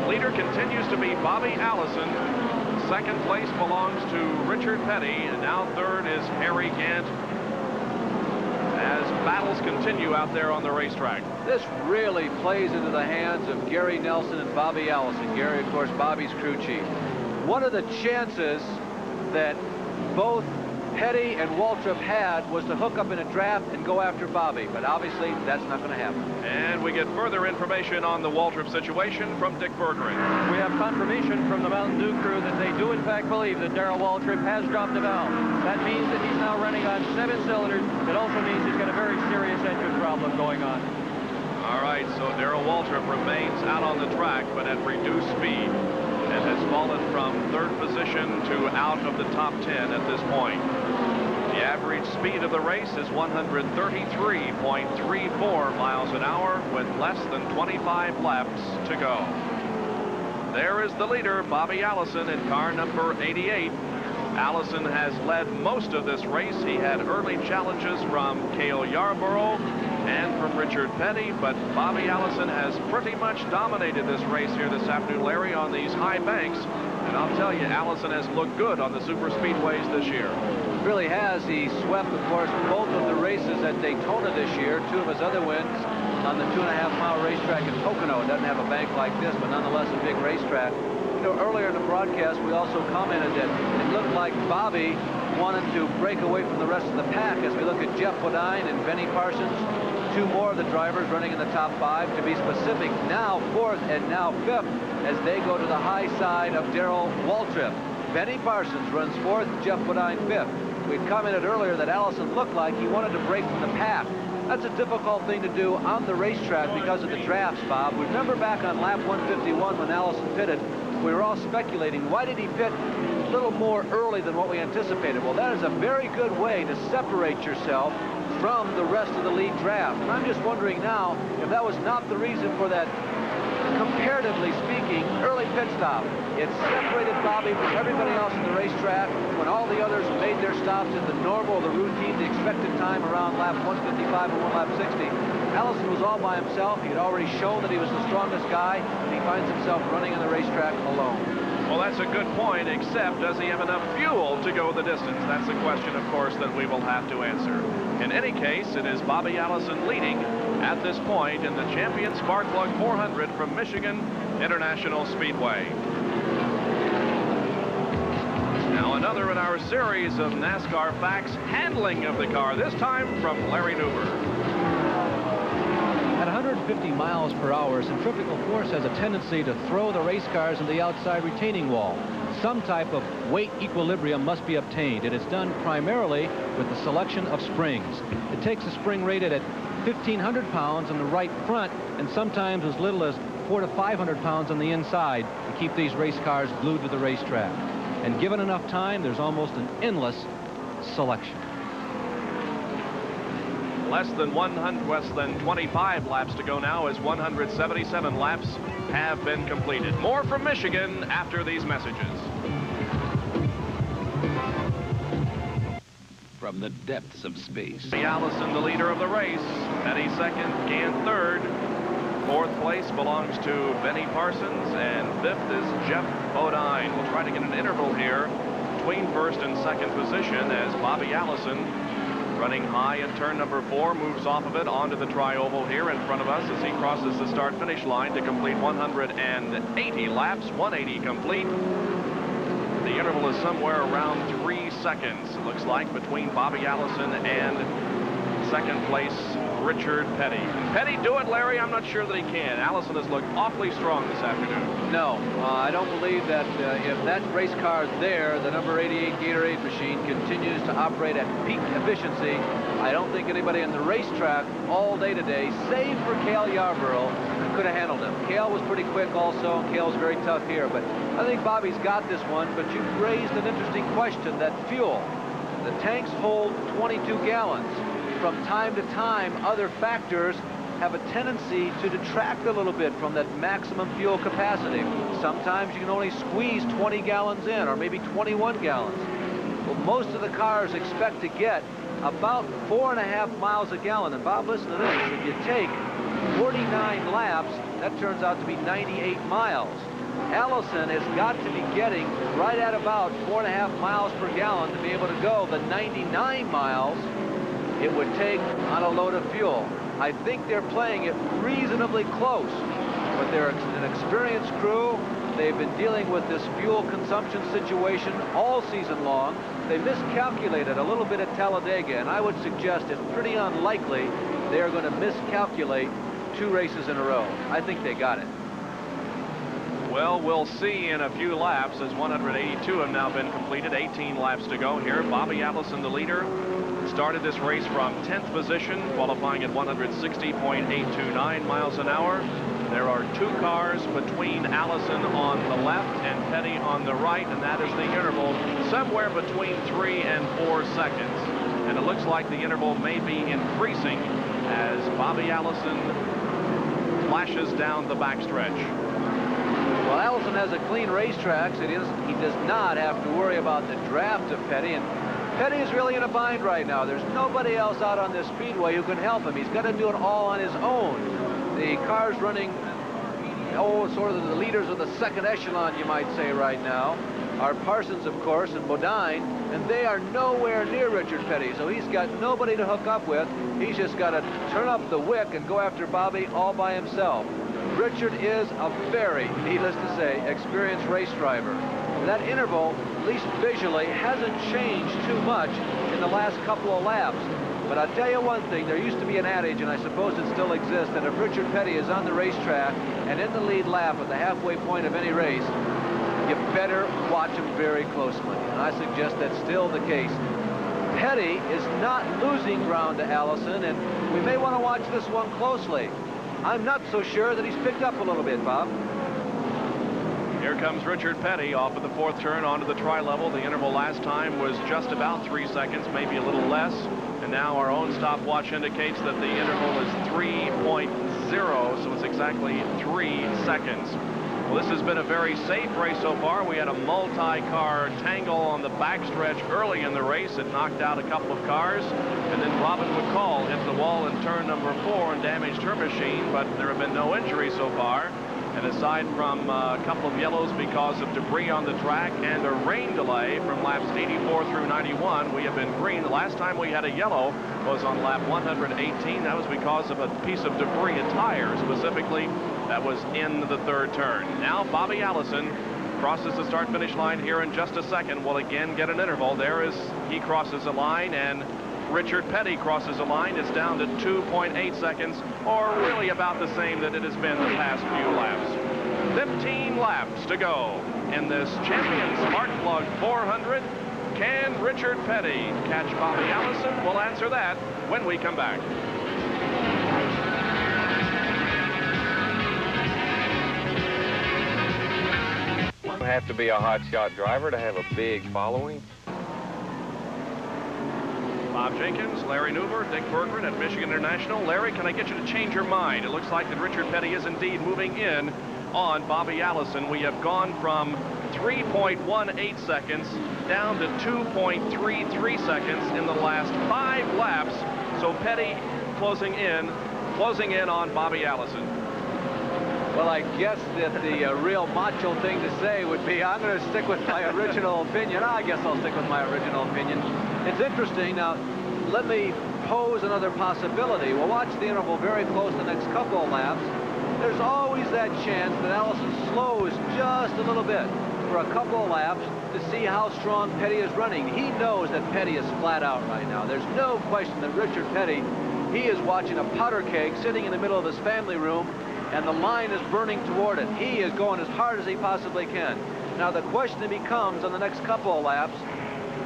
Leader continues to be Bobby Allison. Second place belongs to Richard Petty, and now third is Harry Gant, as battles continue out there on the racetrack. This really plays into the hands of Gary Nelson and Bobby Allison. Gary, of course, Bobby's crew chief. One of the chances that both Petty and Waltrip had was to hook up in a draft and go after Bobby, but obviously that's not going to happen. And we get further information on the Waltrip situation from Dick Berggren. We have confirmation from the Mountain Dew crew that they do in fact believe that Darrell Waltrip has dropped a valve. That means that he's now running on 7 cylinders. It also means he's got a very serious engine problem going on. All right, so Darrell Waltrip remains out on the track, but at reduced speed, and has fallen from third position to out of the top 10 at this point. The average speed of the race is 133.34 miles an hour with less than 25 laps to go. There is the leader, Bobby Allison, in car number 88. Allison has led most of this race. He had early challenges from Cale Yarborough and from Richard Petty, but Bobby Allison has pretty much dominated this race here this afternoon, Larry, on these high banks. And I'll tell you, Allison has looked good on the super speedways this year. He really has. He swept, of course, both of the races at Daytona this year. 2 of his other wins on the 2.5-mile racetrack in Pocono. It doesn't have a bank like this, but nonetheless a big racetrack. You know, earlier in the broadcast, we also commented that it looked like Bobby wanted to break away from the rest of the pack as we look at Jeff Bodine and Benny Parsons. 2 more of the drivers running in the top 5, to be specific, now 4th and now 5th, as they go to the high side of Darrell Waltrip. Benny Parsons runs 4th, Jeff Bodine 5th. We'd commented earlier that Allison looked like he wanted to break from the pack. That's a difficult thing to do on the racetrack because of the drafts, Bob. Remember back on lap 151 when Allison pitted, we were all speculating, why did he pit a little more early than what we anticipated? Well, that is a very good way to separate yourself from the rest of the lead draft. And I'm just wondering now if that was not the reason for that, comparatively speaking, early pit stop. It separated Bobby from everybody else in the racetrack when all the others made their stops at the normal, the routine, the expected time around lap 155 and lap 60. Allison was all by himself. He had already shown that he was the strongest guy, and he finds himself running on the racetrack alone. Well, that's a good point, except does he have enough fuel to go the distance? That's a question, of course, that we will have to answer. In any case, it is Bobby Allison leading at this point in the Champion Sparkplug 400 from Michigan International Speedway. Now another in our series of NASCAR facts, handling of the car, this time from Larry Newberg. At 150 miles per hour, centrifugal force has a tendency to throw the race cars in the outside retaining wall. Some type of weight equilibrium must be obtained. It is done primarily with the selection of springs. It takes a spring rated at 1,500 pounds on the right front and sometimes as little as 400 to 500 pounds on the inside to keep these race cars glued to the racetrack. And given enough time, there's almost an endless selection. Less than 25 laps to go now, as 177 laps have been completed. More from Michigan after these messages. From the depths of space. Allison, the leader of the race. Petty second, Gant third. 4th place belongs to Benny Parsons, and 5th is Jeff Bodine. We'll try to get an interval here between 1st and 2nd position as Bobby Allison, running high in turn number 4, moves off of it onto the tri-oval here in front of us as he crosses the start-finish line to complete 180 laps, 180 complete. The interval is somewhere around 3 seconds, it looks like, between Bobby Allison and 2nd place Richard Petty. Can Petty do it, Larry? I'm not sure that he can. Allison has looked awfully strong this afternoon. No, I don't believe that if that race car is there, the number 88 Gatorade machine continues to operate at peak efficiency. I don't think anybody on the racetrack all day today, save for Cale Yarborough, could have handled him. Cale was pretty quick also, and Cale's very tough here, but I think Bobby's got this one. But you've raised an interesting question, that fuel. The tanks hold 22 gallons. From time to time, other factors have a tendency to detract a little bit from that maximum fuel capacity. Sometimes you can only squeeze 20 gallons in, or maybe 21 gallons. Well, most of the cars expect to get about 4.5 miles a gallon. And Bob, listen to this. If you take 49 laps, that turns out to be 98 miles. Allison has got to be getting right at about 4.5 miles per gallon to be able to go the 99 miles it would take on a load of fuel. I think they're playing it reasonably close, but they're an experienced crew. They've been dealing with this fuel consumption situation all season long. They miscalculated a little bit at Talladega, and I would suggest it's pretty unlikely they're going to miscalculate 2 races in a row. I think they got it. Well, we'll see in a few laps, as 182 have now been completed. 18 laps to go here. Bobby Allison, the leader, started this race from 10th position, qualifying at 160.829 miles an hour. There are 2 cars between Allison on the left and Petty on the right, and that is the interval somewhere between 3 and 4 seconds. And it looks like the interval may be increasing as Bobby Allison flashes down the backstretch. Well, Allison has a clean racetrack, so he does not have to worry about the draft of Petty. And Petty is really in a bind right now. There's nobody else out on this speedway who can help him. He's got to do it all on his own. The car's running, sort of the leaders of the second echelon, you might say, right now, are Parsons, of course, and Bodine, and they are nowhere near Richard Petty, so he's got nobody to hook up with. He's just got to turn up the wick and go after Bobby all by himself. Richard is a very, needless to say, experienced race driver. That interval, at least visually, hasn't changed too much in the last couple of laps. But I'll tell you one thing, there used to be an adage, and I suppose it still exists, that if Richard Petty is on the racetrack and in the lead lap at the halfway point of any race, you better watch him very closely. And I suggest that's still the case. Petty is not losing ground to Allison, and we may want to watch this one closely. I'm not so sure that he's picked up a little bit, Bob. Here comes Richard Petty off of the 4th turn onto the tri-level. The interval last time was just about 3 seconds, maybe a little less. And now our own stopwatch indicates that the interval is 3.0, so it's exactly 3 seconds. Well, this has been a very safe race so far. We had a multi-car tangle on the backstretch early in the race. It knocked out a couple of cars, and then Robin McCall hit the wall in turn number 4 and damaged her machine, but there have been no injuries so far. And aside from a couple of yellows because of debris on the track and a rain delay from laps 84 through 91, we have been green. The last time we had a yellow was on lap 118. That was because of a piece of debris, a tire specifically, that was in the 3rd turn. Now Bobby Allison crosses the start-finish line here in just a second. We'll again get an interval. There is, he crosses a line, and Richard Petty crosses a line. It's down to 2.8 seconds, or really about the same that it has been the past few laps. 15 laps to go in this Champion Spark Plug 400. Can Richard Petty catch Bobby Allison? We'll answer that when we come back. You have to be a hotshot driver to have a big following. Bob Jenkins, Larry Newber, Dick Berggren at Michigan International. Larry, can I get you to change your mind? It looks like that Richard Petty is indeed moving in on Bobby Allison. We have gone from 3.18 seconds down to 2.33 seconds in the last 5 laps. So Petty closing in on Bobby Allison. Well, I guess that the real macho thing to say would be, I'm going to stick with my original opinion. I guess I'll stick with my original opinion. It's interesting. Now, let me pose another possibility. We'll watch the interval very close the next couple of laps. There's always that chance that Allison slows just a little bit for a couple of laps to see how strong Petty is running. He knows that Petty is flat out right now. There's no question that Richard Petty He is watching a powder keg sitting in the middle of his family room, and the line is burning toward it. He is going as hard as he possibly can. Now the question becomes on the next couple of laps,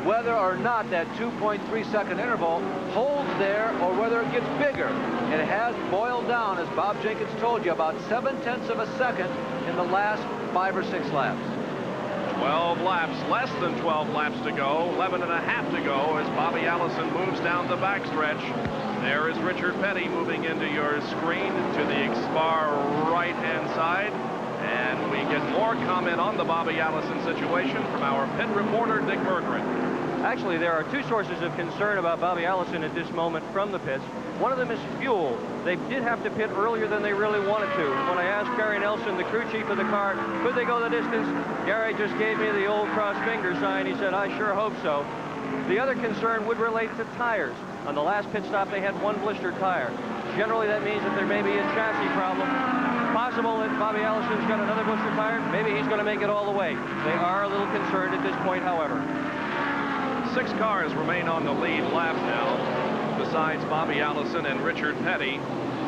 whether or not that 2.3-second interval holds there or whether it gets bigger. It has boiled down, as Bob Jenkins told you, about 0.7 of a second in the last 5 or 6 laps. 12 laps, less than 12 laps to go, 11.5 to go as Bobby Allison moves down the backstretch. There is Richard Petty moving into your screen to the far right-hand side. And we get more comment on the Bobby Allison situation from our pit reporter, Dick Berggren. Actually, there are 2 sources of concern about Bobby Allison at this moment from the pits. One of them is fuel. They did have to pit earlier than they really wanted to. When I asked Gary Nelson, the crew chief of the car, could they go the distance, Gary just gave me the old cross finger sign. He said, I sure hope so. The other concern would relate to tires. On the last pit stop, they had 1 blistered tire. Generally, that means that there may be a chassis problem. Possible that Bobby Allison's got another blistered tire. Maybe he's going to make it all the way. They are a little concerned at this point, however. 6 cars remain on the lead lap now, besides Bobby Allison and Richard Petty.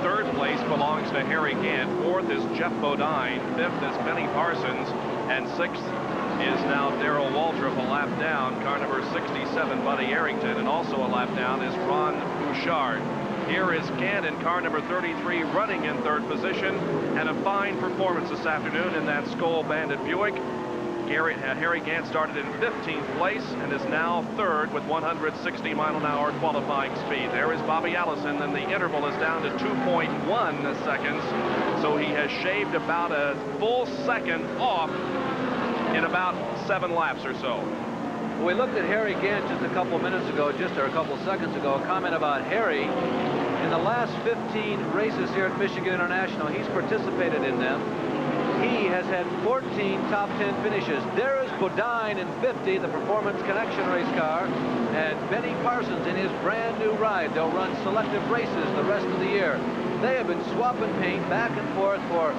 3rd place belongs to Harry Gant. 4th is Jeff Bodine. 5th is Benny Parsons. And 6th is now Darrell Waltrip, a lap down. Car number 67, Buddy Arrington. And also a lap down is Ron Bouchard. Here is Gant in car number 33 running in 3rd position, and a fine performance this afternoon in that Skoal Bandit Buick. Harry Gant started in 15th place and is now 3rd with 160-mile-an-hour qualifying speed. There is Bobby Allison, and the interval is down to 2.1 seconds, so he has shaved about a full second off in about 7 laps or so. We looked at Harry Gant just a couple minutes ago, or a couple seconds ago, a comment about Harry. In the last 15 races here at Michigan International, he's participated in them. He has had 14 top 10 finishes. There is Bodine in 50, the Performance Connection race car, and Benny Parsons in his brand new ride. They'll run selective races the rest of the year. They have been swapping paint back and forth for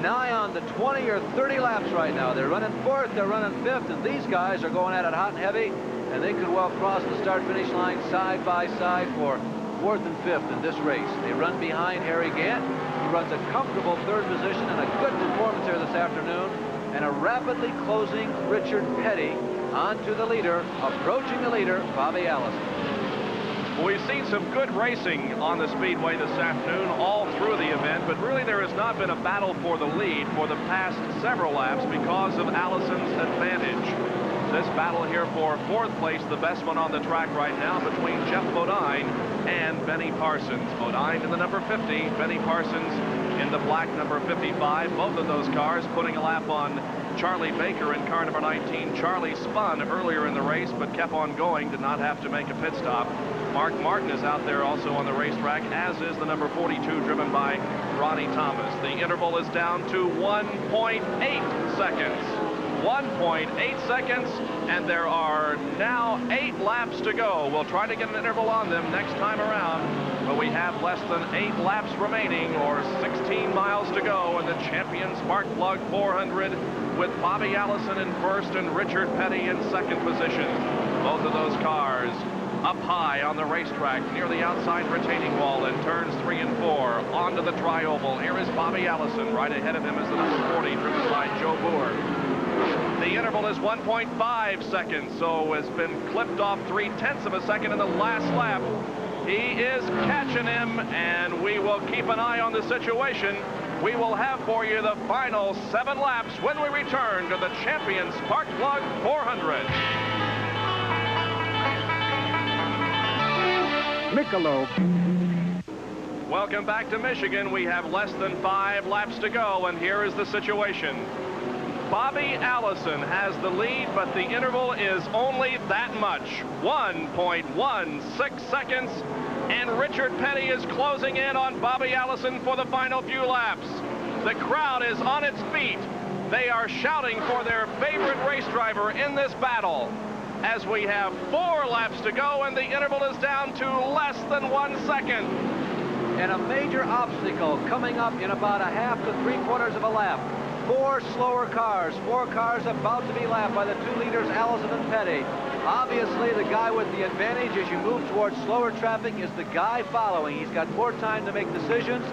nigh on the 20 or 30 laps right now. They're running 4th, they're running 5th, and these guys are going at it hot and heavy, and they could well cross the start-finish line side by side for 4th and 5th in this race. They run behind Harry Gant. He runs a comfortable 3rd position and a good performance here this afternoon, and a rapidly closing Richard Petty onto the leader, approaching the leader, Bobby Allison. We've seen some good racing on the Speedway this afternoon all through the event, but really there has not been a battle for the lead for the past several laps because of Allison's advantage. This battle here for 4th place, the best one on the track right now, between Jeff Bodine and Benny Parsons. Bodine in the number 50, Benny Parsons in the black number 55. Both of those cars putting a lap on Charlie Baker in car number 19. Charlie spun earlier in the race, but kept on going, did not have to make a pit stop. Mark Martin is out there also on the racetrack, as is the number 42, driven by Ronnie Thomas. The interval is down to 1.8 seconds. 1.8 seconds, and there are now 8 laps to go. We'll try to get an interval on them next time around, but we have less than 8 laps remaining, or 16 miles to go in the champion Spark Plug 400, with Bobby Allison in 1st and Richard Petty in 2nd position. Both of those cars up high on the racetrack near the outside retaining wall in turns 3 and 4 onto the tri-oval. Here is Bobby Allison. Right ahead of him is the number 40, driven by Joe Boer. The interval is 1.5 seconds, so has been clipped off 0.3 of a second in the last lap. He is catching him, and we will keep an eye on the situation. We will have for you the final 7 laps when we return to the champion Spark Plug 400. Michelob. Welcome back to Michigan. We have less than 5 laps to go, and here is the situation. Bobby Allison has the lead, but the interval is only that much, 1.16 seconds, and Richard Petty is closing in on Bobby Allison for the final few laps. The crowd is on its feet. They are shouting for their favorite race driver in this battle, as we have 4 laps to go, and the interval is down to less than 1 second. And a major obstacle coming up in about a half to 3/4 of a lap. 4 slower cars, 4 cars about to be lapped by the 2 leaders, Allison and Petty. Obviously, the guy with the advantage as you move towards slower traffic is the guy following. He's got more time to make decisions.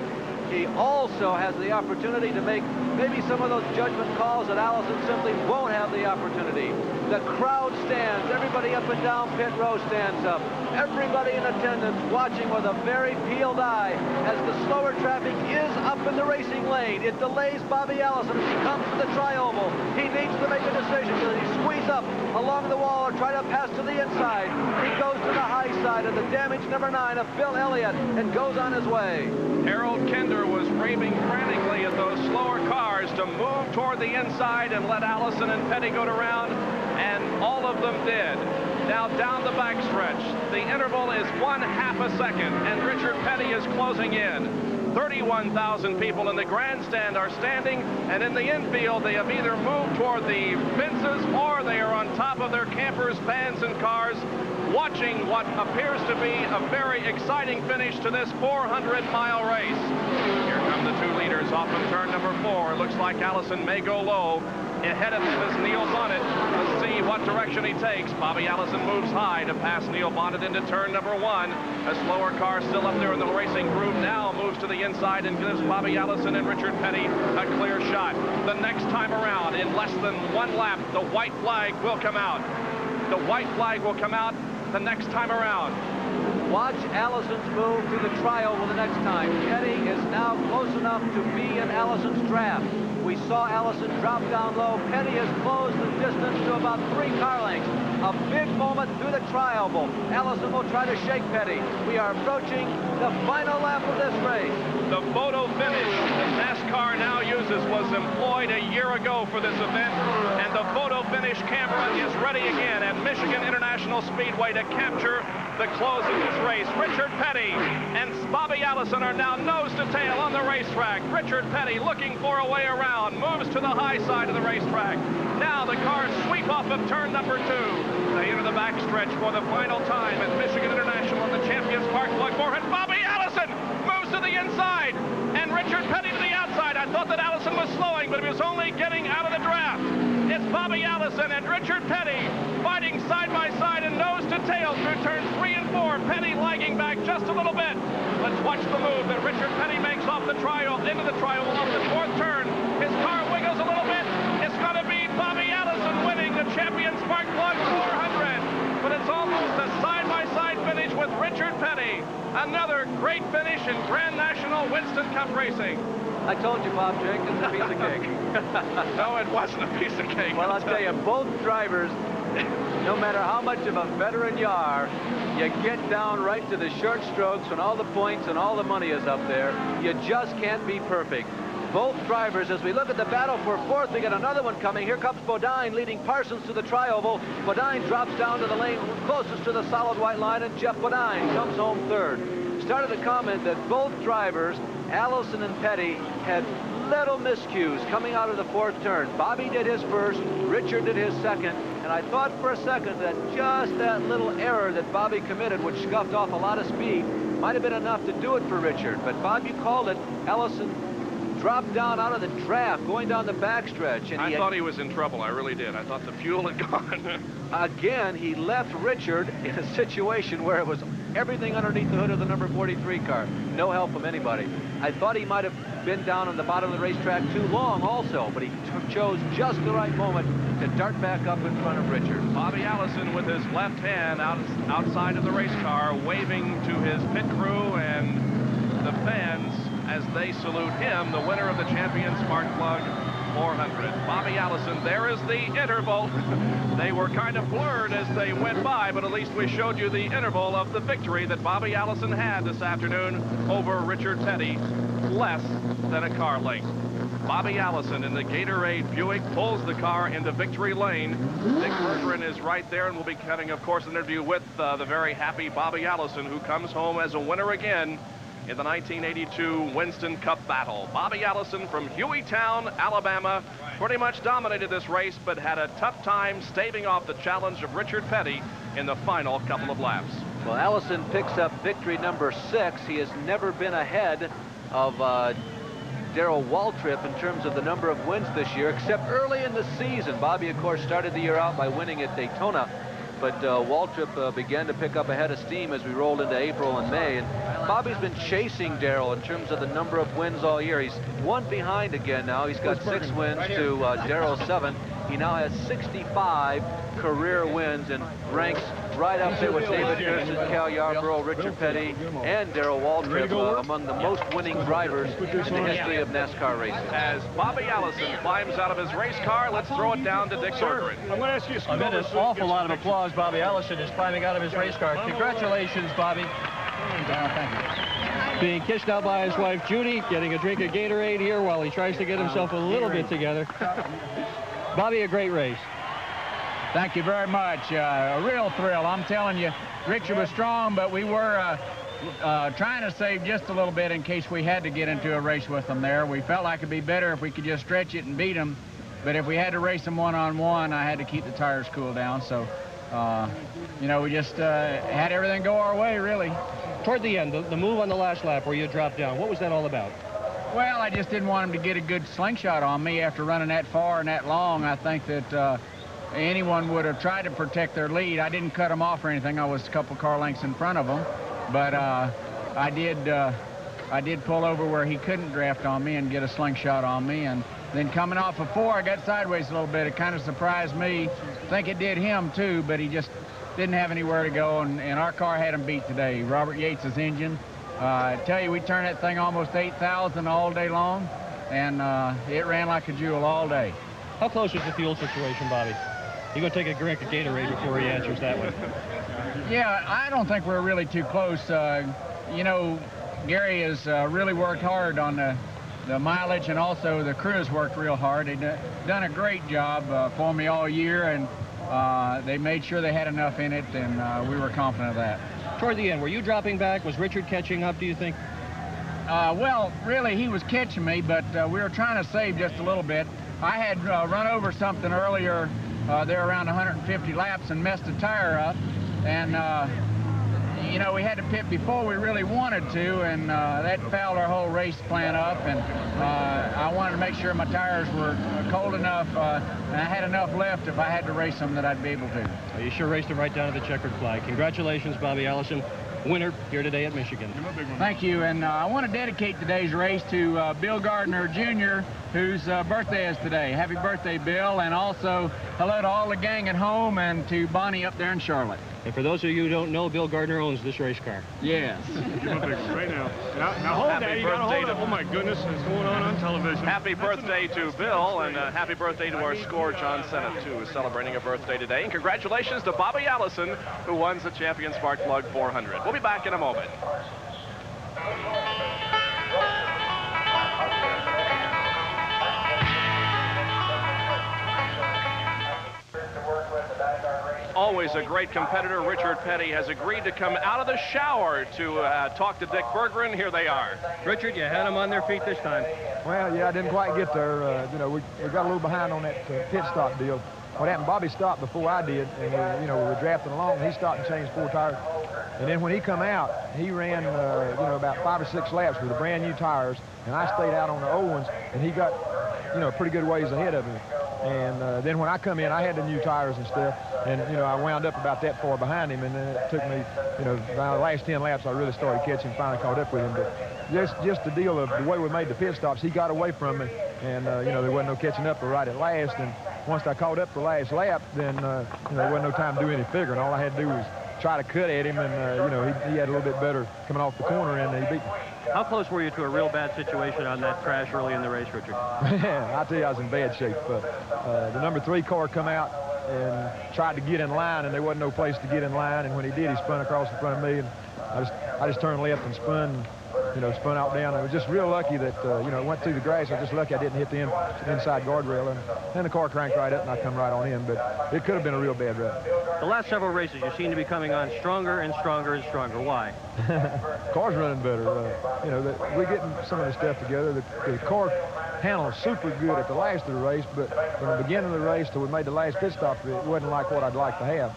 He also has the opportunity to make maybe some of those judgment calls that Allison simply won't have the opportunity. The crowd stands. Everybody up and down pit row stands up. Everybody in attendance watching with a very peeled eye as the slower traffic is up in the racing lane. It delays Bobby Allison as he comes to the tri-oval. He needs to make a decision. Does he squeeze up along the wall or try to pass to the inside? He goes to the high side of the damaged number 9 of Bill Elliott and goes on his way. Harold Kinder was raving frantically at those slower cars to move toward the inside and let Allison and Petty go around, and all of them did. Now down the backstretch, the interval is 1/2 a second, and Richard Petty is closing in. 31,000 people in the grandstand are standing, and in the infield they have either moved toward the fences or they are on top of their campers, vans, and cars, watching what appears to be a very exciting finish to this 400-mile race. Here come the 2 leaders off of turn number 4. It looks like Allison may go low. Ahead of him is Neil Bonnet. Let's see what direction he takes. Bobby Allison moves high to pass Neil Bonnet into turn number 1. A slower car still up there in the racing group now moves to the inside and gives Bobby Allison and Richard Petty a clear shot. The next time around, in less than 1 lap, the white flag will come out. The white flag will come out the next time around. Watch Allison's move to the tri-oval the next time. Petty is now close enough to be in Allison's draft. We saw Allison drop down low. Petty has closed the distance to about 3 car lengths. A big moment through the tri-oval. Allison will try to shake Petty. We are approaching the final lap of this race. The photo finish that NASCAR now uses was employed a year ago for this event, and the photo finish camera is ready again at Michigan International Speedway to capture the close of this race. Richard Petty and Bobby Allison are now nose to tail on the racetrack. Richard Petty, looking for a way around, moves to the high side of the racetrack. Now the cars sweep off of turn number 2. They enter the backstretch for the final time at Michigan International in the Champions Park Plug 4. And Bobby Allison moves to the inside, and Richard Petty to the outside. I thought that Allison was slowing, but he was only getting out of the draft. It's Bobby Allison and Richard Petty fighting side by side and nose to tail through turns 3 and 4. Petty lagging back just a little bit. Let's watch the move that Richard Petty makes off the tri-oval, into the tri-oval off the 4th turn. His car wiggles a little bit. It's going to be Bobby Allison winning the Champion Spark Plug 400. But it's almost a side-by-side finish with Richard Petty. Another great finish in Grand National Winston Cup racing. I told you, Bob Jenkins, a piece of cake. No, it wasn't a piece of cake. Well, I'll tell you, both drivers, no matter how much of a veteran you are, you get down right to the short strokes when all the points and all the money is up there. You just can't be perfect. Both drivers, as we look at the battle for 4th, we got another one coming. Here comes Bodine leading Parsons to the tri-oval. Bodine drops down to the lane closest to the solid white line, and Jeff Bodine comes home 3rd. Started to comment that both drivers, Allison and Petty, had little miscues coming out of the 4th turn. Bobby did his first, Richard did his second, and I thought for a second that just that little error that Bobby committed, which scuffed off a lot of speed, might have been enough to do it for Richard. But Bob, you called it. Allison dropped down out of the draft, going down the backstretch. And I thought he was in trouble. I really did. I thought the fuel had gone. Again, he left Richard in a situation where it was everything underneath the hood of the number 43 car. No help from anybody. I thought he might have been down on the bottom of the racetrack too long also, but he chose just the right moment to dart back up in front of Richard. Bobby Allison with his left hand outside of the race car, waving to his pit crew and the fans as they salute him, the winner of the Champion Spark Plug 400. Bobby Allison, there is the interval. They were kind of blurred as they went by, but at least we showed you the interval of the victory that Bobby Allison had this afternoon over Richard Petty, less than a car length. Bobby Allison in the Gatorade Buick pulls the car into victory lane. Dick Bergeron is right there, and we'll be having, of course, an interview with the very happy Bobby Allison, who comes home as a winner again in the 1982 Winston Cup battle. Bobby Allison from Hueytown, Alabama, pretty much dominated this race, but had a tough time staving off the challenge of Richard Petty in the final couple of laps. Well, Allison picks up victory number 6. He has never been ahead of Darrell Waltrip in terms of the number of wins this year, except early in the season. Bobby, of course, started the year out by winning at Daytona. but Waltrip began to pick up a head of steam as we rolled into April and May. And Bobby's been chasing Darrell in terms of the number of wins all year. He's one behind again now. He's got 6 wins to Darrell's 7. He now has 65 career wins and ranks right up there with David Pearson, Cal Yarborough, Richard Petty, and Darrell Waltrip among the most winning drivers in the history of NASCAR racing. As Bobby Allison climbs out of his race car, let's throw it down to Dick Berggren. I'm going to ask you amid an awful lot of applause, Bobby Allison is climbing out of his race car. Congratulations, Bobby. Thank you. Being kissed out by his wife, Judy, getting a drink of Gatorade here while he tries to get himself a little bit together. Bobby, a great race. Thank you very much. A real thrill. I'm telling you, Richard was strong, but we were trying to save just a little bit in case we had to get into a race with them there. We felt like it'd be better if we could just stretch it and beat them. But if we had to race them one-on-one, I had to keep the tires cooled down. So, you know, we just had everything go our way, really. Toward the end, the move on the last lap where you dropped down, what was that all about? Well, I just didn't want him to get a good slingshot on me after running that far and that long. I think that anyone would have tried to protect their lead. I didn't cut them off or anything. I was a couple car lengths in front of them. But I did pull over where he couldn't draft on me and get a slingshot on me. And then coming off of 4, I got sideways a little bit. It kind of surprised me. I think it did him, too, but he just didn't have anywhere to go. And our car had him beat today. Robert Yates's engine. I tell you, we turned that thing almost 8,000 all day long, and it ran like a jewel all day. How close is the fuel situation, Bobby? You're going to take a drink of Gatorade before he answers that one. Yeah, I don't think we're really too close. You know, Gary has really worked hard on the mileage, and also the crew has worked real hard. They've done a great job for me all year, and they made sure they had enough in it, and we were confident of that. Toward the end, were you dropping back? Was Richard catching up, do you think? Well, really, he was catching me, but we were trying to save just a little bit. I had run over something earlier there around 150 laps and messed a tire up, and you know, we had to pit before we really wanted to, and that fouled our whole race plan up, and I wanted to make sure my tires were cold enough, and I had enough left if I had to race them that I'd be able to. Well, you sure raced them right down to the checkered flag. Congratulations, Bobby Allison, winner here today at Michigan. Thank you, and I want to dedicate today's race to Bill Gardner, Jr., whose birthday is today. Happy birthday, Bill, and also hello to all the gang at home and to Bonnie up there in Charlotte. And for those of you who don't know, Bill Gardner owns this race car. Yes. Right now. Now hold that. You gotta hold it. Oh my goodness, it's going on television. Happy birthday to Bill, and happy birthday to our score, John Sennett, too, who's celebrating a birthday today. And congratulations to Bobby Allison, who won the Champion Spark Plug 400. We'll be back in a moment. Always a great competitor, Richard Petty has agreed to come out of the shower to talk to Dick Berggren. Here they are. Richard, you had them on their feet this time. Well, yeah, I didn't quite get there. You know, we got a little behind on that pit stop deal. What happened, Bobby stopped before I did, and we were drafting along, and he stopped and changed 4 tires. And then when he come out, he ran, about 5 or 6 laps with the brand new tires, and I stayed out on the old ones, and he got, pretty good ways ahead of me. And then when I come in, I had the new tires and stuff, and, I wound up about that far behind him, and then it took me, about the last 10 laps, I really started catching, finally caught up with him. But just the deal of the way we made the pit stops, he got away from me, and, there wasn't no catching up right at last, and once I caught up the last lap, then, there wasn't no time to do any figuring. All I had to do was try to cut at him, and, he had a little bit better coming off the corner, and he beat me. How close were you to a real bad situation on that crash early in the race, Richard? Yeah, I tell you, I was in bad shape. But the number 3 car come out and tried to get in line, and there wasn't no place to get in line. And when he did, he spun across in front of me, and I just turned left and spun, spun out down. I was just real lucky that, it went through the grass. I was just lucky I didn't hit the inside guardrail. And then the car cranked right up, and I come right on in. But it could have been a real bad wreck. The last several races, you seem to be coming on stronger and stronger and stronger. Why? Car's running better. We're getting some of the stuff together. The car handled super good at the last of the race, but from the beginning of the race till we made the last pit stop, it wasn't like what I'd like to have.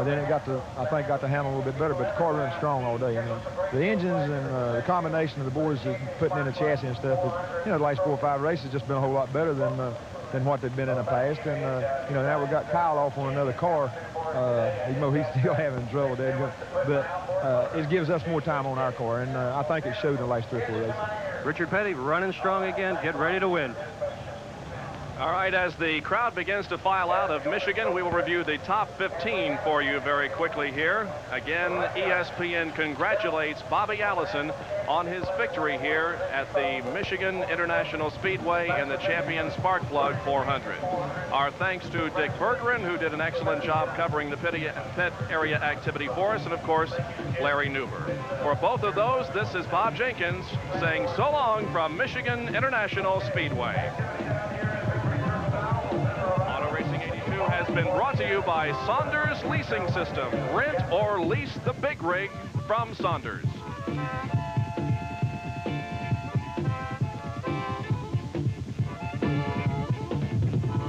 Then it got to handle a little bit better, but the car runs strong all day. The engines and the combination of the boards putting in the chassis and stuff, the last 4 or 5 races just been a whole lot better than than what they've been in the past. And, you know, now we've got Kyle off on another car, even though he's still having trouble there. But it gives us more time on our car, and I think it showed in the last 3 or 4 races. Richard Petty running strong again, get ready to win. All right, as the crowd begins to file out of Michigan, we will review the top 15 for you very quickly here. Again, ESPN congratulates Bobby Allison on his victory here at the Michigan International Speedway in the Champion Sparkplug 400. Our thanks to Dick Bergeron, who did an excellent job covering the pit area activity for us, and of course, Larry Newber. For both of those, this is Bob Jenkins saying so long from Michigan International Speedway. Has been brought to you by Saunders Leasing System. Rent or lease the big rig from Saunders.